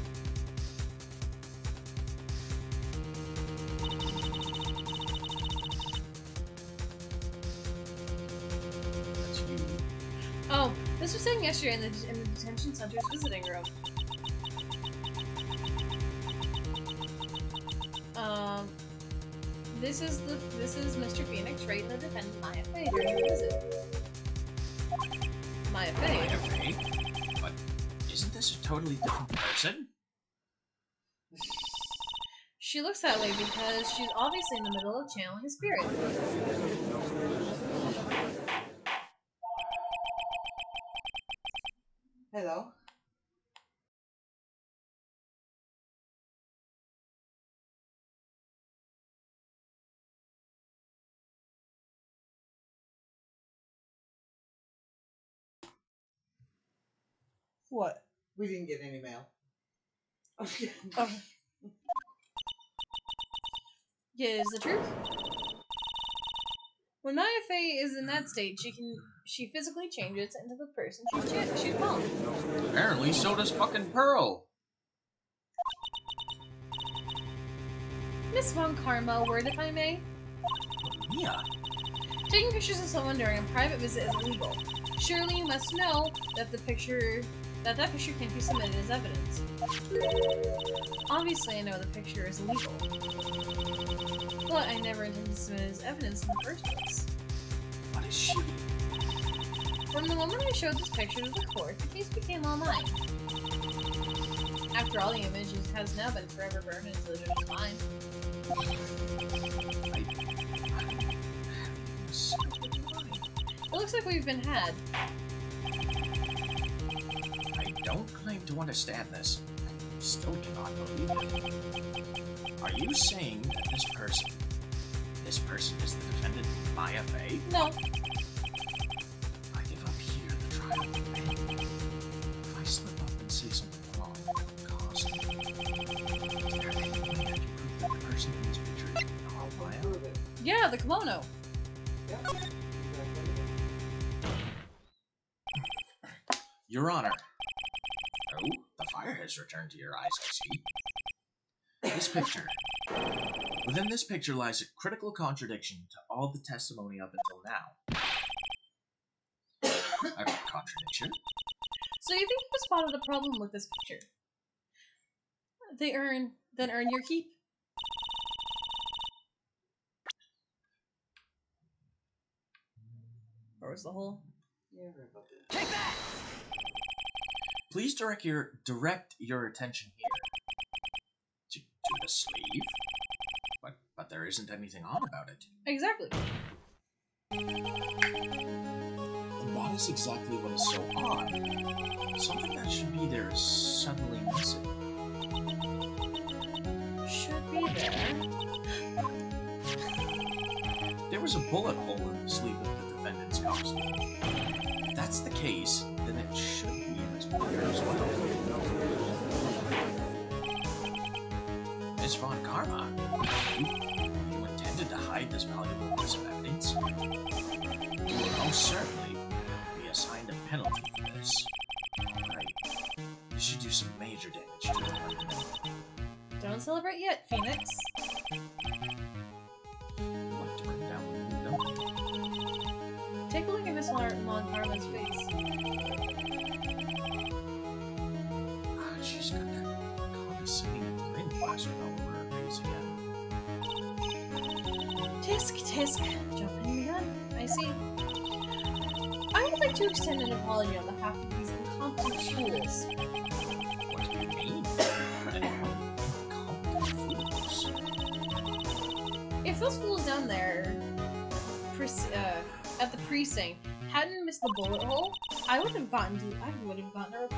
That's you. Oh, this was taken yesterday in the detention center's visiting room. This is Mr. Phoenix, Wright, and the defendant Maya Fey during the visit. Maya Fey? Maya Fey? But isn't this a totally different person? She looks that way because she's obviously in the middle of channeling a spirit. Hello? What? We didn't get any mail. Okay. Oh. Yeah, is the truth? When Maya Fey is in that state, she physically changes into the person she's called. Apparently, so does fucking Pearl. Miss Von Karma, a word if I may. Mia. Taking pictures of someone during a private visit is illegal. Surely you must know that that picture can't be submitted as evidence. Obviously I know the picture is illegal. But I never intended to submit it as evidence in the first place. What is she? From the moment I showed this picture to the court, the case became all mine. After all, the image has now been forever burned into the judge's mind. It looks like we've been had. I don't claim to understand this. I still cannot believe it. Are you saying that this person is the defendant, Maya Fey? No. I give up here at the trial. If I slip up and say something wrong, it will cost me. Is there any way I can prove that the person in this picture is not Maya? Prove it. Yeah, the kimono. Yep. Your Honor. Oh, the fire has returned to your eyes, I see. This picture. Within this picture lies a critical contradiction to all the testimony up until now. A contradiction? So you think you spotted a problem with this picture? Then earn your keep. Or was the whole? Yeah, right about that. Take that! Please direct your attention here. To the sleeve? But there isn't anything odd about it. Exactly. And that is exactly what is so odd. Something that should be there is suddenly missing. Should be there. There was a bullet hole in the sleeve of the defendant's costume. If that's the case, then it should be in his partner as well. Miss Von Karma, you intended to hide this valuable piece of evidence? You will most certainly be assigned a penalty for this. Right. You should do some major damage to the weapon. Don't celebrate yet, Phoenix. What, turn down the window? Take a look at Miss Von Karma's face. She's got that condescending grin plastered all over her face again. Tisk, tisk. Jumping the gun. I see. I would like to extend an apology on behalf of these incompetent fools. What do you mean? Incompetent fools. If those fools down there at the precinct hadn't missed the bullet hole, I would have gotten a report about that.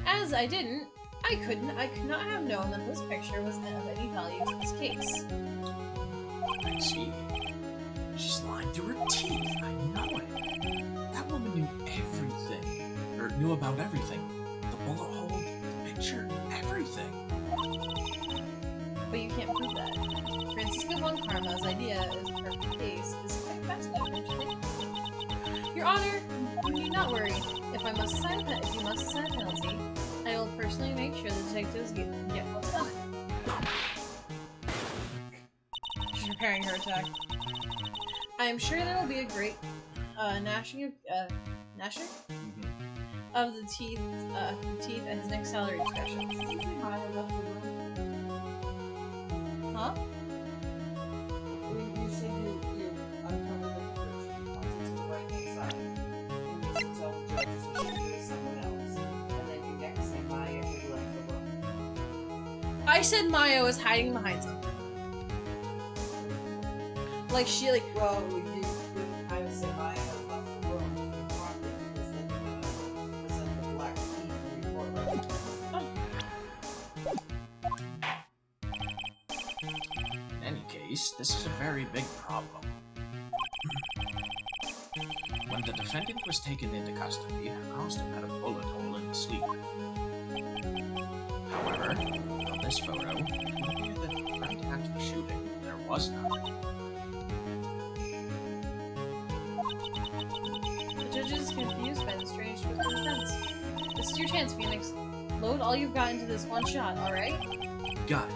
As I didn't, I could not have known that this picture was of any value to this case. I see. She's lying through her teeth. I know it. That woman knew everything. Or knew about everything. The bullet hole, the picture, everything. But you can't prove that. Francisca Von Karma's idea is a perfect case is quite fascinating, don't you think? Your Honor, not worry. If you must assign a penalty, I will personally make sure the detectives get what's coming. She's preparing her attack. I am sure there will be a great gnashing of the teeth at his next salary discussion. Huh? You said you uncovered the first few points to the right-hand side, and you tell the judges to choose someone else, and then you next say Maya who left the room. I said Maya was hiding behind something. Like she Well, you kind of say Maya had left the room, probably because then you're gonna present the black key report right. In any case, this is a very big problem. When the defendant was taken into custody, her costume had a bullet hole in the sleeve. However, on this photo, it would appear that right after the shooting, there was none. The judge is confused by the strange twist of events. This is your chance, Phoenix. Load all you've got into this one shot, alright? Got it.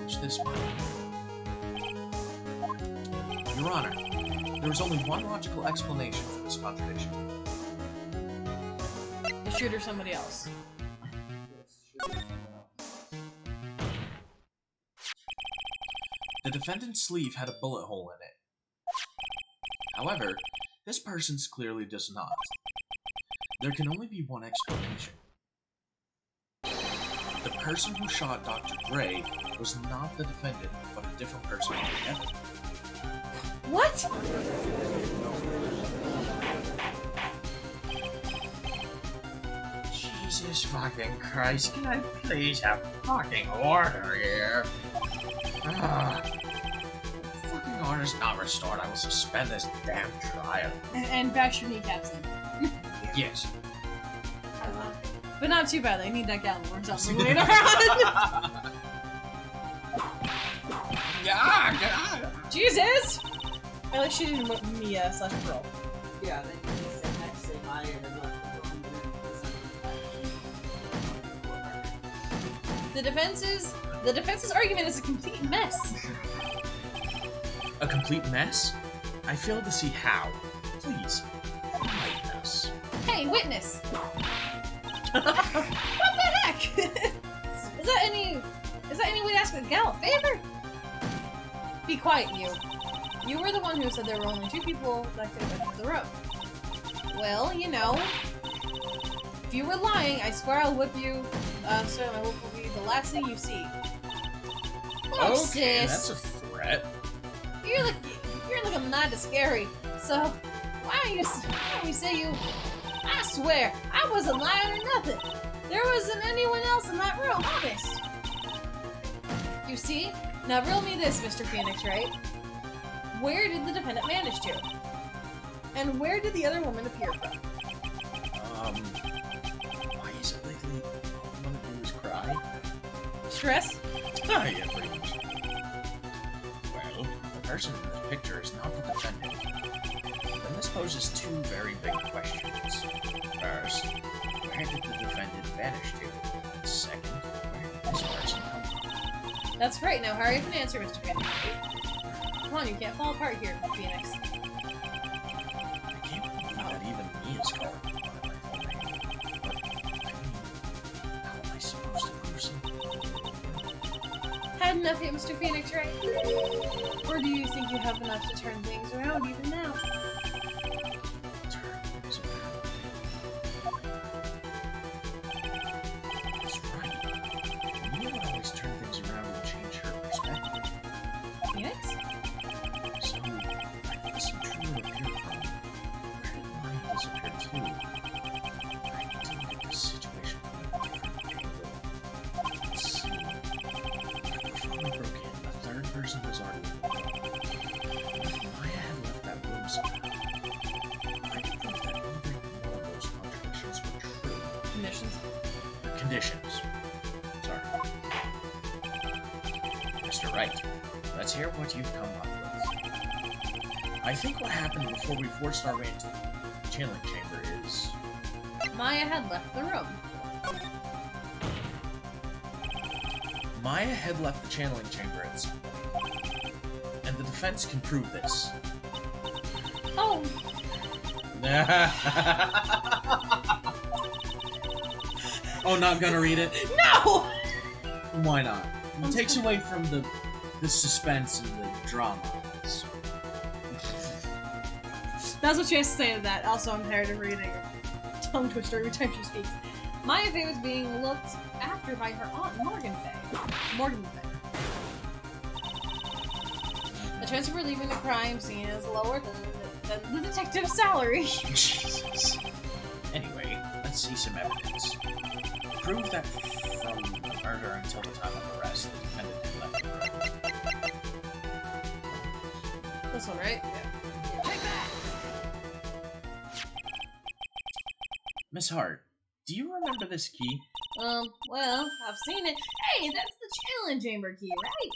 Watch this one. Your Honor, there is only one logical explanation for this contradiction. The shooter somebody else. The defendant's sleeve had a bullet hole in it. However, this person's clearly does not. There can only be one explanation. The person who shot Dr. Gray was not the defendant, but a different person altogether. What? Jesus fucking Christ, can I please have fucking order here? Fucking order's not restored, I will suspend this damn trial. And bash your kneecaps then. Yes. But not too bad, I need that gallon or something later on. God. Jesus! I like shooting Mia / Pearl. Yeah, then you just say next say Maya had left the room, and then present the black key report. The defense's argument is a complete mess. A complete mess? I fail to see how. Please, enlighten us. Hey, witness! What the heck? Is that any way to ask a gal a favor? Be quiet, you. You were the one who said there were only 2 people that could have entered the room. Well, you know, if you were lying, I swear I'll whip you. So my whip will be the last thing you see. Oh, Okay, sis. that's a threat. You're looking mighty scary. So why don't you say you? I swear, I wasn't lying or nothing. There wasn't anyone else in that room, honest. You see? Now riddle me this, Mr. Phoenix, right? Where did the defendant vanish to? And where did the other woman appear from? Why is it lately all I want to do is cry? Stress? Ah, yeah, pretty much. Well, the person in this picture is not the defendant. Then this poses 2 very big questions. First, where did the defendant vanish to? And second, where did this person come from? That's right, now hurry up and answer, Mr. Phoenix. Come on, you can't fall apart here, Phoenix. I can't believe that even me is calling me by my full name. But, I mean, how am I supposed to prove something? Had enough yet, Mr. Phoenix, right? Or do you think you have enough to turn things around even now? Turn things around. That's right. Mia would always turn things around and change her perspective. Phoenix? So, I guess you truly appear from where did mine disappear too? I need to look at this situation from a different angle. Let's see. Before we broke in, a 3rd person was already in the room. If Maya had left that room somehow, I could think that either one of those contradictions were true. Conditions? Conditions. Sorry. Mr. Wright, let's hear what you've come up with. I think what happened before we forced our way into channeling chamber is... Maya had left the room. Maya had left the channeling chamber at some point. And the defense can prove this. Oh, Oh, not gonna read it? no! Why not? It takes away from the suspense and the drama. So. That's what she has to say to that. Also, I'm tired of reading tongue twister every time she speaks. Maya Fey was being looked after by her aunt, Morgan Fey. Morgan Fey. The chance of her leaving the crime scene is lower than the detective's salary. Jesus. Anyway, let's see some evidence. Prove that from the murder until the time of arrest, the defendant had left the room. This one, right? Miss Hart, do you remember this key? Well, I've seen it. Hey, that's the challenge chamber key, right?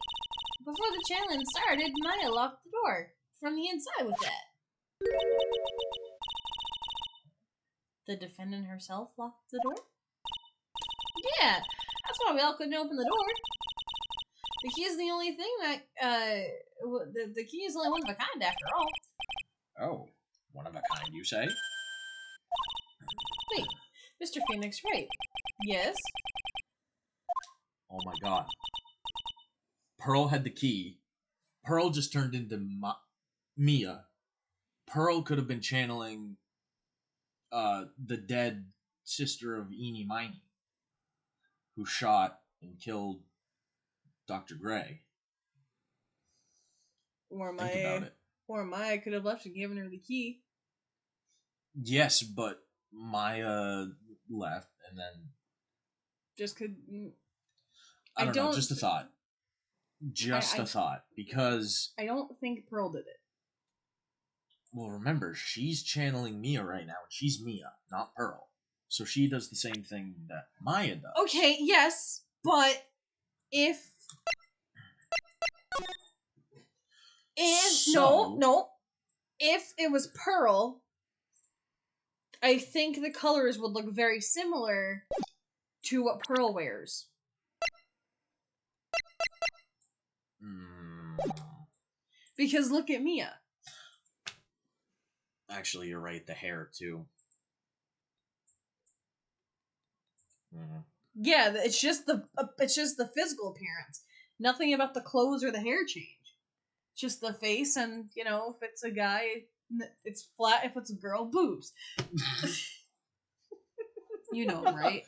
Before the challenge started, Maya locked the door from the inside with that. The defendant herself locked the door? Yeah, that's why we all couldn't open the door. The key is the only thing that, the key is only one of a kind after all. Oh, one of a kind, you say? Wait, Mr. Phoenix, right? Yes? Oh my god. Pearl had the key. Pearl just turned into Mia. Pearl could have been channeling the dead sister of Eenie Miney, who shot and killed Dr. Gray. Or Think about it. Maya could have left and given her the key. Yes, but Maya left and then... Just could... I don't know, just a thought. Just a thought. Because... I don't think Pearl did it. Well, remember, she's channeling Mia right now, and she's Mia, not Pearl. So she does the same thing that Maya does. Okay, yes, but if no. If it was Pearl, I think the colors would look very similar to what Pearl wears. Because look at Mia. Actually, you're right. The hair too. Yeah, it's just the physical appearance. Nothing about the clothes or the hair change. Just the face, and if it's a guy, it's flat. If it's a girl, boobs. You know, right?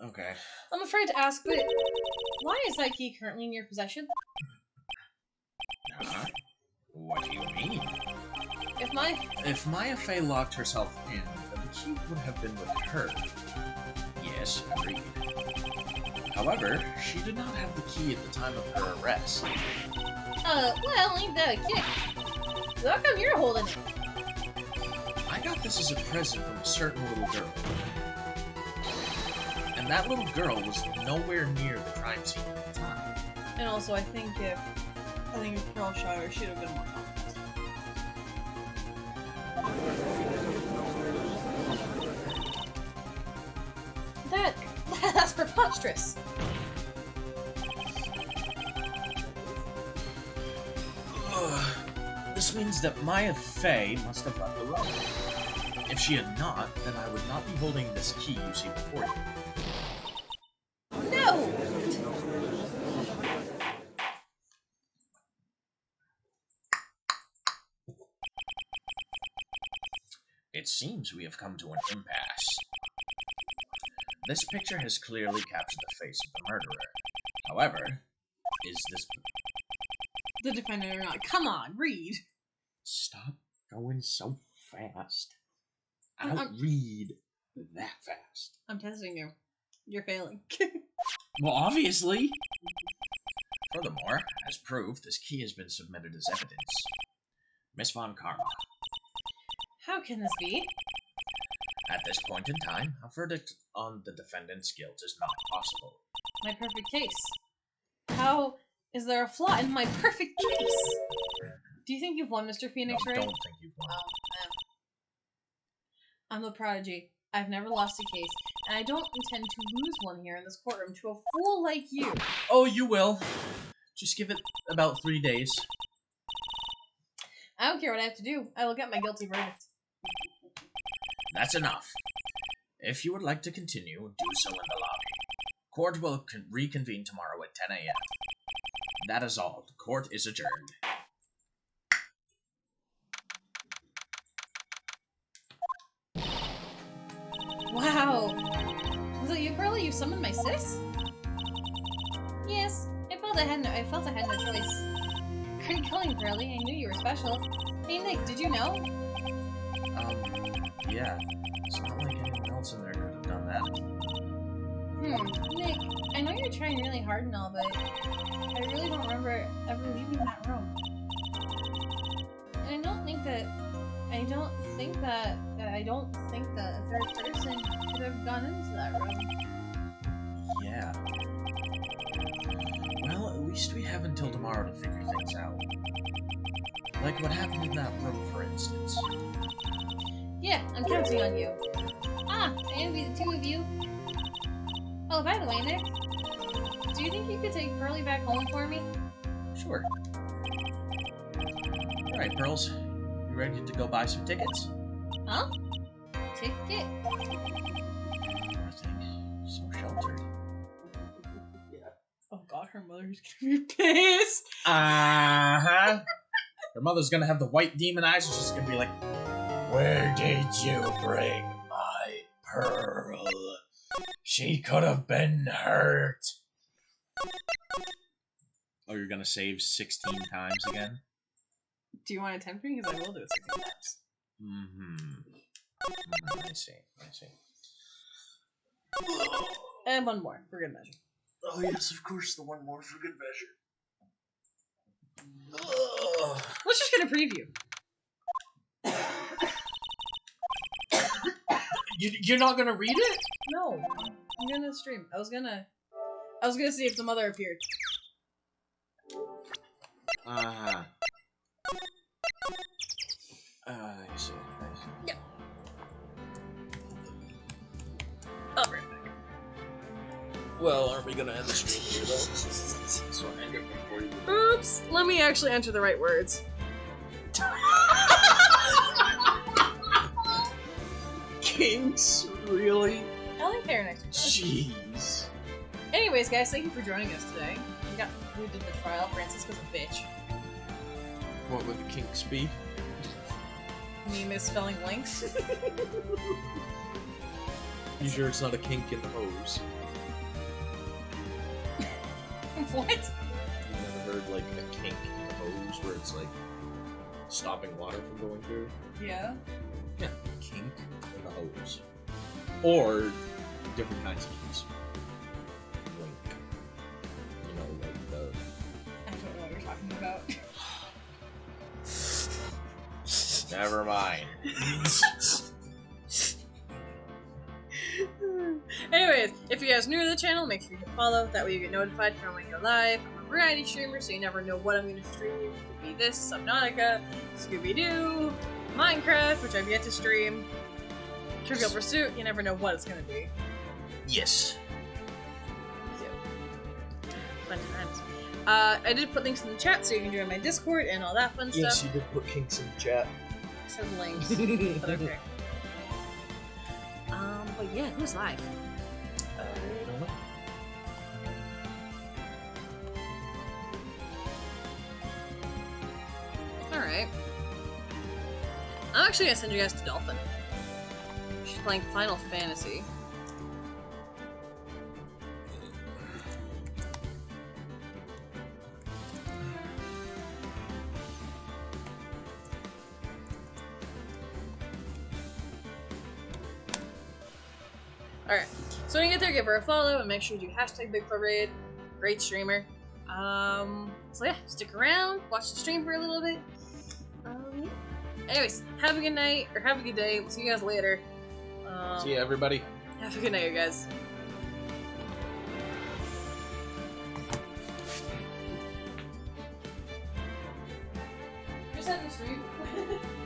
Okay. I'm afraid to ask, but why is that key currently in your possession? What do you mean? If Maya Fey locked herself in, then the key would have been with her. Yes, agreed. However, she did not have the key at the time of her arrest. Well, ain't that a kick? So how come you're holding it? I got this as a present from a certain little girl. And that little girl was nowhere near the crime scene at the time. And also, I think if Pearl shot her, she'd have been more confident. That's preposterous. This means that Maya Fey must have left the room. If she had not, then I would not be holding this key you see before you. No! It seems we have come to an impasse. This picture has clearly captured the face of the murderer. However, is this... The defendant or not? Come on, read. Stop going so fast. I don't read that fast. I'm testing you. You're failing. Well, obviously. Furthermore, as proof, this key has been submitted as evidence. Miss Von Karma. How can this be? At this point in time, a verdict on the defendant's guilt is not possible. My perfect case. How is there a flaw in my perfect case? Do you think you've won, Mr. Phoenix, No, Wright? don't think you've won. Oh, man. I'm the prodigy. I've never lost a case, and I don't intend to lose one here in this courtroom to a fool like you. Oh, you will. Just give it about 3 days. I don't care what I have to do. I will get my guilty verdict. That's enough. If you would like to continue, do so in the lobby. Court will reconvene tomorrow at 10 a.m. That is all. The court is adjourned. Wow. Was it you, Pearly? You summoned my sis? Yes. I felt I had no choice. Great going, Pearly. I knew you were special. Hey, Nick, did you know? Yeah. It's not like anyone else in there could have done that. Nick, I know you're trying really hard and all, but I really don't remember ever leaving that room. And I don't think that a third person could have gone into that room. Yeah. Well, at least we have until tomorrow to figure things out. Like what happened in that room, for instance. Yeah, I'm counting on you. I envy the two of you. Oh, by the way, Nick, do you think you could take Pearly back home for me? Sure. Alright, Pearls. You ready to go buy some tickets? Huh? Ticket? Nothing. So sheltered. Oh god, her mother's gonna be pissed. Uh-huh. Her mother's gonna have the white demon eyes and she's gonna be like, "Where did you bring my Pearl? She could have been hurt." Oh, you're gonna save 16 times again? Do you want to tempt me? Because I will do it 16 times. I see. And one more, for good measure. Oh yes, of course, the one more for good measure. Let's just get a preview. You're not gonna read it? No, I'm gonna stream. I was gonna see if the mother appeared. I see. Yeah. I'll bring it back. Well, aren't we gonna end the stream here though? So end it before you. Oops! Let me actually enter the right words. Kinks, really? I like hair next to Jeez. Anyways, guys, thank you for joining us today. We did the trial. Francis was a bitch. What would the kinks be? Me misspelling links. You sure it's not a kink in the hose? What? You never heard like a kink in the hose where it's like stopping water from going through? Yeah. Yeah, kink in the hose. Or different kinds of kinks. Like, you know, like the... I don't know what you're talking about. Never mind. Anyways, if you guys are new to the channel, make sure you hit follow. That way you get notified when I go live. I'm a variety streamer, so you never know what I'm going to stream. It could be this, Subnautica, Scooby-Doo, Minecraft, which I've yet to stream, Trivial Pursuit. You never know what it's going to be. Yes. So, fun times. I did put links in the chat so you can join my Discord and all that fun Yes, stuff. you did put kinks in the chat. I said links, but okay. But yeah, who's live? I don't know. Alright. I'm actually gonna send you guys to Dolphin. She's playing Final Fantasy. Alright, so when you get there, give her a follow and make sure you do hashtag BigFootRaid. Great streamer. So yeah, stick around, watch the stream for a little bit. Yeah. Anyways, have a good night, or have a good day. We'll see you guys later. See ya, everybody. Have a good night, you guys. There's set in the street.